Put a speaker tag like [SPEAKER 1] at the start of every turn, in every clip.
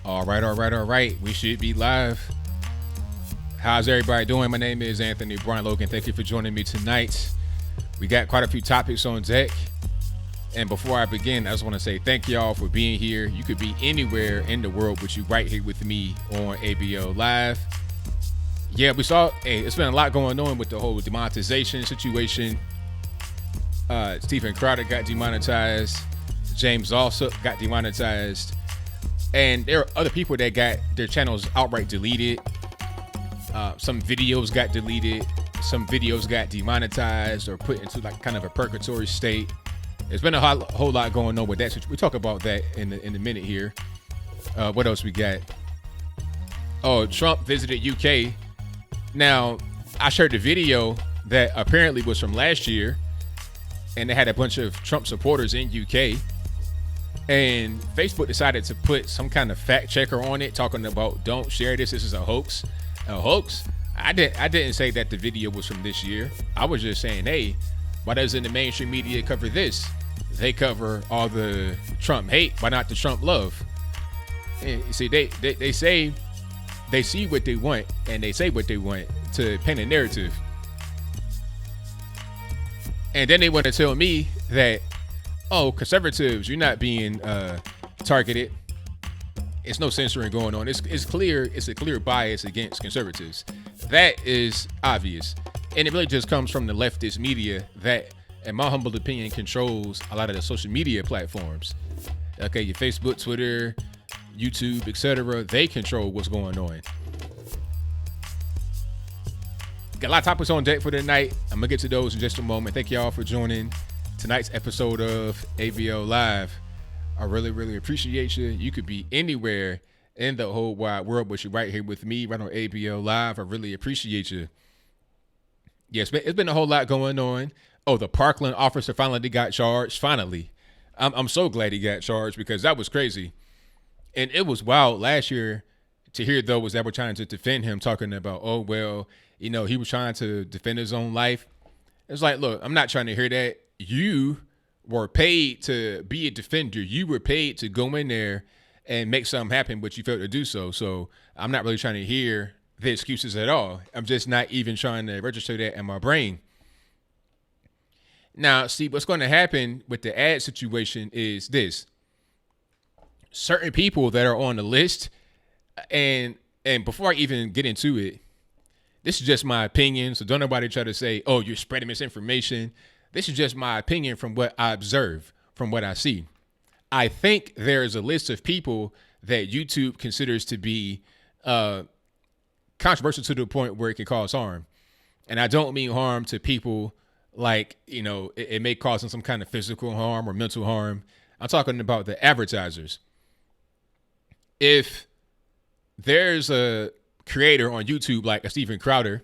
[SPEAKER 1] All right. We should be live. How's everybody doing? My name is Anthony Brian Logan. Thank you for joining me tonight. We got quite a few topics on deck. And before I begin, I just want to say thank y'all for being here. You could be anywhere in the world, but you right here with me on ABL Live. Yeah, it's been a lot going on with the whole demonetization situation. Stephen Crowder got demonetized. James also got demonetized. And there are other people that got their channels outright deleted. Some videos got deleted. Some videos got demonetized or put into like kind of a purgatory state. There's been a whole lot going on with that. So we'll talk about that in a minute here. What else we got? Oh, Trump visited UK. Now, I shared the video that apparently was from last year. And they had a bunch of Trump supporters in UK. And Facebook decided to put some kind of fact checker on it, talking about don't share this. This is a hoax. A hoax? I didn't say that the video was from this year. I was just saying, hey, why doesn't the mainstream media cover this? They cover all the Trump hate, why not the Trump love? And you see, they say they see what they want and they say what they want to paint a narrative. And then they want to tell me that, oh, conservatives, you're not being targeted. It's no censoring going on. It's clear. It's a clear bias against conservatives. That is obvious. And it really just comes from the leftist media that, in my humble opinion, controls a lot of the social media platforms. Okay, your Facebook, Twitter, YouTube, etc. They control what's going on. Got a lot of topics on deck for tonight. I'm going to get to those in just a moment. Thank y'all for joining tonight's episode of ABL Live. I really, really appreciate you. You could be anywhere in the whole wide world, but you're right here with me, right on ABL Live. I really appreciate you. Yes, it's been a whole lot going on. Oh, the Parkland officer finally got charged. Finally. I'm so glad he got charged because that was crazy. And it was wild last year to hear those that were trying to defend him talking about, oh, well, you know, he was trying to defend his own life. It's like, look, I'm not trying to hear that. You were paid to be a defender. You were paid to go in there and make something happen, but you failed to do so. So I'm not really trying to hear the excuses at all. I'm just not even trying to register that in my brain. Now, see, what's going to happen with the ad situation is this. Certain people that are on the list, and before I even get into it, this is just my opinion. So don't nobody try to say, oh, you're spreading misinformation. This is just my opinion from what I observe, from what I see. I think there is a list of people that YouTube considers to be controversial to the point where it can cause harm. And I don't mean harm to people like, you know, it may cause them some kind of physical harm or mental harm. I'm talking about the advertisers. If there's a creator on YouTube like a Stephen Crowder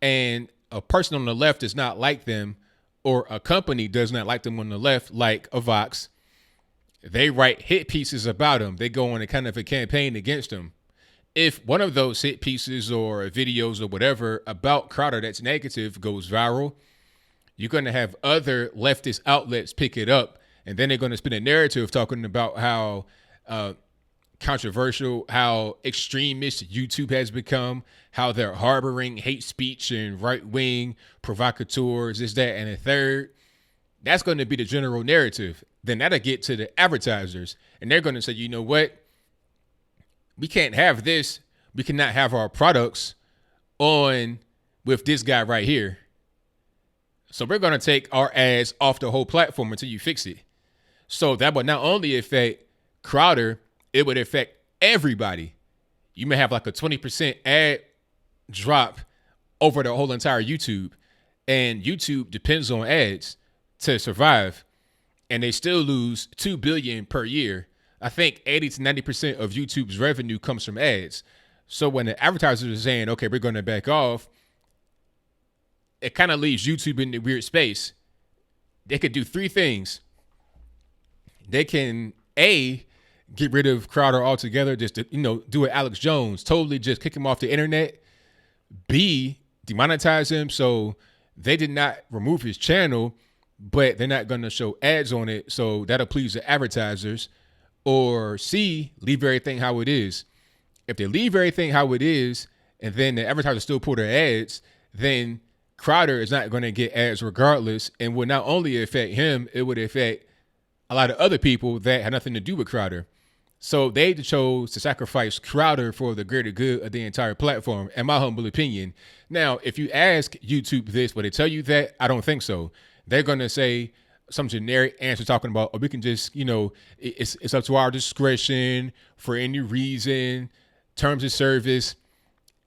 [SPEAKER 1] and a person on the left does not like them, or a company does not like them on the left, like a Vox, they write hit pieces about them. They go on a kind of a campaign against them. If one of those hit pieces or videos or whatever about Crowder that's negative goes viral, you're going to have other leftist outlets pick it up. And then they're going to spin a narrative talking about how controversial, how extremist YouTube has become, how they're harboring hate speech and right-wing provocateurs, this, that, and a third. That's going to be the general narrative. Then that'll get to the advertisers, and they're going to say, you know what? We can't have this. We cannot have our products on with this guy right here. So we're going to take our ads off the whole platform until you fix it. So that would not only affect Crowder, it would affect everybody. You may have like a 20% ad drop over the whole entire YouTube. And YouTube depends on ads to survive. And they still lose $2 billion per year. I think 80 to 90% of YouTube's revenue comes from ads. So when the advertisers are saying, okay, we're going to back off, it kind of leaves YouTube in the weird space. They could do three things. They can, A, get rid of Crowder altogether, just to, do it Alex Jones, totally just kick him off the internet. B, demonetize him so they did not remove his channel, but they're not going to show ads on it, so that'll please the advertisers. or C, leave everything how it is. If they leave everything how it is, and then the advertisers still pull their ads, then Crowder is not going to get ads regardless, and would not only affect him, it would affect a lot of other people that had nothing to do with Crowder. So they chose to sacrifice Crowder for the greater good of the entire platform, in my humble opinion. Now, if you ask YouTube this, will they tell you that? I don't think so. They're going to say some generic answer talking about, oh, we can just, it's up to our discretion for any reason, terms of service.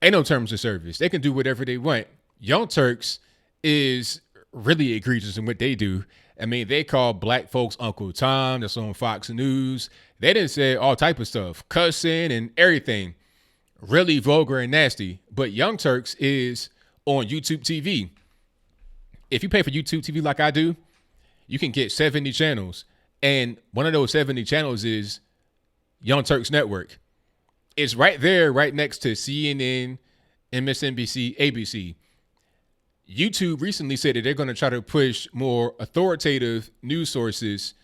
[SPEAKER 1] Ain't no terms of service. They can do whatever they want. Young Turks is really egregious in what they do. I mean, they call black folks Uncle Tom. That's on Fox News. They didn't say all type of stuff, cussing and everything. Really vulgar and nasty. But Young Turks is on YouTube TV. If you pay for YouTube TV like I do, you can get 70 channels. And one of those 70 channels is Young Turks Network. It's right there, right next to CNN, MSNBC, ABC. YouTube recently said that they're going to try to push more authoritative news sources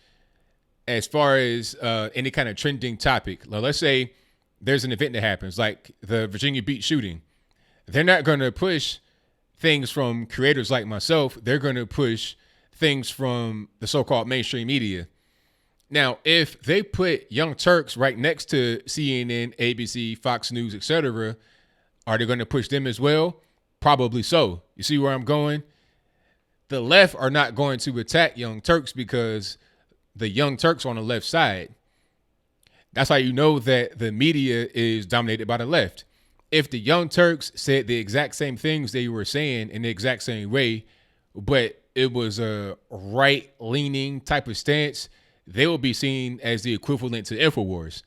[SPEAKER 1] as far as any kind of trending topic. Now, let's say there's an event that happens, like the Virginia Beach shooting. They're not going to push things from creators like myself. They're going to push things from the so-called mainstream media. Now, if they put Young Turks right next to CNN, ABC, Fox News, etc., are they going to push them as well? Probably so. You see where I'm going? The left are not going to attack Young Turks because the Young Turks are on the left side. That's how you know that the media is dominated by the left. If the Young Turks said the exact same things they were saying in the exact same way, but it was a right-leaning type of stance, they will be seen as the equivalent to InfoWars.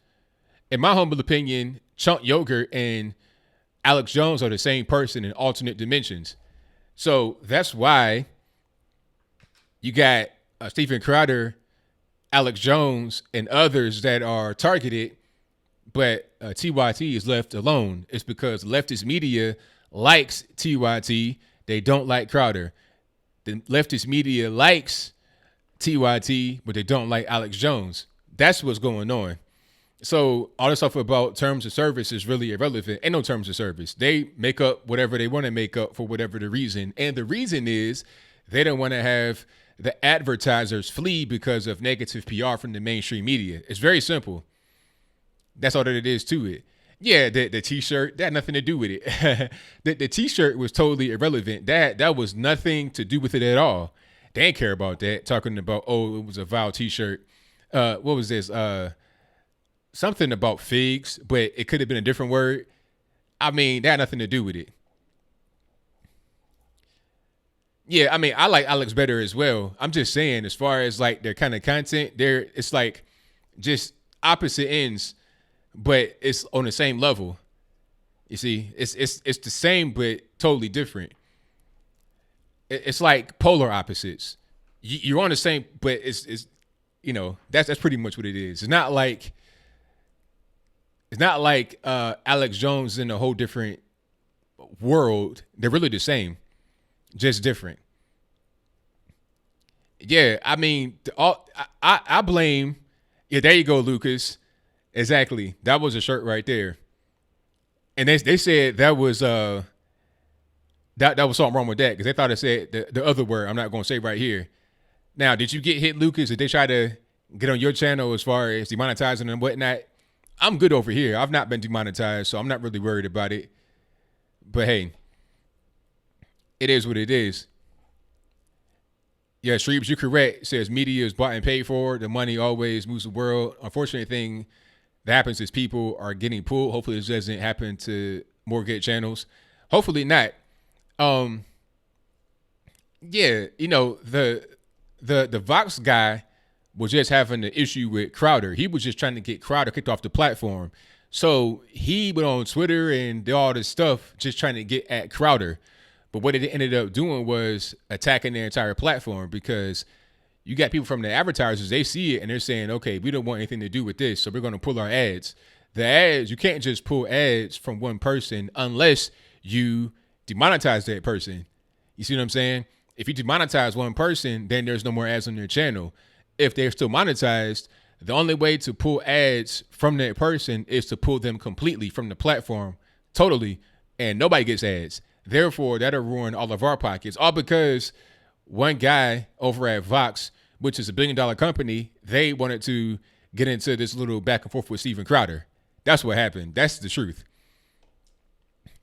[SPEAKER 1] In my humble opinion, Chunk Yogurt and Alex Jones are the same person in alternate dimensions. So that's why you got Stephen Crowder, Alex Jones, and others that are targeted, but TYT is left alone. It's because leftist media likes TYT. They don't like Crowder. The leftist media likes TYT, but they don't like Alex Jones. That's what's going on. So all this stuff about terms of service is really irrelevant. Ain't no terms of service. They make up whatever they want to make up for whatever the reason. And the reason is they don't want to have the advertisers flee because of negative PR from the mainstream media. It's very simple. That's all that it is to it. Yeah, the T-shirt, that had nothing to do with it. the T-shirt was totally irrelevant. That was nothing to do with it at all. They didn't care about that. Talking about, oh, it was a vile T-shirt. What was this? Something about figs, but it could have been a different word. I mean, that had nothing to do with it. Yeah, I mean, I like Alex better as well. I'm just saying, as far as like their kind of content, it's like just opposite ends, but it's on the same level. You see, it's the same but totally different. It's like polar opposites. You're on the same, but it's that's pretty much what it is. It's not like Alex Jones in a whole different world. They're really the same, just different. Yeah, I mean, I blame. Yeah, there you go, Lucas. Exactly, that was a shirt right there. And they said that was that was something wrong with that because they thought it said the other word I'm not going to say right here. Now, did you get hit, Lucas? Did they try to get on your channel as far as demonetizing and whatnot? I'm good over here. I've not been demonetized, so I'm not really worried about it. But hey, it is what it is. Yeah, Shreeves, you're correct. It says media is bought and paid for. The money always moves the world. Unfortunate thing that happens is people are getting pulled. Hopefully this doesn't happen to more good channels. Hopefully not. Yeah, the Vox guy was just having an issue with Crowder. He was just trying to get Crowder kicked off the platform. So he went on Twitter and did all this stuff just trying to get at Crowder. But what it ended up doing was attacking their entire platform because you got people from the advertisers, they see it and they're saying, okay, we don't want anything to do with this, so we're going to pull our ads. The ads, you can't just pull ads from one person unless you demonetize that person. You see what I'm saying? If you demonetize one person, then there's no more ads on your channel. If they're still monetized, The only way to pull ads from that person is to pull them completely from the platform, totally, and nobody gets ads. Therefore, that'll ruin all of our pockets. All because one guy over at Vox, which is a $1 billion company, they wanted to get into this little back and forth with Steven Crowder. That's what happened. That's the truth.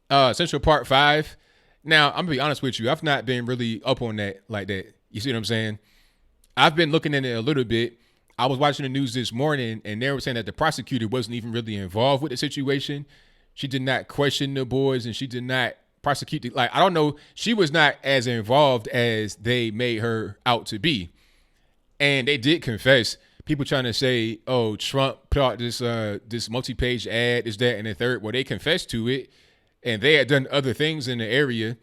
[SPEAKER 1] Central Park 5. Now, I'm going to be honest with you. I've not been really up on that like that. You see what I'm saying? I've been looking at it a little bit. I was watching the news this morning, and they were saying that the prosecutor wasn't even really involved with the situation. She did not question the boys, and she did not prosecute. I don't know. She was not as involved as they made her out to be. And they did confess. People trying to say, oh, Trump put out this multi-page ad, is that, and the third. Well, they confessed to it, and they had done other things in the area.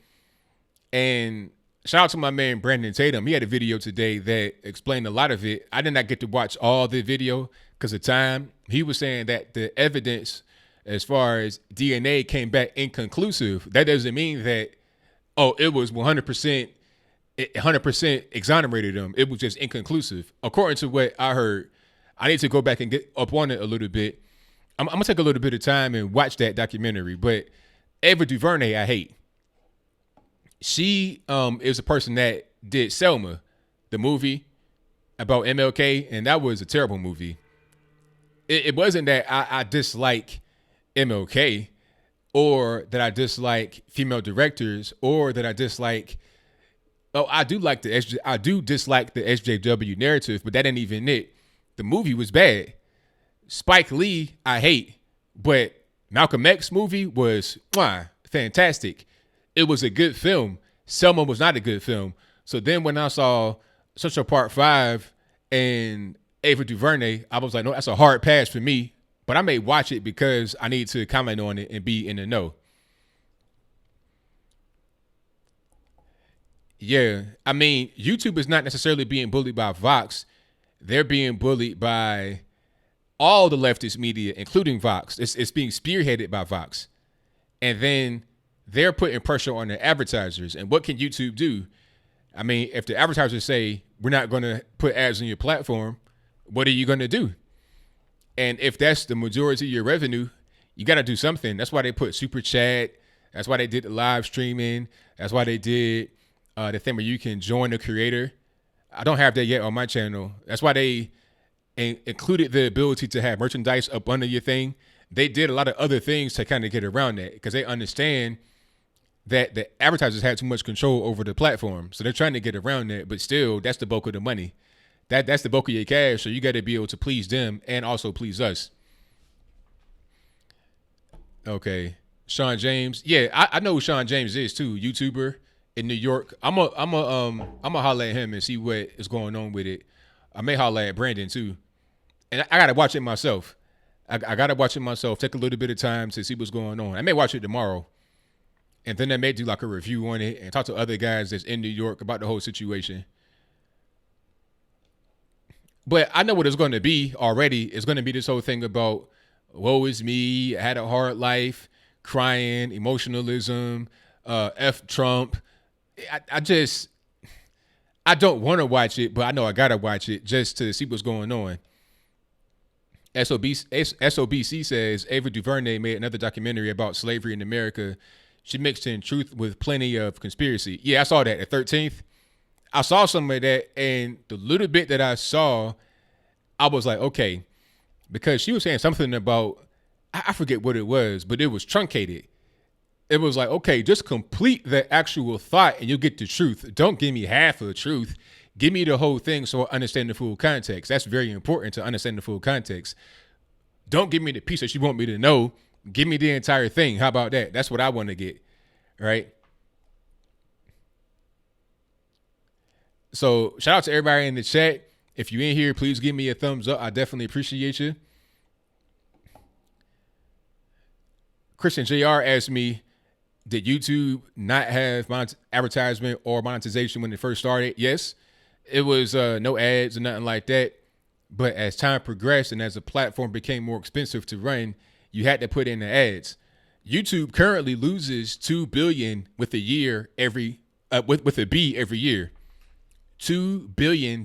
[SPEAKER 1] And shout out to my man Brandon Tatum. He had a video today that explained a lot of it. I did not get to watch all the video because of time. He was saying that the evidence as far as DNA came back inconclusive. That doesn't mean that, oh, it was 100% exonerated them. It was just inconclusive. According to what I heard, I need to go back and get up on it a little bit. I'm going to take a little bit of time and watch that documentary. But Ava DuVernay, I hate. She is a person that did Selma, the movie about MLK, and that was a terrible movie. It wasn't that I dislike MLK or that I dislike female directors or that I dislike. Oh, I do dislike the SJW narrative, but that ain't even it. The movie was bad. Spike Lee, I hate, but Malcolm X movie was fantastic. It was a good film. Selma was not a good film. So then when I saw Central Park 5 and Ava DuVernay, I was like, no, that's a hard pass for me. But I may watch it because I need to comment on it and be in the know. Yeah, I mean, YouTube is not necessarily being bullied by Vox. They're being bullied by all the leftist media, including Vox. It's being spearheaded by Vox. And then they're putting pressure on the advertisers. And what can YouTube do? I mean, if the advertisers say, we're not going to put ads on your platform, what are you going to do? And if that's the majority of your revenue, you got to do something. That's why they put Super Chat. That's why they did the live streaming. That's why they did the thing where you can join the creator. I don't have that yet on my channel. That's why they included the ability to have merchandise up under your thing. They did a lot of other things to kind of get around that because they understand that the advertisers had too much control over the platform. So they're trying to get around that, but still, that's the bulk of the money. That's the bulk of your cash, so you got to be able to please them and also please us. Okay, Sean James. Yeah, I know who Sean James is too, YouTuber in New York. I'm a holler at him and see what is going on with it. I may holler at Brandon too, and I gotta watch it myself. I gotta watch it myself. Take a little bit of time to see what's going on. I may watch it tomorrow, and then I may do like a review on it and talk to other guys that's in New York about the whole situation. But I know what it's going to be already. It's going to be this whole thing about woe is me, I had a hard life, crying, emotionalism, F Trump. I don't want to watch it, but I know I got to watch it just to see what's going on. SOBC says Ava DuVernay made another documentary about slavery in America. She mixed in truth with plenty of conspiracy. Yeah, I saw that at 13th. I saw some of that, and the little bit that I saw, I was like, okay, because she was saying something about, I forget what it was, but it was truncated. It was like, okay, just complete the actual thought and you'll get the truth. Don't give me half of the truth. Give me the whole thing so I understand the full context. That's very important to understand the full context. Don't give me the piece that you want me to know. Give me the entire thing. How about that? That's what I want to get, right? So shout out to everybody in the chat. If you're in here, please give me a thumbs up. I definitely appreciate you. Christian JR asked me, did YouTube not have advertisement or monetization when it first started? Yes, it was no ads or nothing like that. But as time progressed and as the platform became more expensive to run, you had to put in the ads. YouTube currently loses $2 billion with a year with a B every year. $2 billion.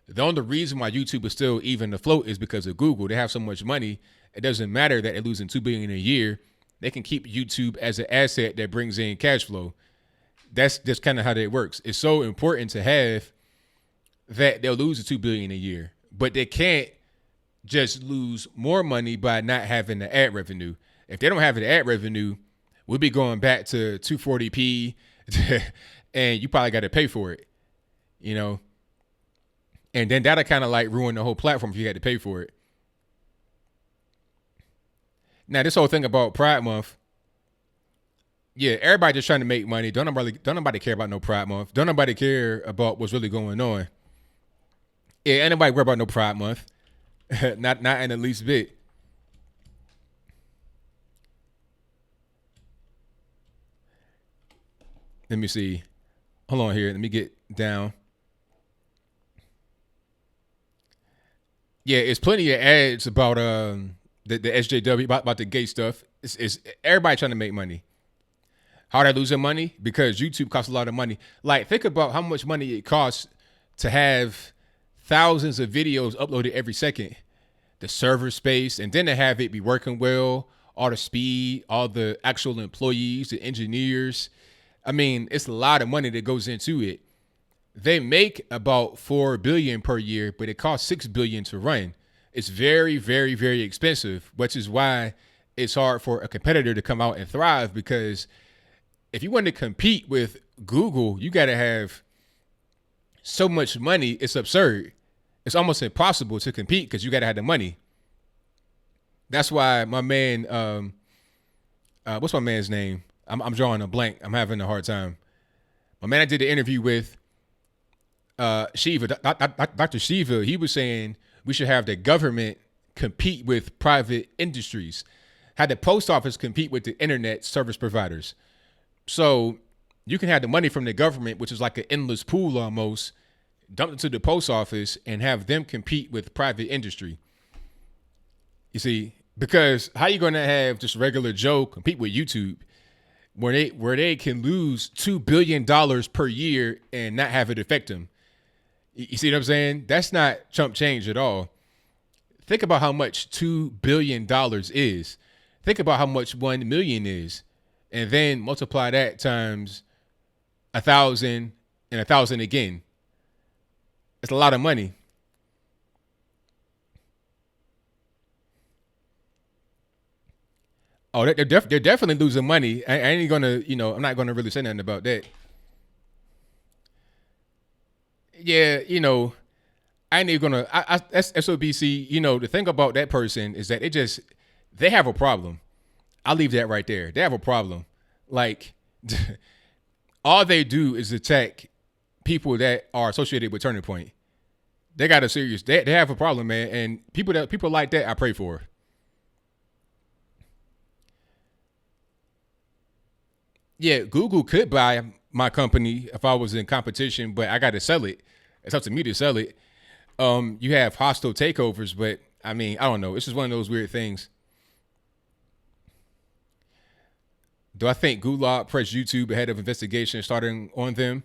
[SPEAKER 1] The only reason why YouTube is still even afloat is because of Google. They have so much money. It doesn't matter that they're losing $2 billion a year. They can keep YouTube as an asset that brings in cash flow. That's just kind of how that works. It's so important to have that they'll lose the $2 billion a year, but they can't just lose more money by not having the ad revenue. If they don't have the ad revenue, we'll be going back to 240p, and you probably got to pay for it, you know. And then that'll kind of like ruin the whole platform if you had to pay for it. Now, this whole thing about Pride Month, yeah, everybody just trying to make money. Don't nobody care about no Pride Month. Don't nobody care about what's really going on. Yeah, ain't nobody worry about no Pride Month. not in the least bit. Let me see. Hold on here. Let me get down. Yeah, it's plenty of ads about the SJW, about the gay stuff. It's everybody trying to make money. How are they losing money? Because YouTube costs a lot of money. Like, think about how much money it costs to have thousands of videos uploaded every second. The server space, and then to have it be working well, all the speed, all the actual employees, the engineers. I mean, it's a lot of money that goes into it. They make about $4 billion per year, but it costs $6 billion to run. It's very, very, very expensive, which is why it's hard for a competitor to come out and thrive, because if you want to compete with Google, you got to have so much money. It's absurd. It's almost impossible to compete because you got to have the money. That's why my man, what's my man's name? I'm drawing a blank. I'm having a hard time. My man I did the interview with, Shiva, Dr. Shiva, he was saying we should have the government compete with private industries, have the post office compete with the internet service providers. So you can have the money from the government, which is like an endless pool almost, dump it to the post office and have them compete with private industry. You see, because how you going to have just regular Joe compete with YouTube where they can lose $2 billion per year and not have it affect them? You see what I'm saying? That's not chump change at all. Think about how much $2 billion is. Think about how much 1 million is. And then multiply that times 1,000 and 1,000 again. It's a lot of money. Oh, they're definitely losing money. I ain't gonna, I'm not gonna really say nothing about that. Yeah, I ain't even gonna. That's SOBC. The thing about that person is that they have a problem. I'll leave that right there. They have a problem. Like, all they do is attack people that are associated with Turning Point. They got a serious. They have a problem, man. And people like that, I pray for. Yeah, Google could buy my company if I was in competition, but I got to sell it. It's up to me to sell it. You have hostile takeovers, but I mean, I don't know. It's just one of those weird things. Do I think Gulag pressed YouTube ahead of investigation starting on them?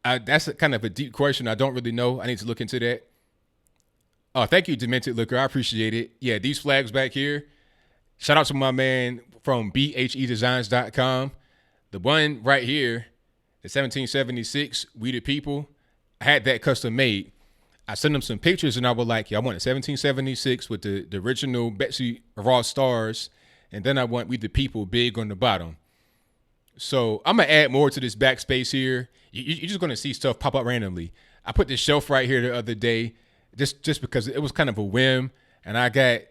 [SPEAKER 1] That's kind of a deep question. I don't really know. I need to look into that. Oh, thank you, Demented Looker. I appreciate it. Yeah, these flags back here. Shout out to my man from bhedesigns.com. The one right here, the 1776, We the People. I had that custom made. I sent them some pictures and I was like, I want a 1776 with the original Betsy Ross stars. And then I want We the People big on the bottom. So I'm going to add more to this backspace here. You're just going to see stuff pop up randomly. I put this shelf right here the other day just because it was kind of a whim. And I got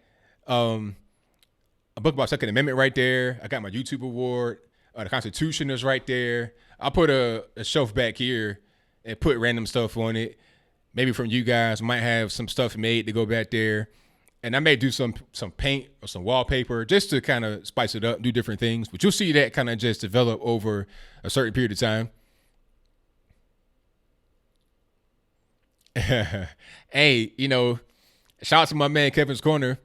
[SPEAKER 1] a book about Second Amendment right there. I got my YouTube award. The Constitution is right there. I put a shelf back here and put random stuff on it. Maybe from you guys, might have some stuff made to go back there. And I may do some paint or some wallpaper just to kind of spice it up, do different things. But you'll see that kind of just develop over a certain period of time. Hey, shout out to my man Kevin's Corner.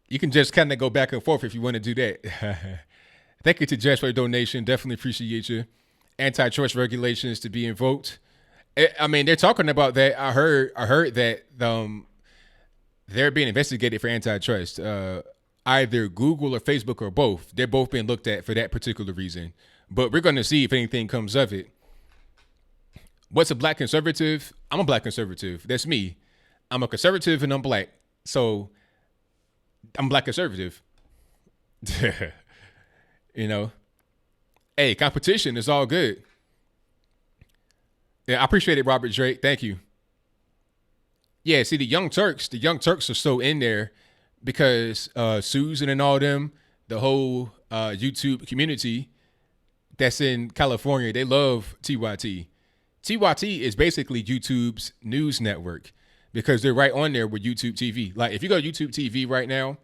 [SPEAKER 1] You can just kind of go back and forth if you want to do that. Thank you to Jess for your donation. Definitely appreciate you. Antitrust regulations to be invoked. I mean, they're talking about that. I heard that they're being investigated for antitrust. Either Google or Facebook or both. They're both being looked at for that particular reason. But we're going to see if anything comes of it. What's a black conservative? I'm a black conservative. That's me. I'm a conservative and I'm black. So I'm black conservative. You know, hey, competition is all good. Yeah, I appreciate it, Robert Drake. Thank you. Yeah, see, the Young Turks are so in there because Susan and all them, the whole YouTube community that's in California, they love TYT. TYT is basically YouTube's news network because they're right on there with YouTube TV. Like, if you go to YouTube TV right now,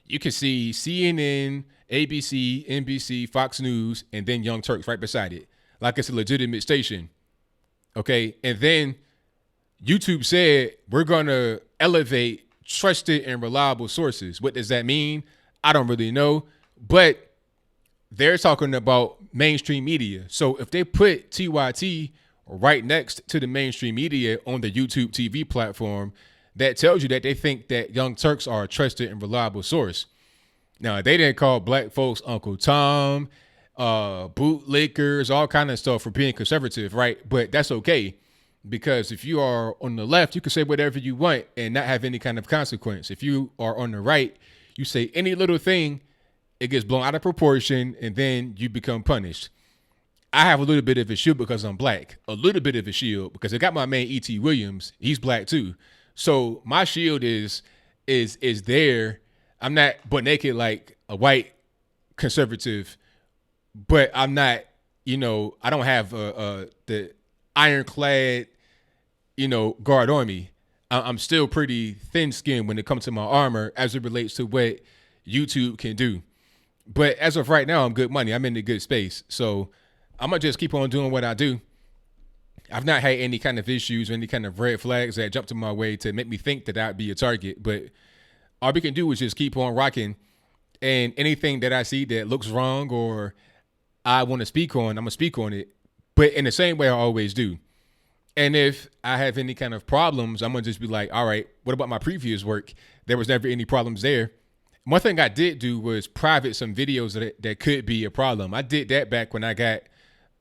[SPEAKER 1] you can see CNN, ABC, NBC, Fox News, and then Young Turks right beside it. Like it's a legitimate station. Okay, and then YouTube said, we're going to elevate trusted and reliable sources. What does that mean? I don't really know, but they're talking about mainstream media. So if they put TYT right next to the mainstream media on the YouTube TV platform, that tells you that they think that Young Turks are a trusted and reliable source. Now, they didn't call black folks Uncle Tom, bootlickers, all kind of stuff for being conservative, right? But that's okay. Because if you are on the left, you can say whatever you want and not have any kind of consequence. If you are on the right, you say any little thing, it gets blown out of proportion, and then you become punished. I have a little bit of a shield because I'm black. A little bit of a shield because I got my man E.T. Williams. He's black too. So my shield is there. I'm not butt naked like a white conservative, but I'm not, I don't have the ironclad, guard on me. I'm still pretty thin skinned when it comes to my armor as it relates to what YouTube can do. But as of right now, I'm good money. I'm in a good space. So I'm going to just keep on doing what I do. I've not had any kind of issues or any kind of red flags that jumped in my way to make me think that I'd be a target. But all we can do is just keep on rocking. And anything that I see that looks wrong or I want to speak on, I'm going to speak on it. But in the same way I always do. And if I have any kind of problems, I'm going to just be like, all right, what about my previous work? There was never any problems there. One thing I did do was private some videos that could be a problem. I did that back when I got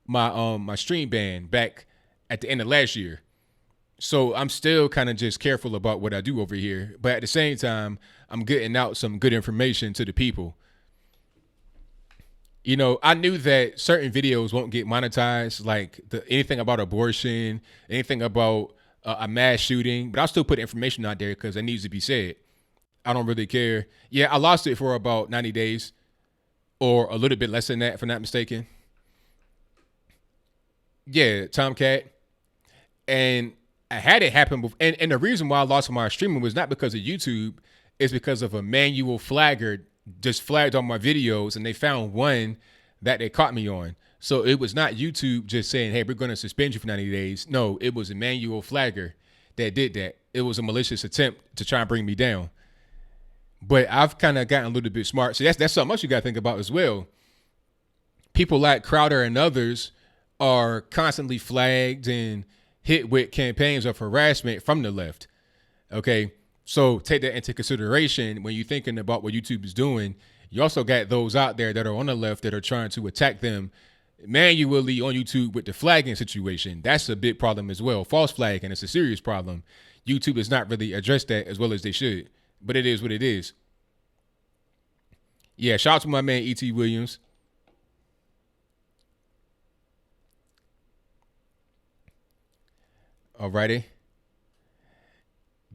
[SPEAKER 1] my stream ban back at the end of last year. So I'm still kind of just careful about what I do over here. But at the same time, I'm getting out some good information to the people. I knew that certain videos won't get monetized, like anything about abortion, anything about a mass shooting, but I'll still put information out there because it needs to be said. I don't really care. Yeah, I lost it for about 90 days or a little bit less than that, if I'm not mistaken. Yeah, Tomcat. And I had it happen before. And the reason why I lost my streaming was not because of YouTube. It's because of a manual flagger just flagged on my videos, and they found one that they caught me on. So it was not YouTube just saying, hey, we're going to suspend you for 90 days. No, it was a manual flagger that did that. It was a malicious attempt to try and bring me down. But I've kind of gotten a little bit smart. So that's something else you got to think about as well. People like Crowder and others are constantly flagged and hit with campaigns of harassment from the left. Okay. So take that into consideration when you're thinking about what YouTube is doing. You also got those out there that are on the left that are trying to attack them manually on YouTube with the flagging situation. That's a big problem as well. False flagging, it's a serious problem. YouTube has not really addressed that as well as they should, but it is what it is. Yeah, shout out to my man E.T. Williams. Alrighty.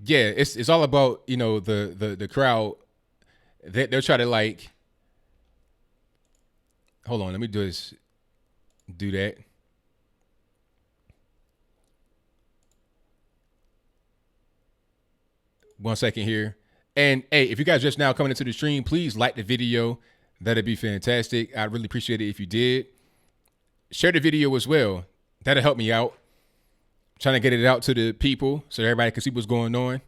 [SPEAKER 1] Yeah, it's all about, the crowd. They're trying to like, hold on, let me do that. One second here. And hey, if you guys just now coming into the stream, please like the video. That'd be fantastic. I'd really appreciate it if you did. Share the video as well. That'll help me out. Trying to get it out to the people so everybody can see what's going on.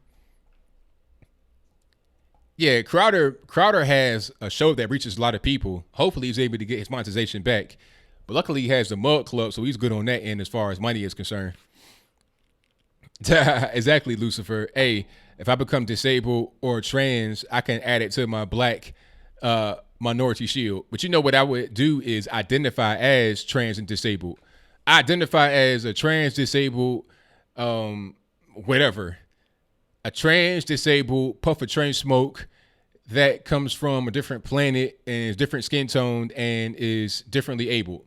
[SPEAKER 1] Yeah, Crowder has a show that reaches a lot of people. Hopefully he's able to get his monetization back. But luckily he has the Mug Club, so he's good on that end as far as money is concerned. Exactly, Lucifer. Hey, if I become disabled or trans, I can add it to my black minority shield. But you know what I would do is identify as trans and disabled. I identify as a trans disabled, um, whatever. A trans disabled puff of train smoke that comes from a different planet and is different skin tone and is differently able.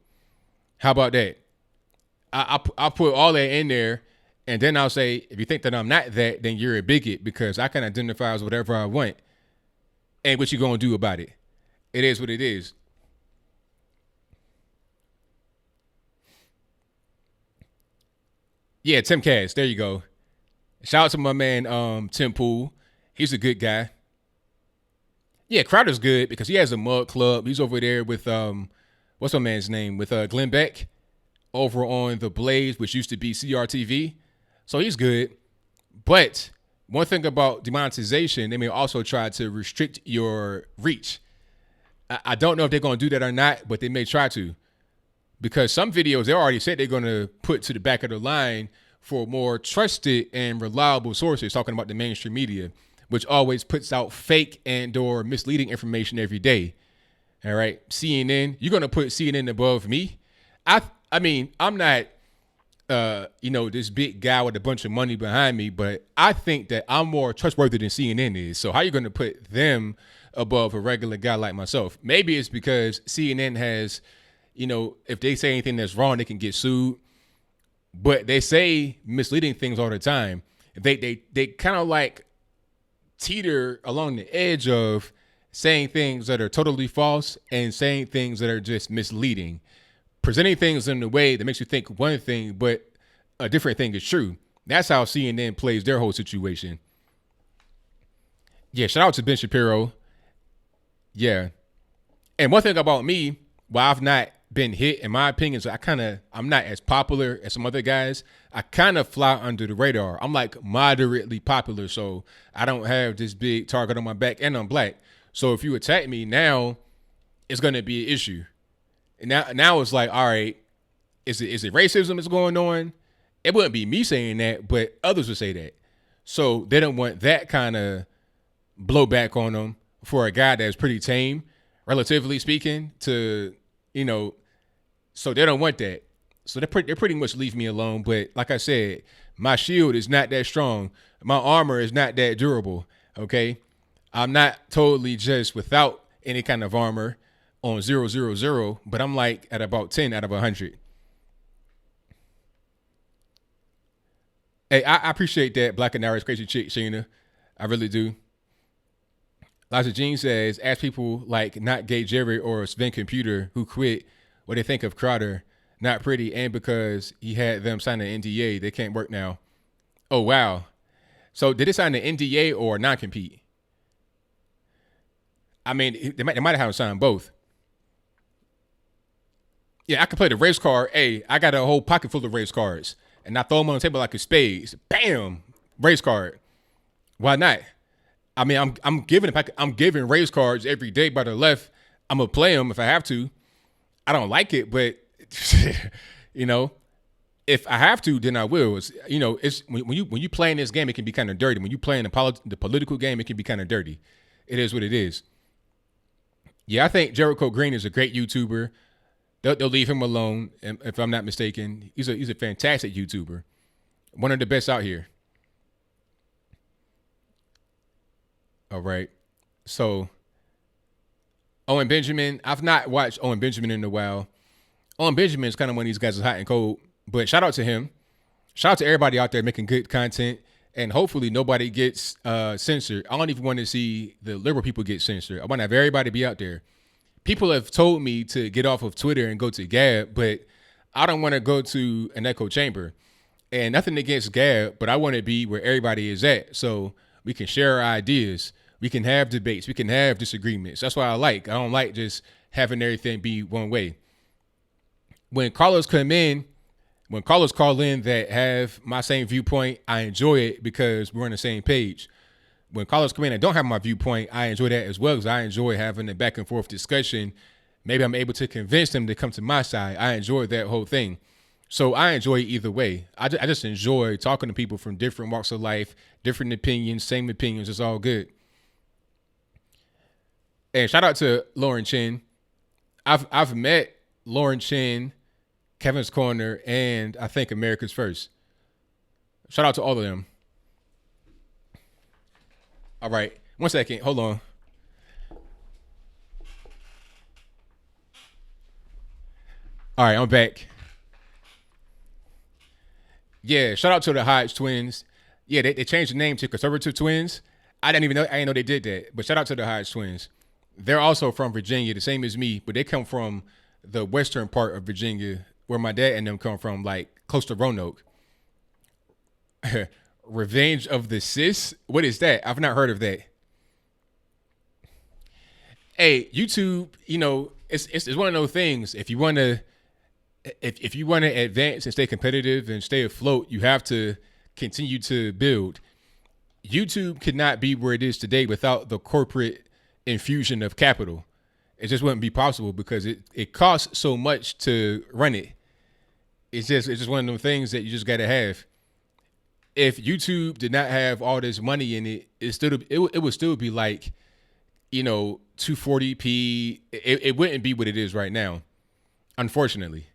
[SPEAKER 1] How about that? I'll put all that in there, and then I'll say, if you think that I'm not that, then you're a bigot because I can identify as whatever I want. And what you gonna do about it? It is what it is. Yeah, Tim Cass. There you go. Shout out to my man Tim Pool. He's a good guy. Yeah, Crowder's good because he has a mug club. He's over there with what's my man's name? With Glenn Beck over on the Blaze, which used to be CRTV. So he's good. But one thing about demonetization, they may also try to restrict your reach. I don't know if they're going to do that or not, but they may try to. Because some videos, they already said they're going to put to the back of the line for more trusted and reliable sources, talking about the mainstream media, which always puts out fake and or misleading information every day. All right. CNN, you're going to put CNN above me. I mean, I'm not, this big guy with a bunch of money behind me, but I think that I'm more trustworthy than CNN is. So how are you going to put them above a regular guy like myself? Maybe it's because CNN has, if they say anything that's wrong, they can get sued. But they say misleading things all the time. They kind of like teeter along the edge of saying things that are totally false and saying things that are just misleading, presenting things in a way that makes you think one thing, but a different thing is true. That's how CNN plays their whole situation. Yeah, shout out to Ben Shapiro. Yeah. And one thing about me, while I've not been hit, in my opinion, so I'm not as popular as some other guys. I kind of fly under the radar. I'm like moderately popular, so I don't have this big target on my back, and I'm black. So if you attack me now, it's gonna be an issue. And now it's like, all right, is it racism that's going on? It wouldn't be me saying that, but others would say that. So they don't want that kind of blowback on them for a guy that's pretty tame, relatively speaking, so they don't want that. So they pretty much leave me alone. But like I said, my shield is not that strong. My armor is not that durable. Okay. I'm not totally just without any kind of armor on 000, but I'm like at about 10 out of 100. Hey, I appreciate that, Black and Irish crazy chick, Sheena. I really do. Elijah Jean says, ask people like not Gay Jerry or Sven Computer who quit what they think of Crowder. Not pretty, and because he had them sign an NDA, they can't work now. Oh, wow. So did they sign an NDA or non-compete? I mean, they might have signed both. Yeah, I can play the race card. Hey, I got a whole pocket full of race cards, and I throw them on the table like a spades. Bam, race card. Why not? I mean, I'm giving race cards every day by the left. I'm gonna play them if I have to. I don't like it, but if I have to, then I will. It's when you play in this game, it can be kind of dirty. When you play in the political game, it can be kind of dirty. It is what it is. Yeah, I think Jericho Green is a great YouTuber. They'll leave him alone, if I'm not mistaken. He's a fantastic YouTuber, one of the best out here. All right, so Owen Benjamin. I've not watched Owen Benjamin in a while. Owen Benjamin is kind of one of these guys who's hot and cold, but shout out to him. Shout out to everybody out there making good content, and hopefully nobody gets censored. I don't even want to see the liberal people get censored. I want to have everybody be out there. People have told me to get off of Twitter and go to Gab, but I don't want to go to an echo chamber. And nothing against Gab, but I want to be where everybody is at so we can share our ideas. We can have debates. We can have disagreements. That's what I like. I don't like just having everything be one way. When callers call in that have my same viewpoint, I enjoy it because we're on the same page. When callers come in and don't have my viewpoint, I enjoy that as well because I enjoy having a back and forth discussion. Maybe I'm able to convince them to come to my side. I enjoy that whole thing. So I enjoy either way. I just enjoy talking to people from different walks of life, different opinions, same opinions. It's all good. And shout out to Lauren Chin. I've met Lauren Chin, Kevin's Corner, and I think America's First. Shout out to all of them. All right. 1 second. Hold on. All right, I'm back. Yeah, shout out to the Hodge twins. Yeah, they changed the name to Conservative Twins. I didn't know they did that. But shout out to the Hodge twins. They're also from Virginia, the same as me, but they come from the western part of Virginia, where my dad and them come from, like close to Roanoke. Revenge of the Sis? What is that? I've not heard of that. Hey, YouTube, it's one of those things. If you want to advance and stay competitive and stay afloat, you have to continue to build. YouTube could not be where it is today without the corporate infusion of capital. It just wouldn't be possible because it costs so much to run it. It's just one of those things that you just got to have. If YouTube did not have all this money in it, it would still be like, 240p. It wouldn't be what it is right now, unfortunately.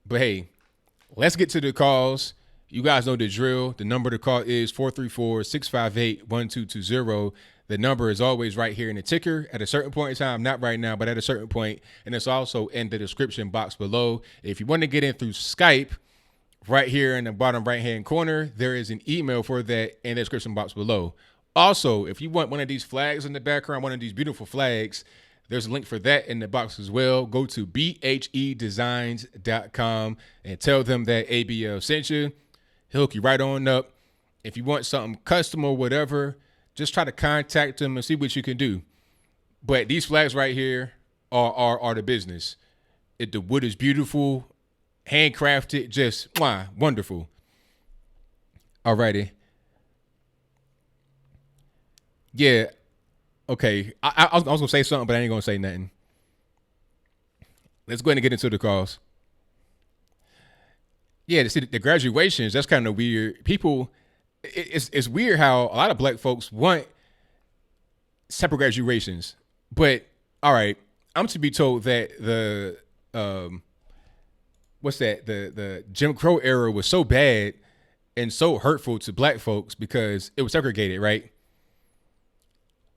[SPEAKER 1] But hey, let's get to the calls. You guys know the drill. The number to call is 434-658-1220. The number is always right here in the ticker at a certain point in time, not right now, but at a certain point. And it's also in the description box below. If you want to get in through Skype, right here in the bottom right-hand corner, there is an email for that in the description box below. Also, if you want one of these flags in the background, one of these beautiful flags, there's a link for that in the box as well. Go to bhedesigns.com and tell them that ABL sent you. He'll hook you right on up. If you want something custom or whatever, just try to contact them and see what you can do. But these flags right here are the business. The wood is beautiful, handcrafted, just wonderful. Alrighty. Yeah. Okay. I was going to say something, but I ain't going to say nothing. Let's go ahead and get into the calls. Yeah, see, the graduations, that's kind of weird. People, it's weird how a lot of black folks want separate graduations. But, all right, I'm to be told that the Jim Crow era was so bad and so hurtful to black folks because it was segregated, right?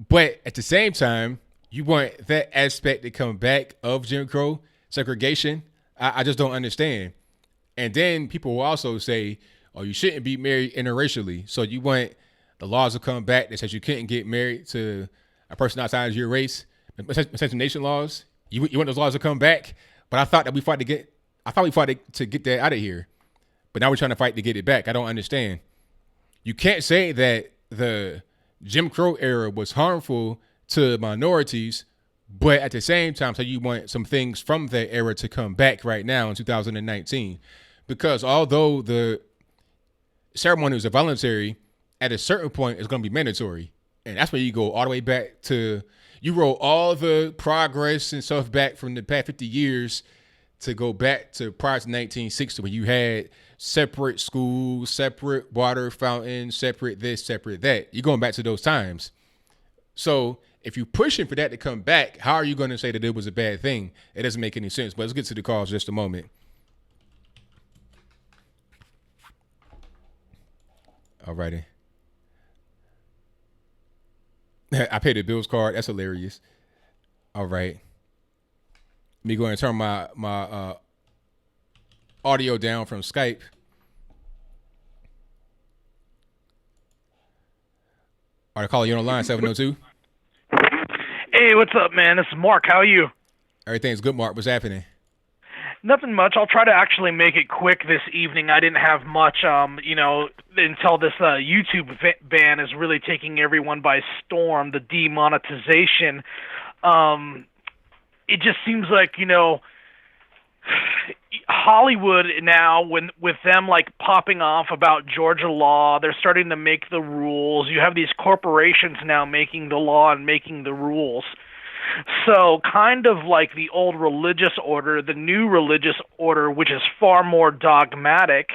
[SPEAKER 1] But at the same time, you want that aspect to come back of Jim Crow segregation. I just don't understand. And then people will also say, oh, you shouldn't be married interracially. So you want the laws to come back that says you couldn't get married to a person outside of your race. Miscegenation laws. You want those laws to come back. But I thought we fought to get that out of here. But now we're trying to fight to get it back. I don't understand. You can't say that the Jim Crow era was harmful to minorities, but at the same time, so you want some things from that era to come back right now in 2019. Because although the ceremony was voluntary, at a certain point, it's going to be mandatory. And that's where you go all the way back to, you roll all the progress and stuff back from the past 50 years to go back to prior to 1960, when you had separate schools, separate water fountains, separate this, separate that. You're going back to those times. So if you're pushing for that to come back, how are you going to say that it was a bad thing? It doesn't make any sense. But let's get to the calls just a moment. All righty. I paid the bills card. That's hilarious. All right. Let me go and turn my audio down from Skype. All right, call you on the line, 702.
[SPEAKER 2] Hey, what's up, man? This is Mark. How are you?
[SPEAKER 1] Everything's good, Mark. What's happening?
[SPEAKER 2] Nothing much. I'll try to actually make it quick this evening. I didn't have much, until this YouTube ban is really taking everyone by storm, the demonetization. It just seems like, Hollywood now, with them like popping off about Georgia law, they're starting to make the rules. You have these corporations now making the law and making the rules. So kind of like the old religious order, the new religious order, which is far more dogmatic,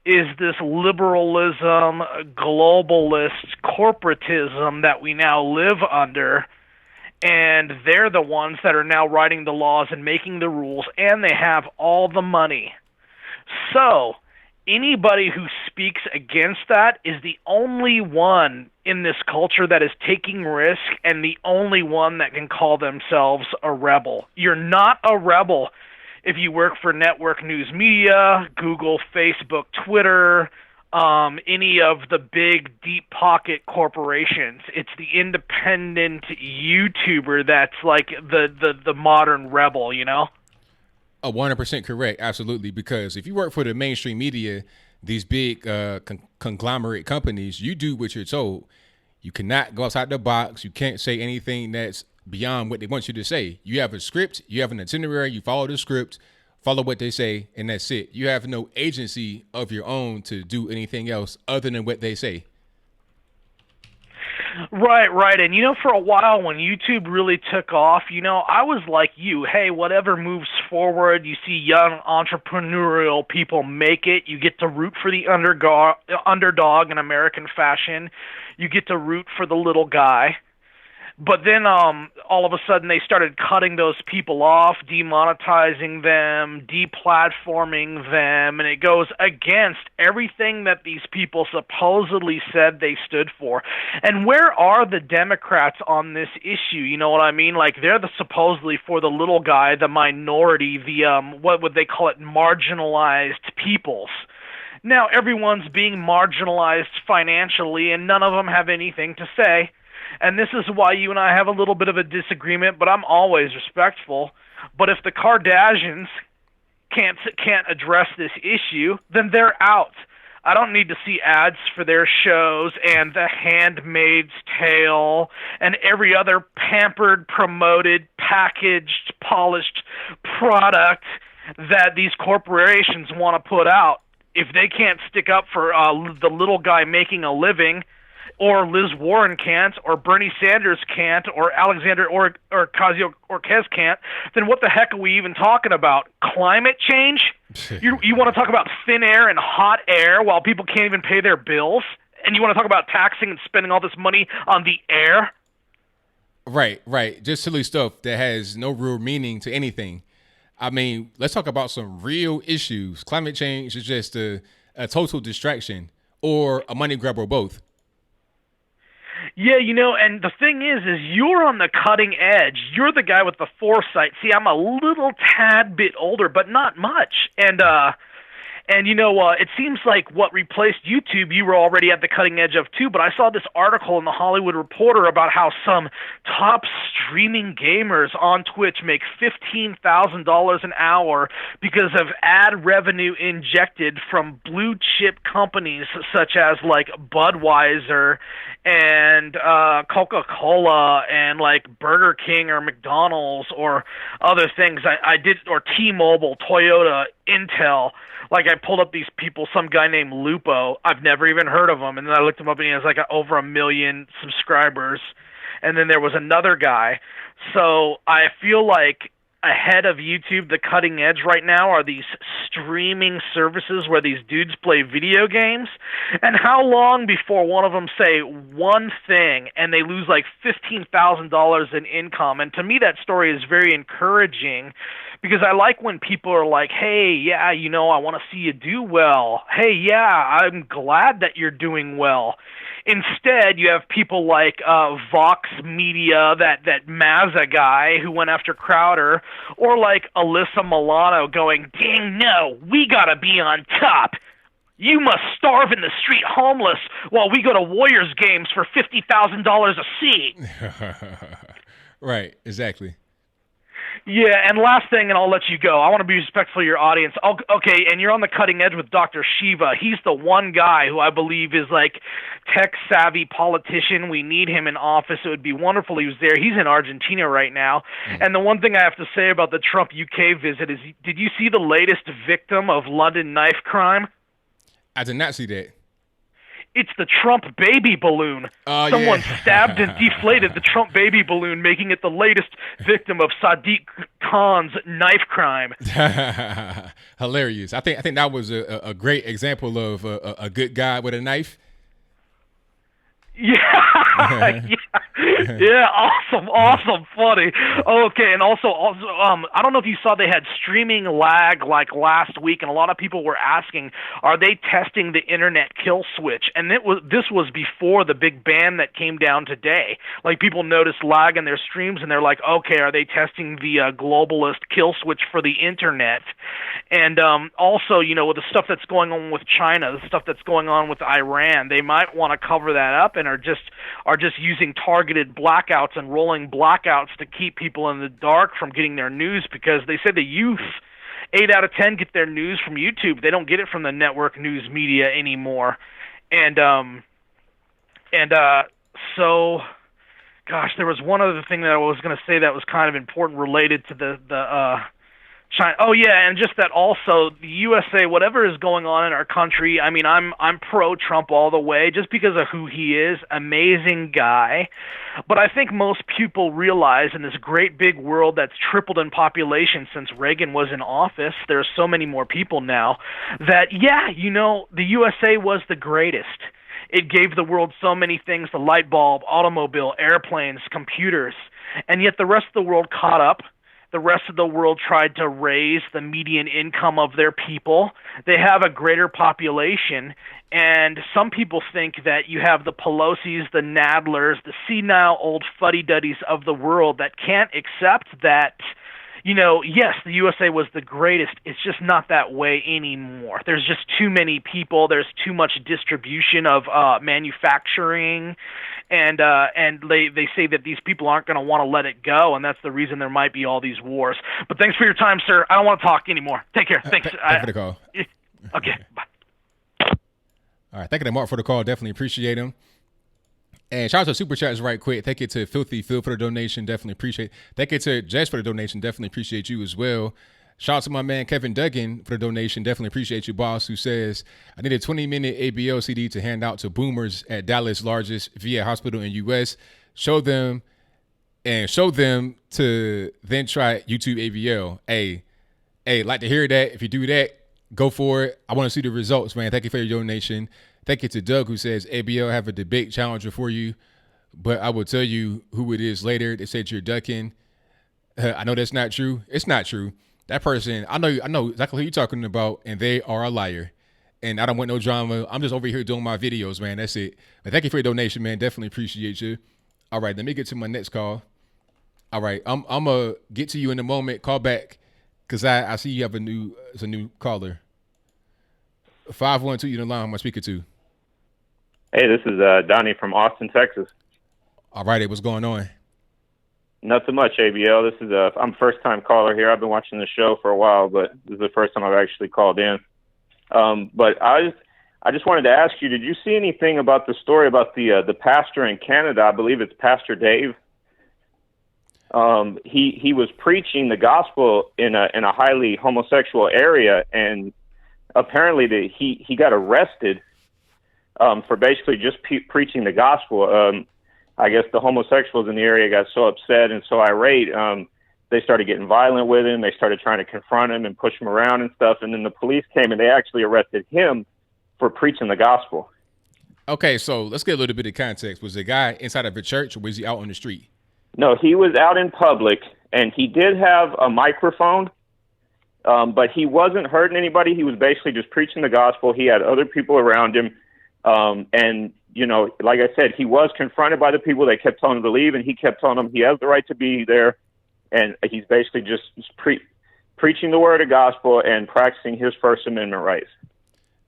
[SPEAKER 2] is this liberalism, globalist corporatism that we now live under. And they're the ones that are now writing the laws and making the rules, and they have all the money. So anybody who speaks against that is the only one in this culture that is taking risk and the only one that can call themselves a rebel. You're not a rebel if you work for network news media, Google, Facebook, Twitter, any of the big deep pocket corporations. It's the independent YouTuber that's like the modern rebel, you know?
[SPEAKER 1] 100% correct. Absolutely. Because if you work for the mainstream media, these big conglomerate companies, you do what you're told. You cannot go outside the box. You can't say anything that's beyond what they want you to say. You have a script, you have an itinerary, you follow the script, follow what they say, and that's it. You have no agency of your own to do anything else other than what they say.
[SPEAKER 2] Right. And, for a while when YouTube really took off, I was like you. Hey, whatever moves forward, you see young entrepreneurial people make it. You get to root for the underdog in American fashion. You get to root for the little guy. But then all of a sudden they started cutting those people off, demonetizing them, deplatforming them, and it goes against everything that these people supposedly said they stood for. And where are the Democrats on this issue? You know what I mean? Like, they're supposedly for the little guy, the minority, the what would they call it, marginalized peoples. Now everyone's being marginalized financially, and none of them have anything to say. And this is why you and I have a little bit of a disagreement, but I'm always respectful. But if the Kardashians can't address this issue, then they're out. I don't need to see ads for their shows and The Handmaid's Tale and every other pampered, promoted, packaged, polished product that these corporations want to put out. If they can't stick up for the little guy making a living, or Liz Warren can't, or Bernie Sanders can't, or Alexander or Ocasio-Cortez can't, then what the heck are we even talking about? Climate change? You want to talk about thin air and hot air while people can't even pay their bills? And you want to talk about taxing and spending all this money on the air?
[SPEAKER 1] Right. Just silly stuff that has no real meaning to anything. I mean, let's talk about some real issues. Climate change is just a total distraction or a money grab or both.
[SPEAKER 2] Yeah, and the thing is you're on the cutting edge. You're the guy with the foresight. See, I'm a little tad bit older, but not much. And it seems like what replaced YouTube, you were already at the cutting edge of too, but I saw this article in the Hollywood Reporter about how some top streaming gamers on Twitch make $15,000 an hour because of ad revenue injected from blue chip companies such as like Budweiser and Coca-Cola and like Burger King or McDonald's or other things. Or T-Mobile, Toyota, Intel. Like, I pulled up these people, some guy named Lupo. I've never even heard of him. And then I looked him up, and he has like over 1 million subscribers. And then there was another guy. So I feel like ahead of YouTube, the cutting edge right now are these streaming services where these dudes play video games. And how long before one of them say one thing and they lose like $15,000 in income? And to me, that story is very encouraging, because I like when people are like, hey, yeah, I want to see you do well. Hey, yeah, I'm glad that you're doing well. Instead, you have people like Vox Media, that Mazza guy who went after Crowder, or like Alyssa Milano going, dang, no, we got to be on top. You must starve in the street homeless while we go to Warriors games for $50,000 a seat.
[SPEAKER 1] Right, exactly.
[SPEAKER 2] Yeah, and last thing, and I'll let you go. I want to be respectful of your audience. Okay, and you're on the cutting edge with Dr. Shiva. He's the one guy who I believe is like tech-savvy politician. We need him in office. It would be wonderful he was there. He's in Argentina right now. And the one thing I have to say about the Trump UK visit is, did you see the latest victim of London knife crime?
[SPEAKER 1] I did not see that.
[SPEAKER 2] It's the Trump baby balloon. Someone stabbed and deflated the Trump baby balloon, making it the latest victim of Sadiq Khan's knife crime.
[SPEAKER 1] Hilarious. I think that was a great example of a good guy with a knife.
[SPEAKER 2] Yeah, yeah, awesome, funny. Okay, and also, I don't know if you saw they had streaming lag like last week, and a lot of people were asking, are they testing the internet kill switch? And this was before the big ban that came down today. Like, people noticed lag in their streams, and they're like, okay, are they testing the globalist kill switch for the internet? And also, you know, with the stuff that's going on with China, the stuff that's going on with Iran, they might want to cover that up and are just using targeted blackouts and rolling blackouts to keep people in the dark from getting their news, because they said the youth, 8 out of 10 get their news from YouTube. They don't get it from the network news media anymore. And so, gosh, there was one other thing that I was going to say that was kind of important related to the China. Oh yeah, and just that also the USA, whatever is going on in our country, I mean, I'm pro-Trump all the way just because of who he is, amazing guy. But I think most people realize in this great big world that's tripled in population since Reagan was in office, there's so many more people now, that yeah, you know, the USA was the greatest. It gave the world so many things, the light bulb, automobile, airplanes, computers, and yet the rest of the world caught up. The rest of the world tried to raise the median income of their people. They have a greater population, and some people think that you have the Pelosi's, the Nadlers, the senile old fuddy-duddies of the world that can't accept that, you know, yes, the USA was the greatest. It's just not that way anymore. There's just too many people. There's too much distribution of manufacturing, and they say that these people aren't going to want to let it go, and that's the reason there might be all these wars. But thanks for your time, sir. I don't want to talk anymore. Take care. Thanks.
[SPEAKER 1] Thank you for the call.
[SPEAKER 2] Okay, bye.
[SPEAKER 1] All right, thank you to Mark for the call. Definitely appreciate him. And shout out to Super Chats right quick. Thank you to Filthy Phil for the donation. Definitely appreciate it. Thank you to Jess for the donation. Definitely appreciate you as well. Shout out to my man Kevin Duggan for the donation. Definitely appreciate you, boss, who says, I need a 20-minute ABL CD to hand out to boomers at Dallas' largest VA hospital in U.S. Show them to then try YouTube ABL. Hey, like to hear that. If you do that, go for it. I want to see the results, man. Thank you for your donation. Thank you to Doug, who says, ABL have a debate challenger for you, but I will tell you who it is later. They said you're ducking. I know that's not true. It's not true. That person, I know exactly who you're talking about, and they are a liar. And I don't want no drama. I'm just over here doing my videos, man. That's it. But thank you for your donation, man. Definitely appreciate you. All right, let me get to my next call. All right, I'm gonna get to you in a moment. Call back, because I see you have a new caller. 512, you in the line. I'm speaking to.
[SPEAKER 3] Hey, this is Donnie from Austin, Texas.
[SPEAKER 1] All right, what's going on?
[SPEAKER 3] Nothing much, ABL. This is I'm a first-time caller here. I've been watching the show for a while, but this is the first time I've actually called in. But I just wanted to ask you, did you see anything about the story about the pastor in Canada? I believe it's Pastor Dave. He was preaching the gospel in a highly homosexual area, and apparently he got arrested for basically just preaching the gospel. I guess the homosexuals in the area got so upset and so irate, they started getting violent with him. They started trying to confront him and push him around and stuff. And then the police came and they actually arrested him for preaching the gospel.
[SPEAKER 1] Okay, so let's get a little bit of context. Was the guy inside of a church, or was he out on the street?
[SPEAKER 3] No, he was out in public, and he did have a microphone, but he wasn't hurting anybody. He was basically just preaching the gospel. He had other people around him. And, you know, like I said, he was confronted by the people. They kept telling him to leave, and he kept telling them he has the right to be there. And he's basically just preaching the word of gospel and practicing his First Amendment rights.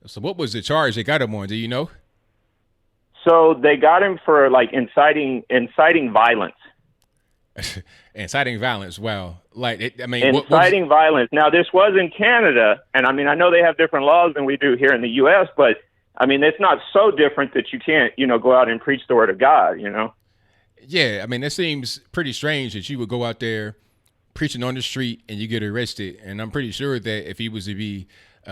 [SPEAKER 1] So what was the charge they got him on? Do you know?
[SPEAKER 3] So they got him for, like, inciting violence.
[SPEAKER 1] Inciting violence. Wow.
[SPEAKER 3] Inciting violence. Now, this was in Canada, and I mean, I know they have different laws than we do here in the U.S., but I mean, it's not so different that you can't, you know, go out and preach the word of God, you know?
[SPEAKER 1] Yeah, I mean, it seems pretty strange that you would go out there preaching on the street and you get arrested. And I'm pretty sure that if he was to be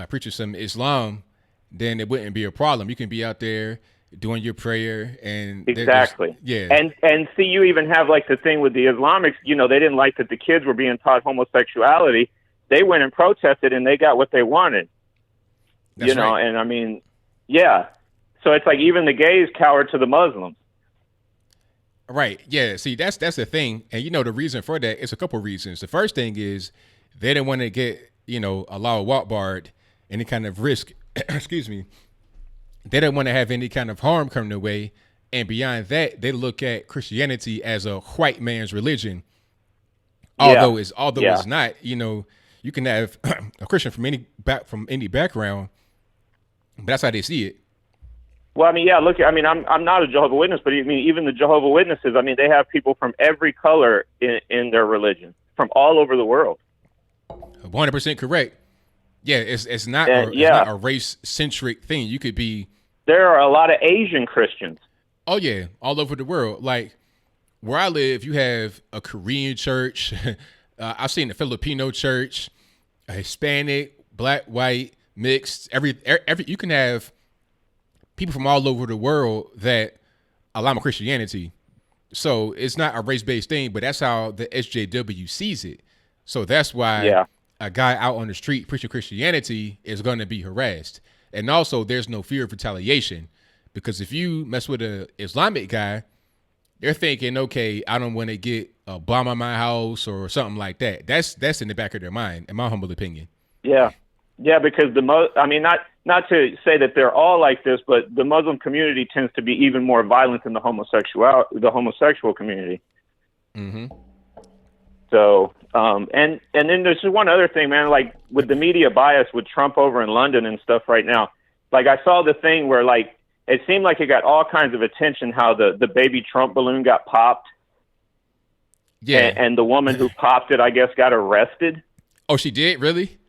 [SPEAKER 1] preaching some Islam, then it wouldn't be a problem. You can be out there doing your prayer, and
[SPEAKER 3] exactly.
[SPEAKER 1] Yeah.
[SPEAKER 3] And see, you even have like the thing with the Islamics. You know, they didn't like that the kids were being taught homosexuality. They went and protested, and they got what they wanted.
[SPEAKER 1] That's
[SPEAKER 3] you know,
[SPEAKER 1] right.
[SPEAKER 3] and I mean, yeah. So it's like even the gays cowered to the Muslims.
[SPEAKER 1] Right. Yeah. See, that's the thing. And the reason for that is a couple of reasons. The first thing is they didn't want to get, Allahu Akbar, any kind of risk. Excuse me. They didn't want to have any kind of harm come their way. And beyond that, they look at Christianity as a white man's religion. Although it's not, you can have a Christian from any background, but that's how they see it.
[SPEAKER 3] Well, I mean, yeah, look, I mean, I'm not a Jehovah's Witness, but I mean, even the Jehovah's Witnesses, I mean, they have people from every color in their religion, from all over the world.
[SPEAKER 1] 100% correct. Yeah, it's not a race-centric thing. You could be...
[SPEAKER 3] There are a lot of Asian Christians.
[SPEAKER 1] Oh, yeah, all over the world. Like, where I live, you have a Korean church. I've seen a Filipino church, a Hispanic, black, white, mixed. Every you can have people from all over the world that allow Christianity. So it's not a race-based thing, but that's how the SJW sees it. So that's why a guy out on the street preaching Christianity is going to be harassed. And also there's no fear of retaliation, because if you mess with an Islamic guy, they're thinking, okay, I don't want to get a bomb on my house or something like that. That's in the back of their mind, in my humble opinion.
[SPEAKER 3] Yeah. Yeah, because not to say that they're all like this, but the Muslim community tends to be even more violent than the homosexual community.
[SPEAKER 1] Mm-hmm.
[SPEAKER 3] So, and then there's one other thing, man, like with the media bias with Trump over in London and stuff right now. Like I saw the thing where like it seemed like it got all kinds of attention how the baby Trump balloon got popped.
[SPEAKER 1] Yeah.
[SPEAKER 3] And the woman who popped it, I guess, got arrested.
[SPEAKER 1] Oh, she did? Really?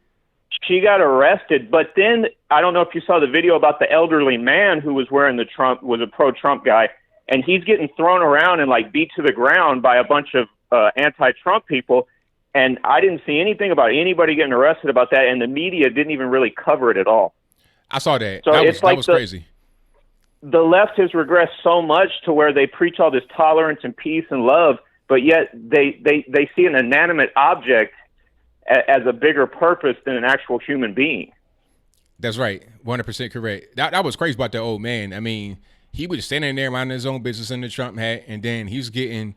[SPEAKER 3] She got arrested, but then I don't know if you saw the video about the elderly man who was wearing was a pro-Trump guy, and he's getting thrown around and like beat to the ground by a bunch of anti-Trump people. And I didn't see anything about anybody getting arrested about that, and the media didn't even really cover it at all.
[SPEAKER 1] I saw that.
[SPEAKER 3] So
[SPEAKER 1] that was crazy.
[SPEAKER 3] The left has regressed so much to where they preach all this tolerance and peace and love, but yet they see an inanimate object as a bigger purpose than an actual human being.
[SPEAKER 1] That's right. 100% correct. That was crazy about that old man. I mean, he was standing there minding his own business in the Trump hat, and then he was getting,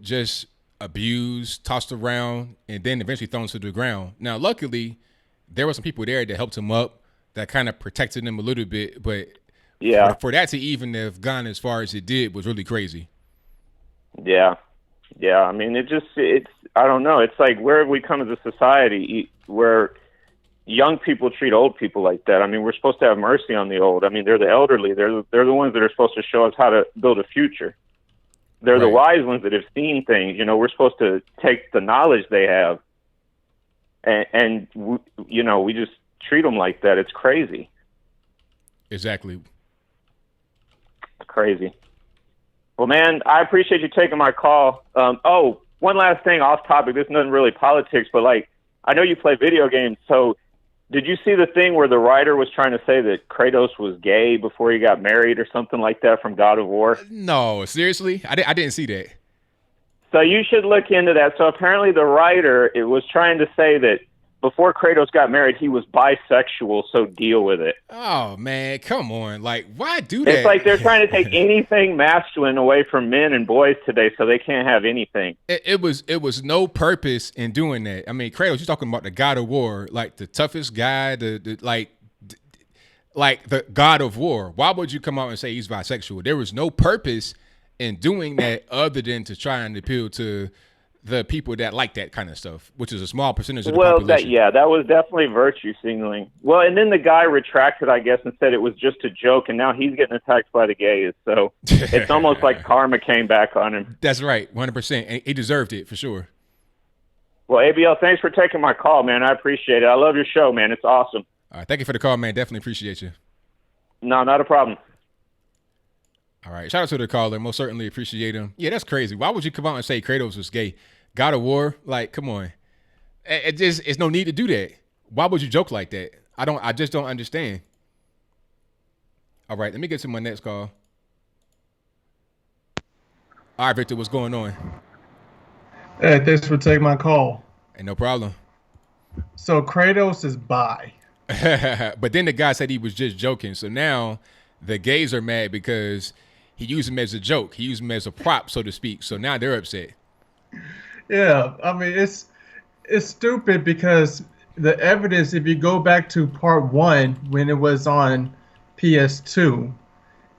[SPEAKER 1] just abused, tossed around, and then eventually thrown to the ground. Now, luckily, there were some people there that helped him up, that kind of protected him a little bit, but for that to even have gone as far as it did was really crazy.
[SPEAKER 3] Yeah. Yeah, I mean, it's I don't know. It's like, where have we come as a society where young people treat old people like that? I mean, we're supposed to have mercy on the old. I mean, they're the elderly. They're the ones that are supposed to show us how to build a future. They're the wise ones that have seen things. We're supposed to take the knowledge they have, and we just treat them like that. It's crazy.
[SPEAKER 1] Exactly.
[SPEAKER 3] It's crazy. Well, man, I appreciate you taking my call. One last thing off topic. This isn't really politics, but like, I know you play video games. So did you see the thing where the writer was trying to say that Kratos was gay before he got married or something like that from God of War?
[SPEAKER 1] No, seriously? I didn't see that.
[SPEAKER 3] So you should look into that. So apparently the writer was trying to say that before Kratos got married, he was bisexual, so deal with it.
[SPEAKER 1] Oh, man, come on. Like, why do that?
[SPEAKER 3] It's like they're trying to take anything masculine away from men and boys today, so they can't have anything.
[SPEAKER 1] It was no purpose in doing that. I mean, Kratos, you're talking about the God of War, like the toughest guy, like the God of War. Why would you come out and say he's bisexual? There was no purpose in doing that other than to try and appeal to the people that like that kind of stuff, which is a small percentage of the population.
[SPEAKER 3] That was definitely virtue signaling. Well, and then the guy retracted, I guess, and said it was just a joke, and now he's getting attacked by the gays. So it's almost like karma came back on him.
[SPEAKER 1] That's right, 100%. And he deserved it for sure.
[SPEAKER 3] Well, ABL, thanks for taking my call, man. I appreciate it. I love your show, man. It's awesome.
[SPEAKER 1] All right, thank you for the call, man. Definitely appreciate you.
[SPEAKER 3] No, not a problem.
[SPEAKER 1] All right, shout out to the caller. Most certainly appreciate him. Yeah, that's crazy. Why would you come out and say Kratos was gay? God of War, like, come on. It's no need to do that. Why would you joke like that? I just don't understand. All right, let me get to my next call. All right, Victor, what's going on?
[SPEAKER 4] Hey, thanks for taking my call.
[SPEAKER 1] Ain't no problem.
[SPEAKER 4] So Kratos is bi.
[SPEAKER 1] But then the guy said he was just joking. So now the gays are mad because he used him as a joke. He used him as a prop, so to speak. So now they're upset.
[SPEAKER 4] Yeah, I mean it's stupid because the evidence, if you go back to part one when it was on PS2,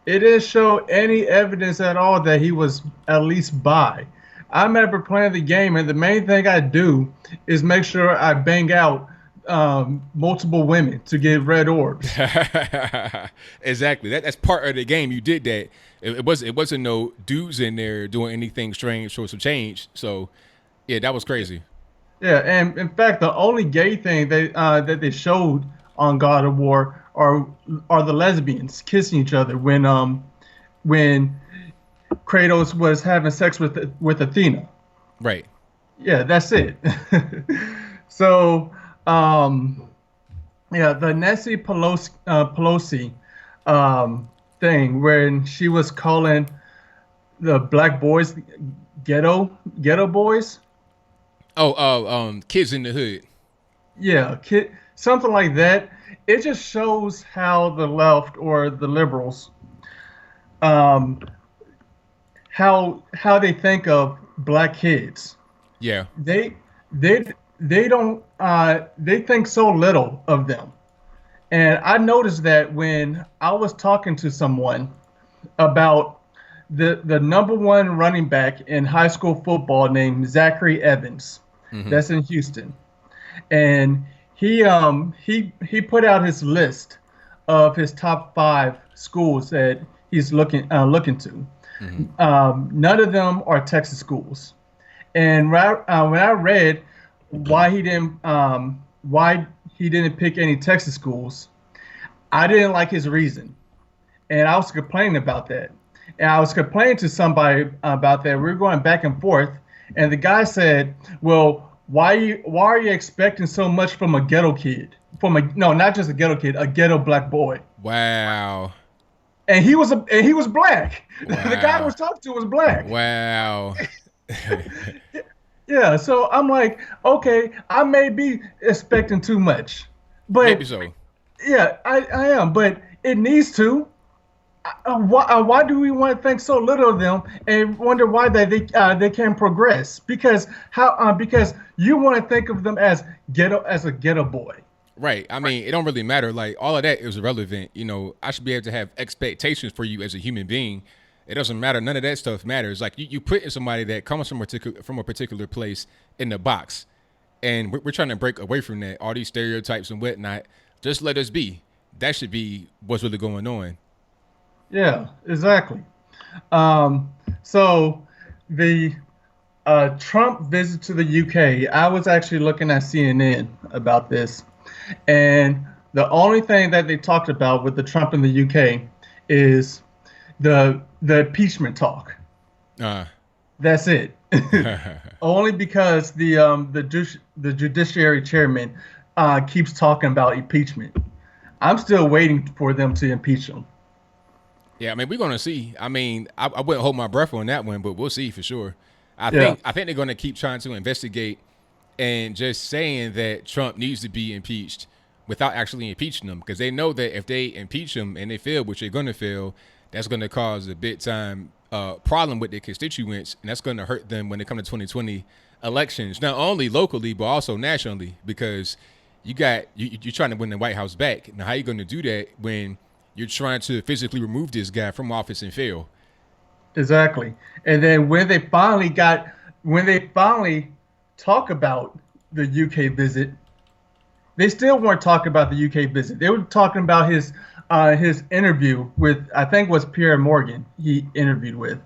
[SPEAKER 4] it didn't show any evidence at all that he was at least bi. I remember playing the game, and the main thing I do is make sure I bang out multiple women to get red orbs.
[SPEAKER 1] Exactly. That's part of the game. You did that. It wasn't no dudes in there doing anything strange or some change. So yeah, that was crazy.
[SPEAKER 4] Yeah, and in fact, the only gay thing that they showed on God of War are the lesbians kissing each other when Kratos was having sex with Athena.
[SPEAKER 1] Right.
[SPEAKER 4] Yeah, that's it. So, yeah, the Nancy Pelosi thing when she was calling the black boys ghetto boys.
[SPEAKER 1] Kids in the hood.
[SPEAKER 4] Yeah, something like that. It just shows how the left or the liberals, um, how they think of black kids.
[SPEAKER 1] Yeah.
[SPEAKER 4] They don't they think so little of them. And I noticed that when I was talking to someone about the number one running back in high school football named Zachary Evans, that's in Houston, and he put out his list of his top 5 schools that he's looking to. None of them are Texas schools, and when I read why he didn't pick any Texas schools, I didn't like his reason, and I was complaining about that. And I was complaining to somebody about that. We were going back and forth, and the guy said, "Well, why are you expecting so much from a ghetto kid? No, not just a ghetto kid, a ghetto black boy."
[SPEAKER 1] Wow.
[SPEAKER 4] And he was black.
[SPEAKER 1] Wow.
[SPEAKER 4] The guy I was talking to was black.
[SPEAKER 1] Wow.
[SPEAKER 4] Yeah, so I'm like, okay, I may be expecting too much, but
[SPEAKER 1] Maybe so.
[SPEAKER 4] yeah, I am, but it needs to. Why do we want to think so little of them and wonder why they can progress? Because because you want to think of them as a ghetto boy.
[SPEAKER 1] Right. I mean, it don't really matter. Like all of that is irrelevant. You know, I should be able to have expectations for you as a human being. It doesn't matter. None of that stuff matters. Like you put in somebody that comes from a particular place in the box, and we're trying to break away from that. All these stereotypes and whatnot. Just let us be. That should be what's really going on.
[SPEAKER 4] Yeah, exactly. So the Trump visit to the UK, I was actually looking at CNN about this, and the only thing that they talked about with the Trump in the UK is the impeachment talk. That's it. Only because the judiciary chairman keeps talking about impeachment. I'm still waiting for them to impeach him.
[SPEAKER 1] Yeah, I mean, we're gonna see. I mean, I wouldn't hold my breath on that one, but we'll see for sure. I think they're gonna keep trying to investigate and just saying that Trump needs to be impeached without actually impeaching him, because they know that if they impeach him and they fail, which they're gonna fail, that's gonna cause a big time problem with their constituents, and that's gonna hurt them when they come to 2020 elections, not only locally but also nationally, because you're trying to win the White House back. Now, how you gonna do that when you're trying to physically remove this guy from office and fail?
[SPEAKER 4] Exactly. And then when they finally talk about the UK visit, they still weren't talking about the UK visit. They were talking about his interview with, I think it was Pierre Morgan he interviewed with,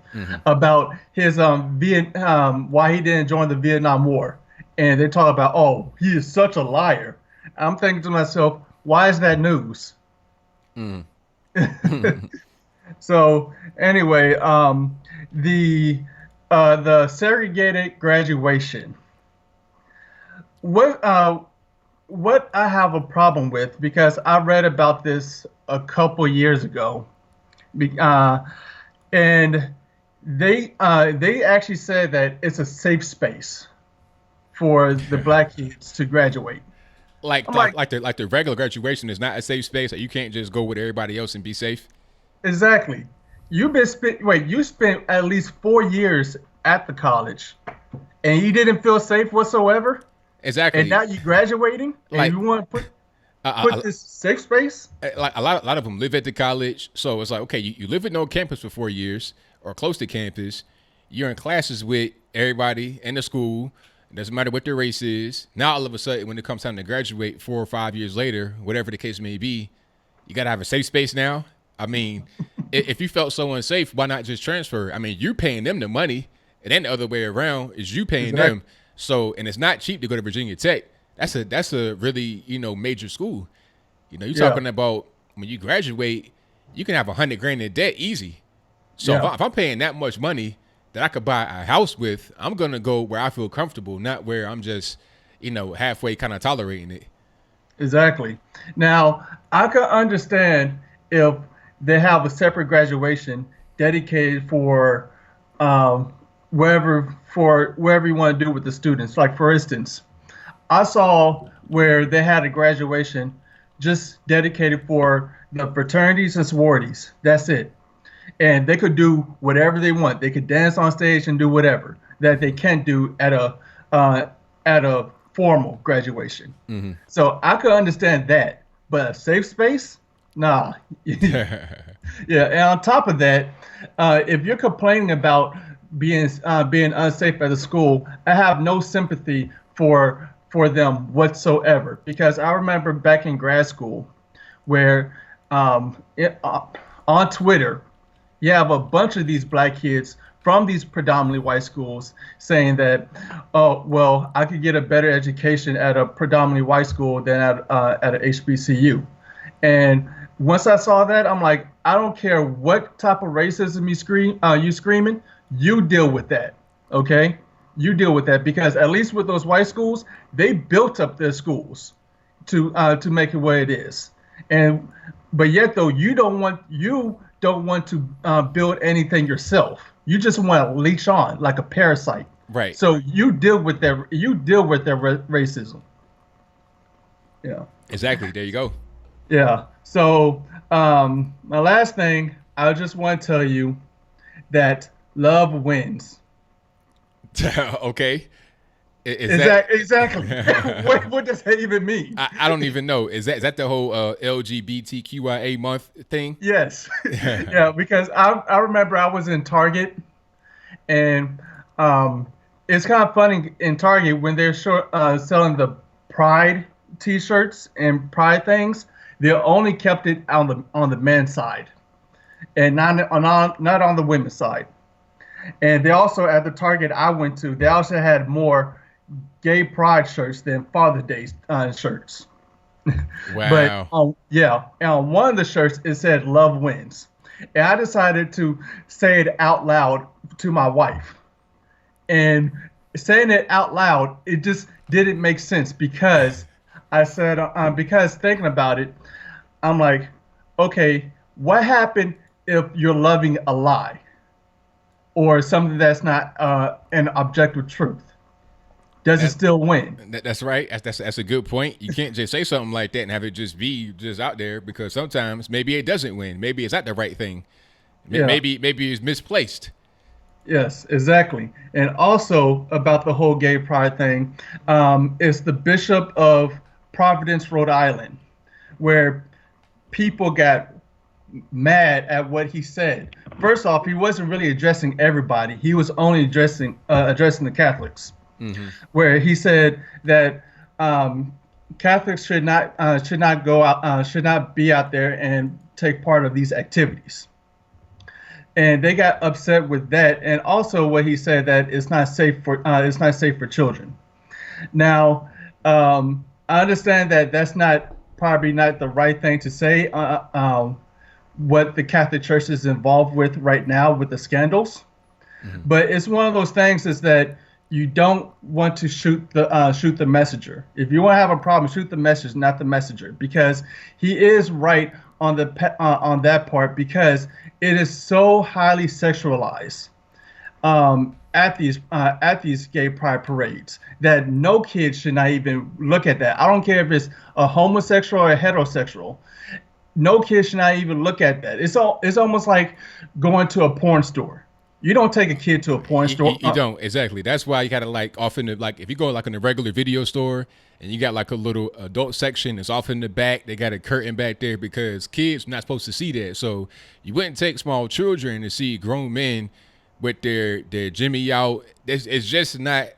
[SPEAKER 4] about his why he didn't join the Vietnam War. And they talk about, oh, he is such a liar. I'm thinking to myself, why is that news? So anyway, the segregated graduation. What I have a problem with, because I read about this a couple years ago, And they actually said that it's a safe space for the black kids to graduate.
[SPEAKER 1] Like
[SPEAKER 4] I'm
[SPEAKER 1] like
[SPEAKER 4] like,
[SPEAKER 1] like the regular graduation is not a safe space. Like you can't just go with everybody else and be safe.
[SPEAKER 4] exactly. You spent at least 4 years at the college, and you didn't feel safe whatsoever. And
[SPEAKER 1] Exactly.
[SPEAKER 4] now you're graduating, and
[SPEAKER 1] Like
[SPEAKER 4] you want to put
[SPEAKER 1] a,
[SPEAKER 4] this safe space?
[SPEAKER 1] like a lot of them live at the college, so it's like okay, you live at no campus for 4 years or close to campus. You're in classes with everybody in the school. It doesn't matter what their race is. Now all of a sudden, when it comes time to graduate 4 or 5 years later, whatever the case may be, you gotta have a safe space now. I mean, if you felt so unsafe, why not just transfer? I mean, you're paying them the money, and then the other way around is you paying
[SPEAKER 4] Exactly.
[SPEAKER 1] them. So, and it's not cheap to go to Virginia Tech. That's a really major school. You're
[SPEAKER 4] Yeah,
[SPEAKER 1] talking about when you graduate, you can have 100 grand in debt easy. So
[SPEAKER 4] yeah.
[SPEAKER 1] if I'm paying that much money that I could buy a house with, I'm gonna go where I feel comfortable, not where I'm just, halfway kind of tolerating it.
[SPEAKER 4] Exactly. Now, I could understand if they have a separate graduation dedicated um, for wherever you want to do with the students. Like for instance, I saw where they had a graduation just dedicated for the fraternities and sororities. That's it. And they could do whatever they want. They could dance on stage and do whatever that they can't do uh, at a formal graduation. So I could understand that, but a safe space, nah. Yeah, and on top of that, if you're complaining about being unsafe at the school, I have no sympathy for them whatsoever because I remember back in grad school where on Twitter you have a bunch of these black kids from these predominantly white schools saying that, oh, well, I could get a better education at a predominantly white school than at an HBCU. And once I saw that, I'm like, I don't care what type of racism you screaming, you deal with that, okay? You deal with that because at least with those white schools, they built up their schools to make it what it is. And but yet though you don't want to build anything yourself. You just want to leech on like a parasite.
[SPEAKER 1] Right.
[SPEAKER 4] So you deal with their racism. Yeah.
[SPEAKER 1] Exactly. There you go.
[SPEAKER 4] Yeah. So my last thing, I just want to tell you that love wins.
[SPEAKER 1] Okay. Is that
[SPEAKER 4] Exactly. What does that even mean?
[SPEAKER 1] I don't even know. Is that the whole LGBTQIA month thing?
[SPEAKER 4] Yes. Yeah, because I remember I was in Target and it's kind of funny in Target when they're selling the Pride T-shirts and Pride things. They only kept it on the men's side, and not on the women's side. And they also at the Target I went to, they also had more gay pride shirts than Father's Day shirts.
[SPEAKER 1] Wow.
[SPEAKER 4] But yeah, and on one of the shirts it said "Love wins," and I decided to say it out loud to my wife. And saying it out loud, it just didn't make sense because I said because thinking about it, I'm like, okay, what happened if you're loving a lie or something that's not an objective truth? Does it still win?
[SPEAKER 1] That's right. That's a good point. You can't just say something like that and have it just be just out there because sometimes maybe it doesn't win. Maybe it's not the right thing.
[SPEAKER 4] Yeah.
[SPEAKER 1] Maybe it's misplaced.
[SPEAKER 4] Yes, exactly. And also about the whole gay pride thing, it's the Bishop of Providence, Rhode Island, where people got mad at what he said. First off, he wasn't really addressing everybody. He was only addressing the Catholics, where he said that Catholics should not go out, should not be out there and take part of these activities. And they got upset with that, and also what he said that it's not safe for children. Now, I understand that that's probably not the right thing to say. What the Catholic Church is involved with right now with the scandals, but it's one of those things is that you don't want to shoot the messenger. If you want to have a problem, shoot the message, not the messenger, because he is right on that part because it is so highly sexualized at these gay pride parades that no kid should not even look at that. I don't care if it's a homosexual or a heterosexual. No kid should not even look at that. It's almost like going to a porn store. You don't take a kid to a porn store.
[SPEAKER 1] You don't, exactly. That's why you gotta like often like if you go like in a regular video store and you got like a little adult section, it's off in the back. They got a curtain back there because kids are not supposed to see that. So you wouldn't take small children to see grown men with their Jimmy out. It's just not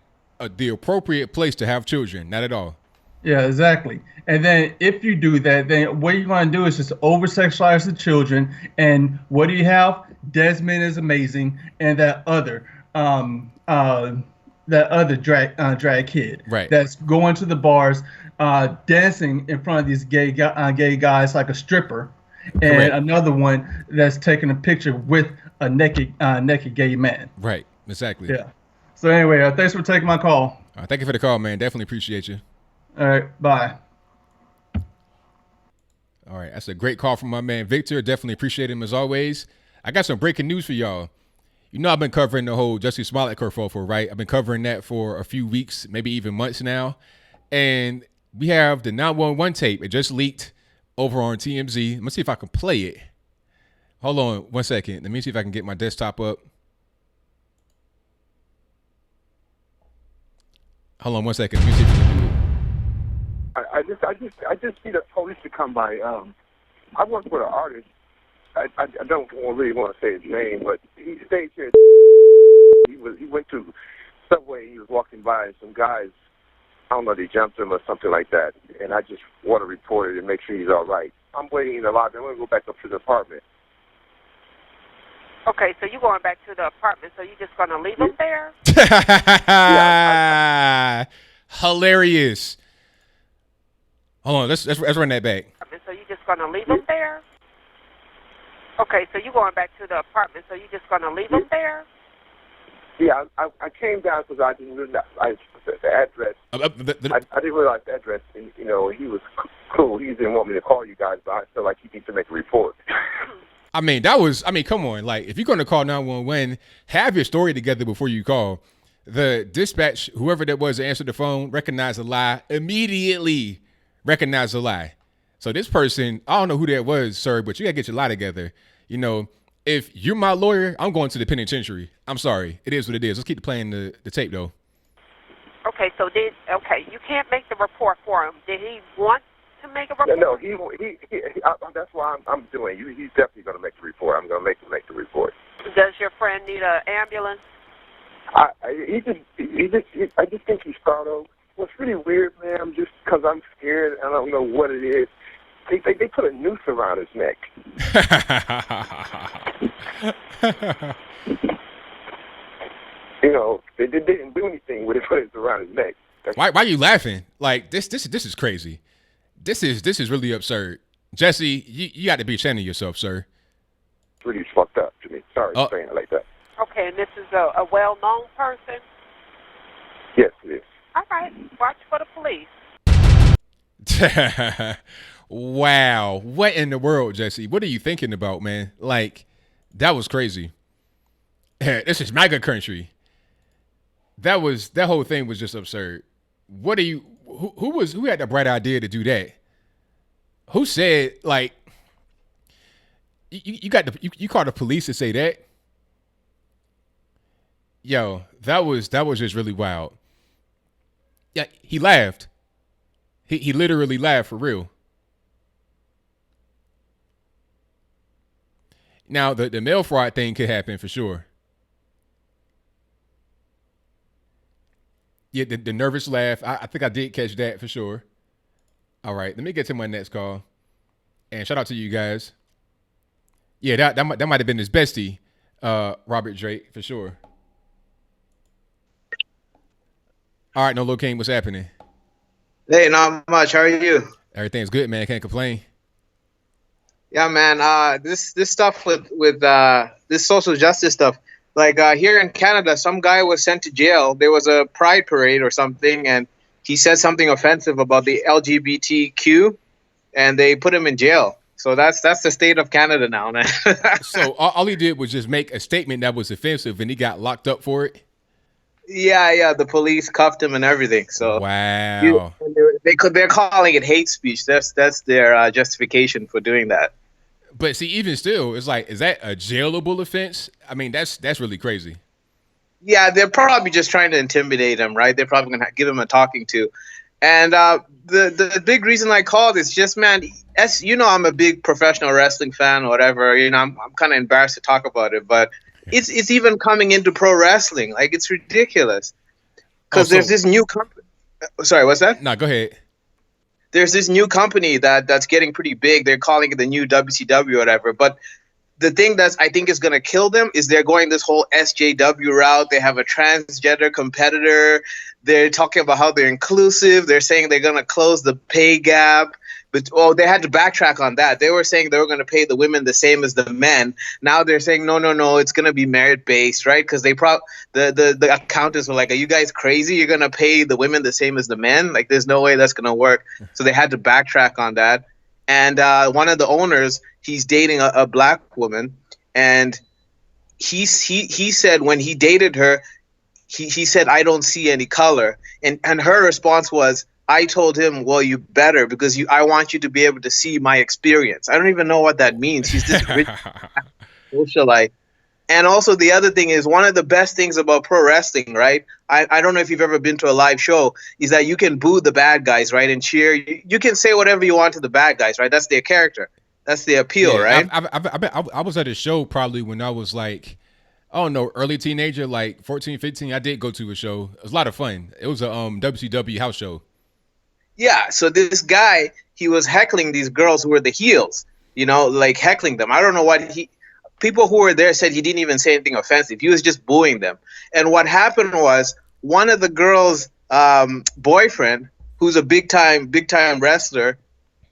[SPEAKER 1] the appropriate place to have children. Not at all.
[SPEAKER 4] Yeah, exactly. And then if you do that, then what you're going to do is just over-sexualize the children. And what do you have? Desmond is amazing, and that other drag kid
[SPEAKER 1] right.
[SPEAKER 4] that's going to the bars, dancing in front of these gay guys like a stripper, and
[SPEAKER 1] Correct.
[SPEAKER 4] another one that's taking a picture with a naked gay man.
[SPEAKER 1] Right. Exactly.
[SPEAKER 4] Yeah. So anyway, thanks for taking my call.
[SPEAKER 1] Thank you for the call, man. Definitely appreciate you.
[SPEAKER 4] All right. Bye.
[SPEAKER 1] All right, that's a great call from my man Victor. Definitely appreciate him as always. I got some breaking news for y'all. You know I've been covering the whole Jussie Smollett kerfuffle, right? I've been covering that for a few weeks, maybe even months now. And we have the 911 tape. It just leaked over on TMZ. I'm going to see if I can play it. Hold on 1 second. Let me see if I can get my desktop up. Hold on 1 second. Let me see if I can do it.
[SPEAKER 5] I just need the police to come by. I work with an artist. I don't really want to say his name, but he stayed here. He went to Subway. He was walking by, and some guys, I don't know, they jumped him or something like that. And I just want to report it and make sure he's all right. I'm waiting in the lobby. I'm going to go back up to the apartment.
[SPEAKER 6] Okay, so you're going back to the apartment, so you're just going to leave him there?
[SPEAKER 1] Yeah, hilarious. Hold on, let's run that back.
[SPEAKER 6] So you're just going to leave him there? Okay, so you're going back to the apartment, so you're just going to leave him there?
[SPEAKER 5] Yeah, I came down because I didn't realize the address. I didn't realize the address, and, you know, he was cool. He didn't want me to call you guys, but I feel like he needs to make a report.
[SPEAKER 1] I mean, come on. Like, if you're going to call 911, have your story together before you call. The dispatch, whoever that was that answered the phone, recognized the lie immediately. Recognized the lie. So this person, I don't know who that was, sir, but you got to get your lie together. You know, if you're my lawyer, I'm going to the penitentiary. I'm sorry. It is what it is. Let's keep playing the tape, though.
[SPEAKER 6] Okay, so you can't make the report for him. Did he want to make a report?
[SPEAKER 5] No, he that's why I'm doing it. He's definitely going to make the report. I'm going to make him make the report.
[SPEAKER 6] Does your friend need an ambulance?
[SPEAKER 5] I just think he's startled. What's really weird, man, just because I'm scared, I don't know what it is. They put a noose around his neck. You know, they didn't do anything with it, put it around his neck.
[SPEAKER 1] Why are you laughing? Like this is crazy. This is really absurd. Jesse, you got to be ashamed of yourself, sir.
[SPEAKER 5] It's really fucked up to me. Sorry for saying it like that.
[SPEAKER 6] Okay, and this is a well-known person?
[SPEAKER 5] Yes, it is.
[SPEAKER 6] All right, watch for the police.
[SPEAKER 1] Wow. What in the world, Jesse? What are you thinking about, man? Like, that was crazy. This is MAGA country. That whole thing was just absurd. What are you, who had the bright idea to do that? Who said, like, you called the police to say that? Yo, that was just really wild. Yeah, he laughed. He literally laughed for real. Now, the mail fraud thing could happen for sure. Yeah, the nervous laugh. I think I did catch that for sure. All right, let me get to my next call. And shout out to you guys. Yeah, that might have been his bestie, Robert Drake, for sure. All right, No Lil King, what's happening?
[SPEAKER 7] Hey, not much. How are you?
[SPEAKER 1] Everything's good, man. Can't complain.
[SPEAKER 7] Yeah, man. This stuff with this social justice stuff. Like here in Canada, some guy was sent to jail. There was a pride parade or something, and he said something offensive about the LGBTQ, and they put him in jail. So that's the state of Canada now, man.
[SPEAKER 1] So all he did was just make a statement that was offensive, and he got locked up for it.
[SPEAKER 7] Yeah. The police cuffed him and everything. So
[SPEAKER 1] wow.
[SPEAKER 7] They're calling it hate speech. That's their justification for doing that.
[SPEAKER 1] But see, even still, it's like, is that a jailable offense? I mean, that's really crazy.
[SPEAKER 7] Yeah, they're probably just trying to intimidate him, right? They're probably gonna give him a talking to. And the big reason I called is just, man, as you know, I'm a big professional wrestling fan or whatever. You know, I'm kind of embarrassed to talk about it, but it's even coming into pro wrestling. Like, it's ridiculous. Because there's this new company. Sorry, what's that?
[SPEAKER 1] No, go ahead.
[SPEAKER 7] There's this new company that's getting pretty big. They're calling it the new WCW or whatever. But the thing that I think is going to kill them is they're going this whole SJW route. They have a transgender competitor. They're talking about how they're inclusive. They're saying they're going to close the pay gap. But they had to backtrack on that. They were saying they were going to pay the women the same as the men. Now they're saying no, it's going to be merit based, right? Because the accountants were like, "Are you guys crazy? You're going to pay the women the same as the men? Like, there's no way that's going to work." So they had to backtrack on that. And one of the owners, he's dating a black woman, and he said when he dated her, he said, "I don't see any color," and her response was, I told him, "Well, you better, because I want you to be able to see my experience." I don't even know what that means. He's this rich socialite. And also the other thing is, one of the best things about pro wrestling, right? I don't know if you've ever been to a live show, is that you can boo the bad guys, right? And cheer. You can say whatever you want to the bad guys, right? That's their character. That's the appeal, right?
[SPEAKER 1] I was at a show probably when I was like, I don't know, early teenager, like 14, 15. I did go to a show. It was a lot of fun. It was a WCW house show.
[SPEAKER 7] Yeah, so this guy, he was heckling these girls who were the heels, you know, like heckling them. I don't know what people who were there said he didn't even say anything offensive. He was just booing them. And what happened was, one of the girls' boyfriend, who's a big time wrestler,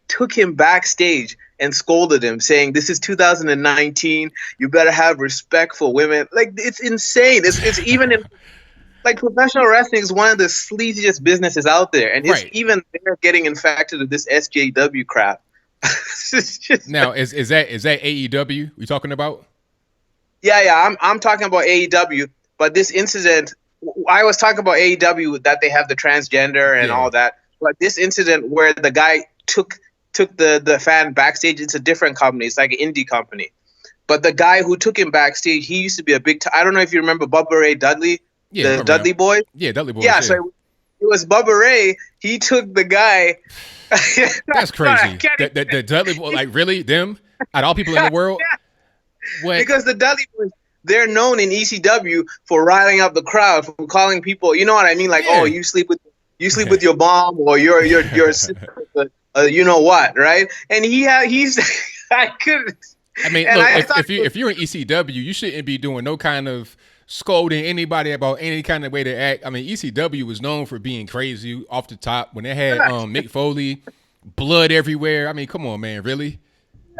[SPEAKER 7] took him backstage and scolded him, saying, "This is 2019. You better have respect for women." Like, it's insane. It's even in... Like, professional wrestling is one of the sleaziest businesses out there, and it's even they're getting infected with this SJW crap.
[SPEAKER 1] Now, is that AEW we talking about?
[SPEAKER 7] Yeah. I'm talking about AEW, but this incident, I was talking about AEW, that they have the transgender and all that, but this incident where the guy took the fan backstage, it's a different company. It's like an indie company, but the guy who took him backstage, he used to be a big I don't know if you remember Bubba Ray Dudley.
[SPEAKER 1] Yeah,
[SPEAKER 7] the Dudley Boy?
[SPEAKER 1] Yeah, Dudley Boy.
[SPEAKER 7] Yeah, so it was Bubba Ray. He took the guy.
[SPEAKER 1] That's crazy. The Dudley Boy, like, really? Them? Out of all people in the world?
[SPEAKER 7] What? Because the Dudley Boys, they're known in ECW for riling up the crowd, for calling people, you know what I mean? Like, oh, you sleep with your mom, or your you know what, right? And he's I couldn't.
[SPEAKER 1] I mean, look, if you're in ECW, you shouldn't be doing no kind of scolding anybody about any kind of way to act. I mean, ECW was known for being crazy off the top when they had Mick Foley, blood everywhere. I mean, come on, man, really?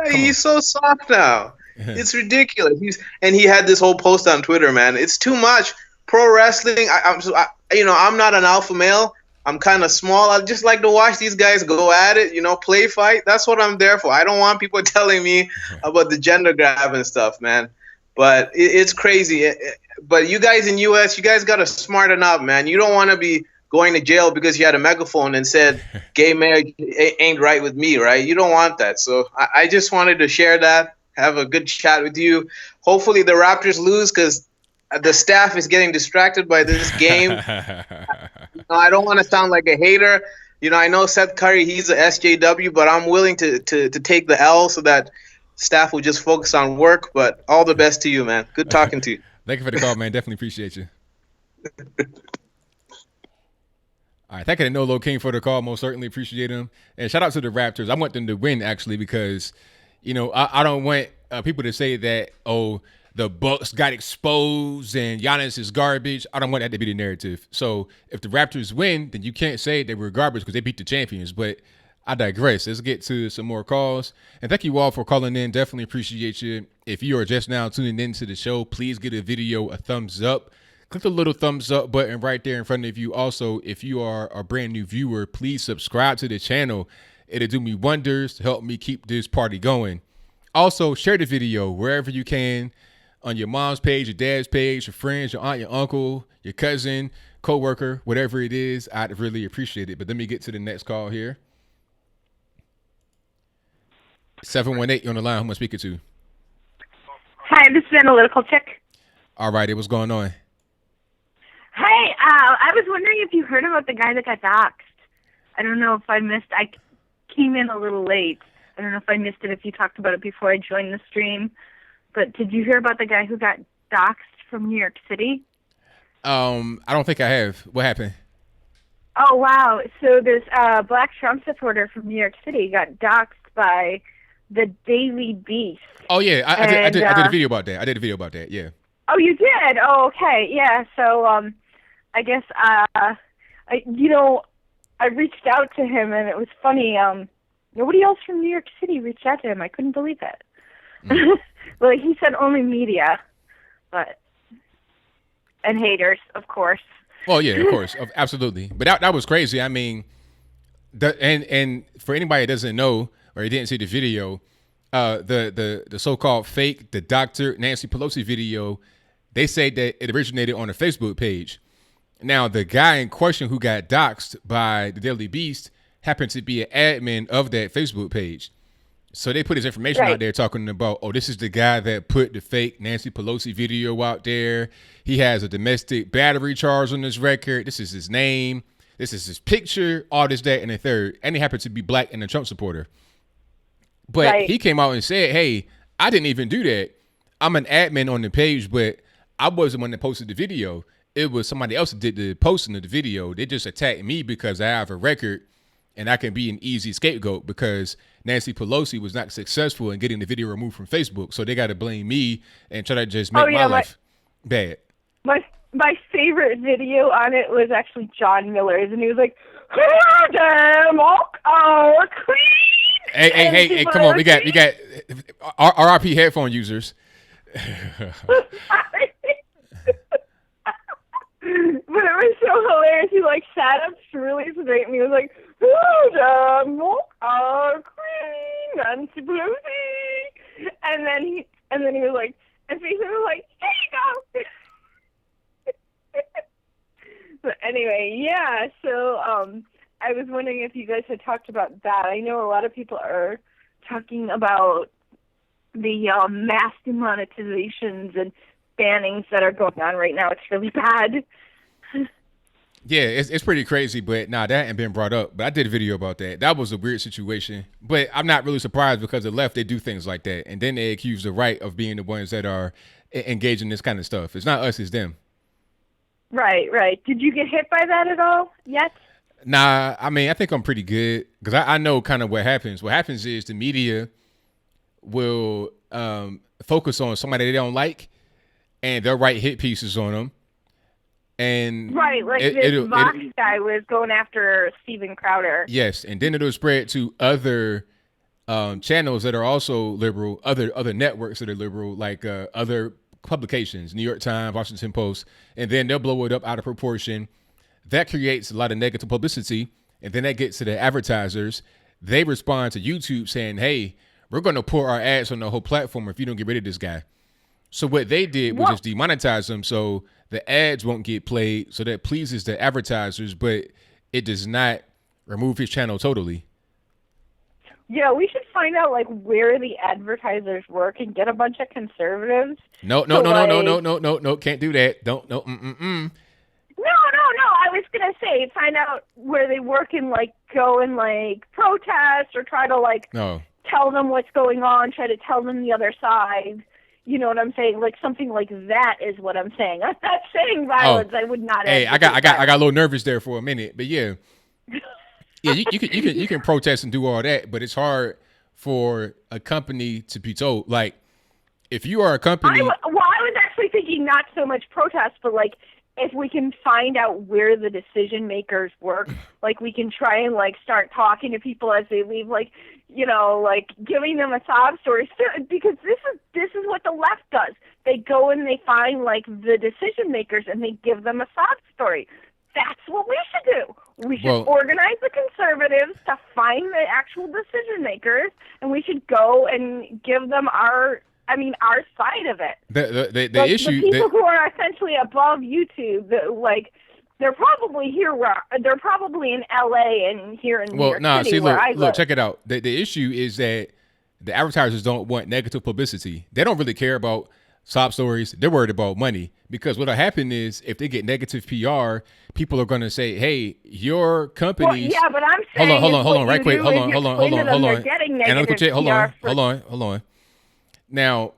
[SPEAKER 7] Yeah, he's so soft now. It's ridiculous. He had this whole post on Twitter, man. It's too much. Pro wrestling. I'm not an alpha male. I'm kind of small. I just like to watch these guys go at it. Play fight. That's what I'm there for. I don't want people telling me about the gender grab and stuff, man. But it's crazy. But you guys in U.S., you guys got to smarten up, man. You don't want to be going to jail because you had a megaphone and said gay marriage ain't right with me, right? You don't want that. So I just wanted to share that, have a good chat with you. Hopefully the Raptors lose, because the staff is getting distracted by this game. I don't want to sound like a hater. I know Seth Curry, he's a SJW, but I'm willing to take the L so that staff will just focus on work. But all the best to you, man. Good talking to you.
[SPEAKER 1] Thank you for the call, man. Definitely appreciate you. All right, thank you to No Low King for the call. Most certainly appreciate him. And shout out to the Raptors. I want them to win, actually, because, I don't want people to say that, the Bucks got exposed and Giannis is garbage. I don't want that to be the narrative. So if the Raptors win, then you can't say they were garbage because they beat the champions. But I digress. Let's get to some more calls. And thank you all for calling in. Definitely appreciate you. If you are just now tuning into the show, please give the video a thumbs up. Click the little thumbs up button right there in front of you. Also, if you are a brand new viewer, please subscribe to the channel. It'll do me wonders to help me keep this party going. Also, share the video wherever you can, on your mom's page, your dad's page, your friends, your aunt, your uncle, your cousin, coworker, whatever it is. I'd really appreciate it. But let me get to the next call here. 718 on the line. Who am I speaking to?
[SPEAKER 8] Hi, this is Analytical Chick.
[SPEAKER 1] All right, what's going on?
[SPEAKER 8] Hey, I was wondering if you heard about the guy that got doxxed. I don't know if I missed. I came in a little late. I don't know if I missed it, if you talked about it before I joined the stream. But did you hear about the guy who got doxxed from New York City?
[SPEAKER 1] I don't think I have. What happened?
[SPEAKER 8] Oh, wow. So this black Trump supporter from New York City got doxxed by the Daily Beast.
[SPEAKER 1] Oh, yeah. I did a video about that. I did a video about that, yeah.
[SPEAKER 8] Oh, you did? Oh, okay. Yeah. So I guess, I reached out to him, and it was funny. Nobody else from New York City reached out to him. I couldn't believe it. Well, he said only media, and haters, of course.
[SPEAKER 1] Oh yeah, of course, absolutely. But that was crazy. I mean, and for anybody that doesn't know or didn't see the video, the so-called fake, the Dr. Nancy Pelosi video, they say that it originated on a Facebook page. Now, the guy in question who got doxxed by the Daily Beast happened to be an admin of that Facebook page. So they put his information out there talking about, oh, this is the guy that put the fake Nancy Pelosi video out there. He has a domestic battery charge on his record. This is his name. This is his picture, all this, that, and the third. And he happened to be black and a Trump supporter. But he came out and said, hey, I didn't even do that. I'm an admin on the page, but I wasn't the one that posted the video. It was somebody else that did the posting of the video. They just attacked me because I have a record and I can be an easy scapegoat because Nancy Pelosi was not successful in getting the video removed from Facebook. So they got to blame me and try to just make my life bad.
[SPEAKER 8] My favorite video on it was actually John Miller's, and he was like, queen.
[SPEAKER 1] Hey, come on. We got RRP headphone users.
[SPEAKER 8] But it was so hilarious. He sat up really straight and he was like, queen, Nancy Pelosi. And then he was like, and so he was like, here you go. But anyway, yeah. So I was wondering if you guys had talked about that. I know a lot of people are talking about the mass demonetizations and bannings that are going on right now. It's really bad.
[SPEAKER 1] Yeah, it's pretty crazy, but that hadn't been brought up. But I did a video about that. That was a weird situation. But I'm not really surprised because the left, they do things like that. And then they accuse the right of being the ones that are engaged in this kind of stuff. It's not us, it's them.
[SPEAKER 8] Right. Did you get hit by that at all yet?
[SPEAKER 1] Nah, I mean, I think I'm pretty good because I know kind of what happens. What happens is the media will focus on somebody they don't like, and they'll write hit pieces on them. And
[SPEAKER 8] this Vox guy was going after Steven Crowder.
[SPEAKER 1] Yes, and then it'll spread to other channels that are also liberal, other networks that are liberal, like other publications, New York Times, Washington Post, and then they'll blow it up out of proportion. That creates a lot of negative publicity, and then that gets to the advertisers. They respond to YouTube saying, hey, we're going to pour our ads on the whole platform if you don't get rid of this guy. So what they did was just demonetize them so the ads won't get played, so that pleases the advertisers, but it does not remove his channel totally.
[SPEAKER 8] Yeah, we should find out where the advertisers work and get a bunch of conservatives.
[SPEAKER 1] No, can't do that. No.
[SPEAKER 8] I was gonna say find out where they work and go and protest or try to tell them what's going on, try to tell them the other side. You know what I'm saying? Something like that is what I'm saying. I'm not saying violence. I would not.
[SPEAKER 1] Hey, I got a little nervous there for a minute, but yeah, you can protest and do all that, but it's hard for a company to be told. If you are a company,
[SPEAKER 8] I was actually thinking not so much protest, but if we can find out where the decision makers work, we can try and start talking to people as they leave, giving them a sob story, because this is what the left does. They go and they find the decision makers and they give them a sob story. That's what we should do. We should organize the conservatives to find the actual decision makers, and we should go and give them our side of it.
[SPEAKER 1] The issue,
[SPEAKER 8] the people who are essentially above YouTube, they're probably here. They're probably in LA and here in New York City, where I live.
[SPEAKER 1] Look, check it out. The issue is that the advertisers don't want negative publicity. They don't really care about sob stories. They're worried about money, because what'll happen is if they get negative PR, people are going to say, "Hey, your company's."
[SPEAKER 8] Well, yeah, but I'm saying
[SPEAKER 1] hold on, right quick. Hold on. Hold on. Now,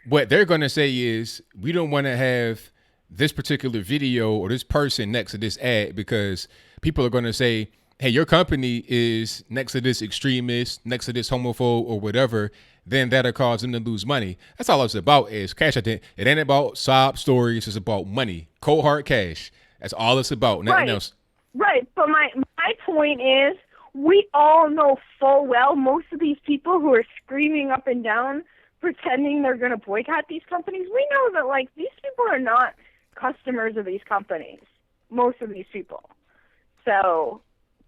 [SPEAKER 1] what they're going to say is, we don't want to have this particular video or this person next to this ad, because people are going to say, hey, your company is next to this extremist, next to this homophobe or whatever, then that'll cause them to lose money. That's all it's about, is cash. It ain't about sob stories. It's about money, cold hard cash. That's all it's about. Nothing else.
[SPEAKER 8] Right. But my point is, we all know full well most of these people who are screaming up and down, pretending they're going to boycott these companies. We know that these people are not customers of these companies. Most of these people. So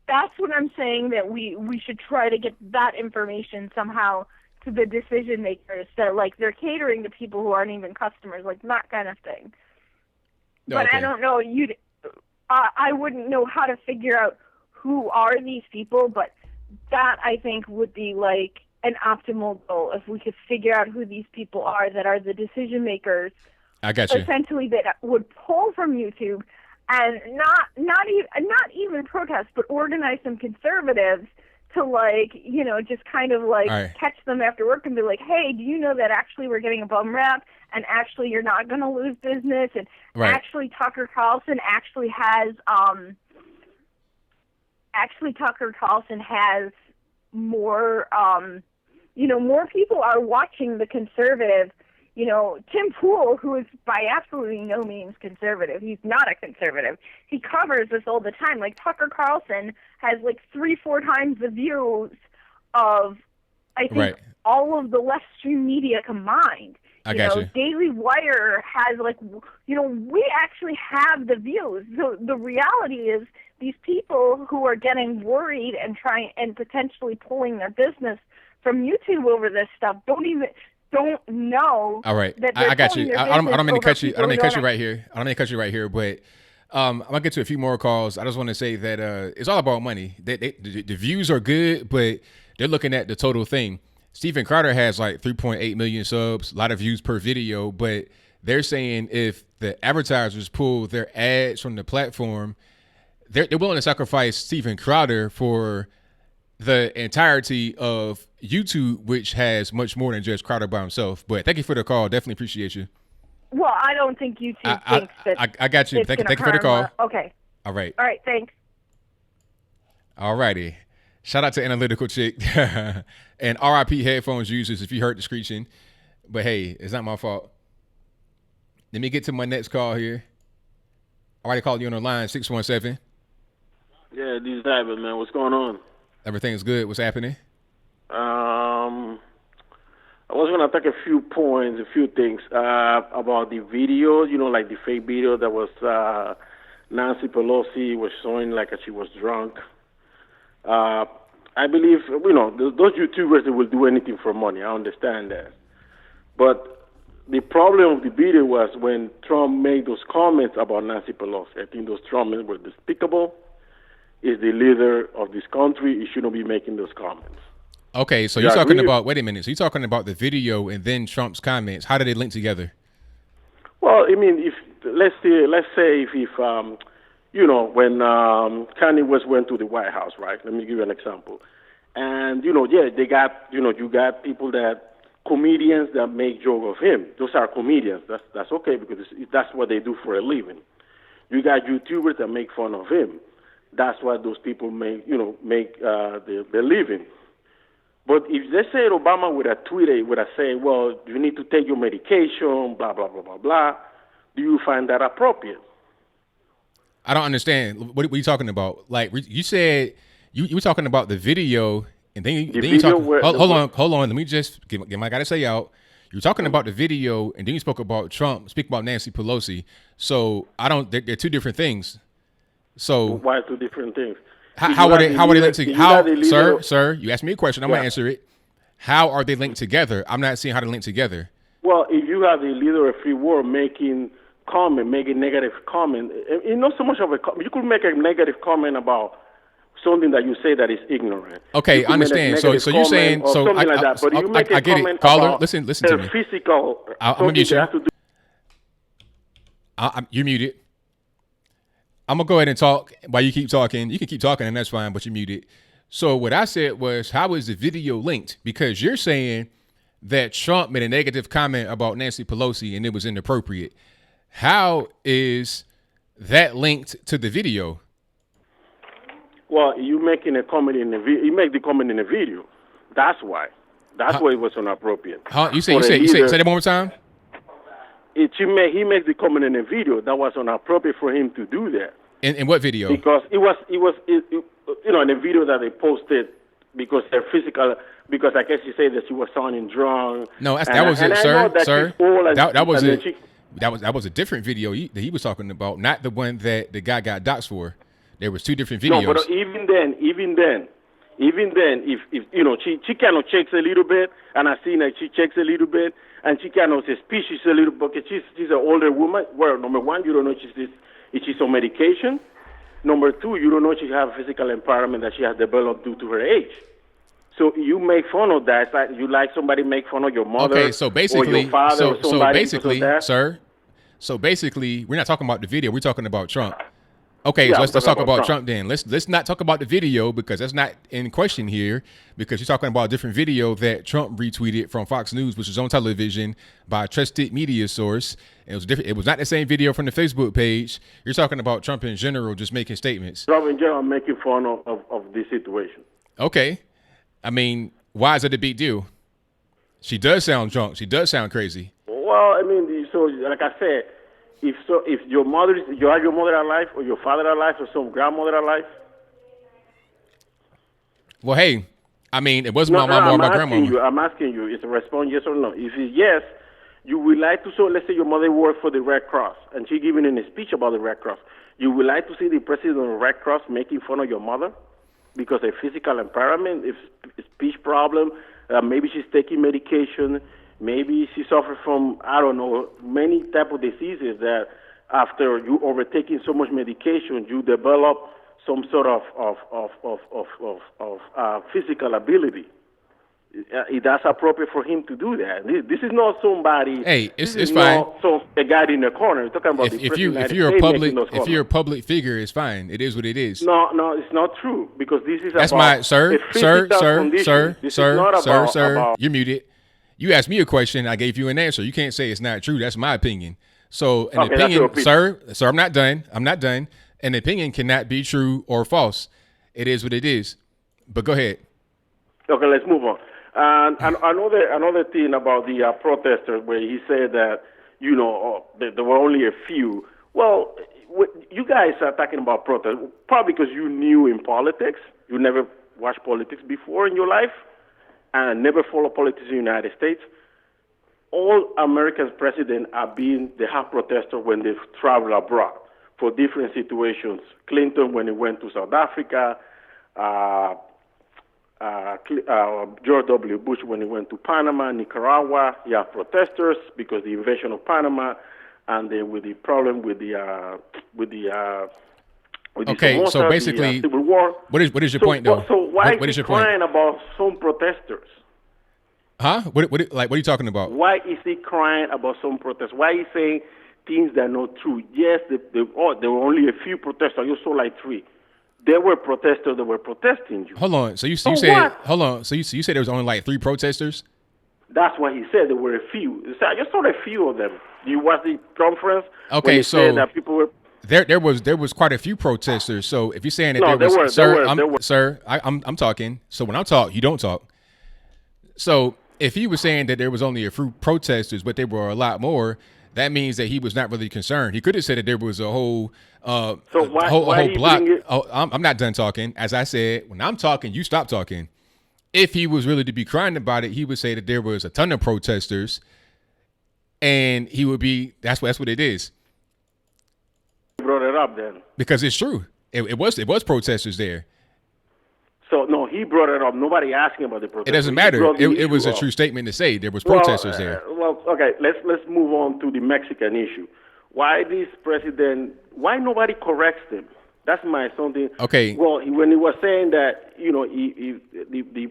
[SPEAKER 8] that's what I'm saying, that we should try to get that information somehow to the decision makers, that they're catering to people who aren't even customers, that kind of thing. But I don't know, I wouldn't know how to figure out who are these people, but that I think would be an optimal goal, if we could figure out who these people are that are the decision makers.
[SPEAKER 1] I got you.
[SPEAKER 8] Essentially, that would pull from YouTube and not even protest, but organize some conservatives to just kind of catch them after work and be like, hey, do you know that actually we're getting a bum rap, and actually you're not going to lose business, and actually Tucker Carlson actually has more more people are watching the conservative. Tim Pool, who is by absolutely no means conservative, he's not a conservative. He covers this all the time. Tucker Carlson has 3-4 times the views of, I think, all of the left stream media combined.
[SPEAKER 1] I got you.
[SPEAKER 8] Daily Wire has we actually have the views. So the reality is, these people who are getting worried and potentially pulling their business from YouTube over this stuff don't know.
[SPEAKER 1] All right, I got you. I don't mean to cut you. I don't mean to cut you right here. But I'm gonna get to a few more calls. I just want to say that it's all about money. The views are good, but they're looking at the total thing. Steven Crowder has 3.8 million subs, a lot of views per video, but they're saying if the advertisers pull their ads from the platform, they're willing to sacrifice Steven Crowder for the entirety of YouTube, which has much more than just Crowder by himself. But thank you for the call. Definitely appreciate you.
[SPEAKER 8] Well, I don't think YouTube thinks that.
[SPEAKER 1] I got you. Thank you for the call.
[SPEAKER 8] Okay.
[SPEAKER 1] All right.
[SPEAKER 8] All right. Thanks.
[SPEAKER 1] All righty. Shout out to Analytical Chick and RIP headphones users if you heard the screeching. But hey, it's not my fault. Let me get to my next call here. I already called you on the line, 617.
[SPEAKER 9] Yeah, this is David, man. What's going on?
[SPEAKER 1] Everything's good. What's happening?
[SPEAKER 9] I was going to take a few points, a few things about the video, the fake video that was Nancy Pelosi was showing she was drunk. I believe, those YouTubers, they will do anything for money. I understand that. But the problem of the video was when Trump made those comments about Nancy Pelosi. I think those comments were despicable. He's the leader of this country. He shouldn't be making those comments.
[SPEAKER 1] Okay, so you're talking about, wait a minute. So you're talking about the video and then Trump's comments. How do they link together?
[SPEAKER 9] Well, I mean, let's say if when Kanye West went to the White House, right? Let me give you an example. And, they got, you got people comedians that make joke of him. Those are comedians. That's okay, because that's what they do for a living. You got YouTubers that make fun of him. That's what those people make their living. But if they say Obama would have tweeted, would have said, well, you need to take your medication, blah, blah, blah, blah, blah, do you find that appropriate?
[SPEAKER 1] I don't understand. What are you talking about? You said you were talking about the video, and then you talk. Hold on. Let me just get my guy to say out. You were talking about the video, and then you spoke about Trump, speak about Nancy Pelosi. So they're two different things. So
[SPEAKER 9] why two different things?
[SPEAKER 1] How are they linked together? Sir, you asked me a question. I'm gonna answer it. How are they linked together? I'm not seeing how they link together.
[SPEAKER 9] Well, if you have the leader of free world making negative comment, it's not so much of a comment. You could make a negative comment about something that you say that is ignorant.
[SPEAKER 1] Okay, I understand. So you're saying
[SPEAKER 9] something like that. But you make
[SPEAKER 1] I get it. Caller, listen to me.
[SPEAKER 9] Physical.
[SPEAKER 1] I'm gonna mute you. You're muted. I'm gonna go ahead and talk while you keep talking. You can keep talking, and that's fine. But you're muted. So what I said was, how is the video linked? Because you're saying that Trump made a negative comment about Nancy Pelosi and it was inappropriate. How is that linked to the video?
[SPEAKER 9] Well, you making a comment in the video. You make the comment in the video. That's why. That's why it was inappropriate.
[SPEAKER 1] You say that one more time.
[SPEAKER 9] He makes the comment in the video. That was inappropriate for him to do that.
[SPEAKER 1] In what video?
[SPEAKER 9] Because it was in the video that they posted, because they're physical. Because I guess you say that she was sounding drunk.
[SPEAKER 1] No, that was it, sir. That was a different video that he was talking about, not the one that the guy got doxxed for. There was two different videos.
[SPEAKER 9] No, but even then, if she kind of checks a little bit, and I seen that she checks a little bit, and she kind of suspicious a little bit because she's an older woman. Well, number one, you don't know if she's on medication. Number two, you don't know if she has physical impairment that she has developed due to her age. So you make fun of that. It's like you like somebody make fun of your mother, or your father, or somebody.
[SPEAKER 1] So basically, we're not talking about the video. We're talking about Trump. Okay, so let's talk about Trump then. Let's not talk about the video because that's not in question here, because you're talking about a different video that Trump retweeted from Fox News, which is on television by a trusted media source. It was different. It was not the same video from the Facebook page. You're talking about Trump in general, just making statements.
[SPEAKER 9] Trump in general making fun of this situation.
[SPEAKER 1] Okay. I mean, why is it a big deal? She does sound drunk. She does sound crazy.
[SPEAKER 9] Well, I mean, so like I said, if your mother alive, or your father alive, or some grandmother alive.
[SPEAKER 1] Well, hey, I mean, it wasn't my mom or my grandmother.
[SPEAKER 9] I'm asking you, is a response yes or no? If it's yes, you would like to. So let's say your mother worked for the Red Cross, and she giving a speech about the Red Cross. You would like to see the president of the Red Cross making fun of your mother because of physical impairment, if speech problem, maybe she's taking medication. Maybe she suffers from, I don't know, many type of diseases that after you overtaking so much medication, you develop some sort of physical ability. That's appropriate for him to do that. This is not somebody.
[SPEAKER 1] Hey, it's fine.
[SPEAKER 9] A guy in the corner. We're talking about
[SPEAKER 1] if you're a public figure, it's fine. It is what it is.
[SPEAKER 9] No, it's not true, because this is
[SPEAKER 1] that's
[SPEAKER 9] about
[SPEAKER 1] my sir. You're muted. You asked me a question, I gave you an answer. You can't say it's not true. That's my opinion. So an opinion, sir, I'm not done. An opinion cannot be true or false. It is what it is. But go ahead.
[SPEAKER 9] Okay, let's move on. And another thing about the protesters, where he said that, there were only a few. Well, you guys are talking about protests, probably because you knew in politics. You never watched politics before in your life, and never follow politics in the United States. All American presidents they have protesters when they travel abroad for different situations. Clinton, when he went to South Africa, George W. Bush, when he went to Panama, Nicaragua, he had protesters because the invasion of Panama, and then with the problem with the
[SPEAKER 1] okay, so basically,
[SPEAKER 9] Civil War.
[SPEAKER 1] What is your point, though?
[SPEAKER 9] So why
[SPEAKER 1] what
[SPEAKER 9] is he crying about some protesters?
[SPEAKER 1] Huh? What are you talking about?
[SPEAKER 9] Why is he crying about some protesters? Why is he saying things that are not true? Yes, there were only a few protesters. You saw like 3. There were protesters that were protesting you.
[SPEAKER 1] Hold on. So you said hold on. So you said there was only like 3 protesters?
[SPEAKER 9] That's what he said. There were a few. I just saw a few of them. You watched the conference?
[SPEAKER 1] Okay, so
[SPEAKER 9] said that people were.
[SPEAKER 1] There was quite a few protesters. So if you're saying that I'm talking. So when I talk, you don't talk. So if he was saying that there was only a few protesters, but there were a lot more, that means that he was not really concerned. He could have said that there was a whole whole block. I'm not done talking. As I said, when I'm talking, you stop talking. If he was really to be crying about it, he would say that there was a ton of protesters, and he would be. That's what it is.
[SPEAKER 9] Brought it up then
[SPEAKER 1] because it's true. It was protesters there.
[SPEAKER 9] So no, he brought it up. Nobody asked him about the protesters.
[SPEAKER 1] It doesn't matter. It was a true statement to say there was protesters there.
[SPEAKER 9] Well, okay. Let's move on to the Mexican issue. Why this president? Why nobody corrects him? That's my something.
[SPEAKER 1] Okay.
[SPEAKER 9] Well, when he was saying that, you know, the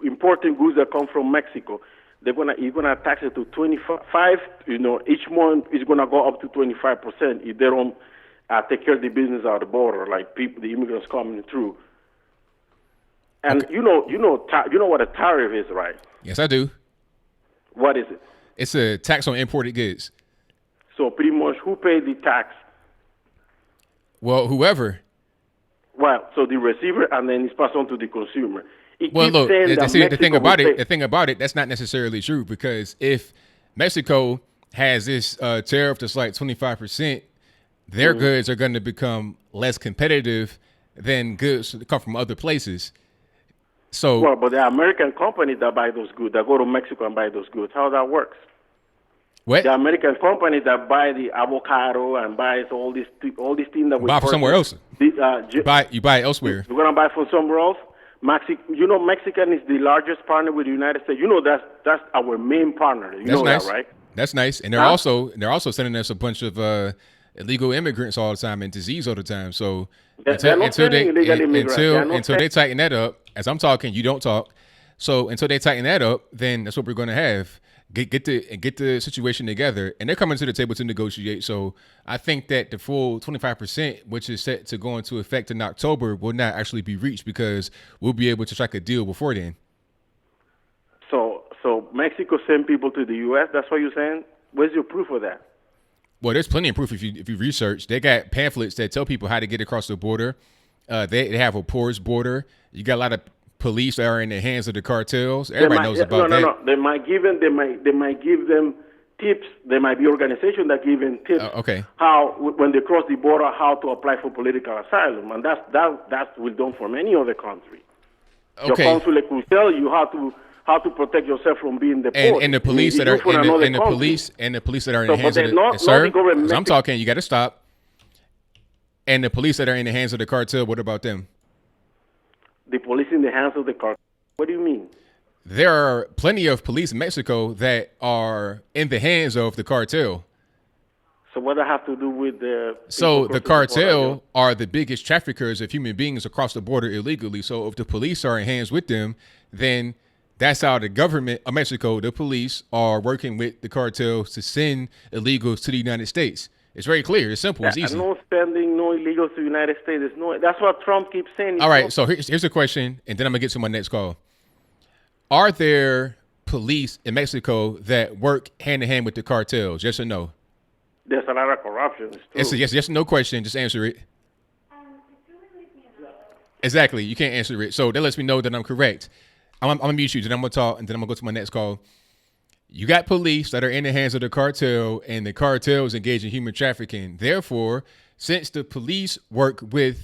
[SPEAKER 9] imported goods that come from Mexico, he's gonna tax it to 25. You know, each month is gonna go up to 25% if they don't take care of the business at the border, like the immigrants coming through. And
[SPEAKER 1] okay.
[SPEAKER 9] you know what a tariff is, right?
[SPEAKER 1] Yes, I do.
[SPEAKER 9] What is it?
[SPEAKER 1] It's a tax on imported goods.
[SPEAKER 9] So pretty much, who pays the tax?
[SPEAKER 1] Well, whoever.
[SPEAKER 9] Well, so the receiver, and then it's passed on to the consumer.
[SPEAKER 1] Well, look, the thing about it, that's not necessarily true, because if Mexico has this tariff that's like 25%, their goods are going to become less competitive than goods that come from other places. So,
[SPEAKER 9] well, but there are American companies that buy those goods, that go to Mexico and buy those goods. How that works?
[SPEAKER 1] What?
[SPEAKER 9] The American companies that buy the avocado and buy all these things that we
[SPEAKER 1] buy from somewhere else. You buy elsewhere.
[SPEAKER 9] You're gonna buy from somewhere else. Mexican is the largest partner with the United States. You know that's our main partner. You know
[SPEAKER 1] nice.
[SPEAKER 9] that, right?
[SPEAKER 1] That's nice. And they're also sending us a bunch of illegal immigrants all the time and disease all the time. So until they tighten that up, as I'm talking, you don't talk. So until they tighten that up, then that's what we're going to have. Get the situation together, and they're coming to the table to negotiate. So I think that the full 25%, which is set to go into effect in October, will not actually be reached, because we'll be able to strike a deal before then.
[SPEAKER 9] So Mexico send people to the U.S. That's what you're saying? Where's your proof of that?
[SPEAKER 1] Well, there's plenty of proof if you research. They got pamphlets that tell people how to get across the border. They have a porous border. You got a lot of police that are in the hands of the cartels. Everybody knows about that.
[SPEAKER 9] No. They might give them tips. There might be organizations that give them tips.
[SPEAKER 1] Okay.
[SPEAKER 9] How, when they cross the border, how to apply for political asylum, and that's we done from any other country.
[SPEAKER 1] Okay.
[SPEAKER 9] Your consulate will tell you how to protect yourself from being deported.
[SPEAKER 1] And the police that are in the police that are in the hands of the sir. I'm talking. You got to stop. And the police that are in the hands of the cartel. What about them?
[SPEAKER 9] The police in the hands of the cartel. What do you mean?
[SPEAKER 1] There are plenty of police in Mexico that are in the hands of the cartel.
[SPEAKER 9] So what does that have to do with the...
[SPEAKER 1] So the cartel are the biggest traffickers of human beings across the border illegally. So if the police are in hands with them, then that's how the government of Mexico, the police, are working with the cartels to send illegals to the United States. It's very clear. It's simple. It's easy.
[SPEAKER 9] No spending, no illegals to the United States. That's what Trump keeps saying.
[SPEAKER 1] All right, so here's a question, and then I'm going to get to my next call. Are there police in Mexico that work hand-in-hand with the cartels, yes or no?
[SPEAKER 9] There's a lot of corruption.
[SPEAKER 1] It's a yes or no question. Just answer it. Exactly. You can't answer it. So that lets me know that I'm correct. I'm going to mute you, then I'm going to talk, and then I'm going to go to my next call. You got police that are in the hands of the cartel, and the cartels engage in human trafficking. Therefore, since the police work the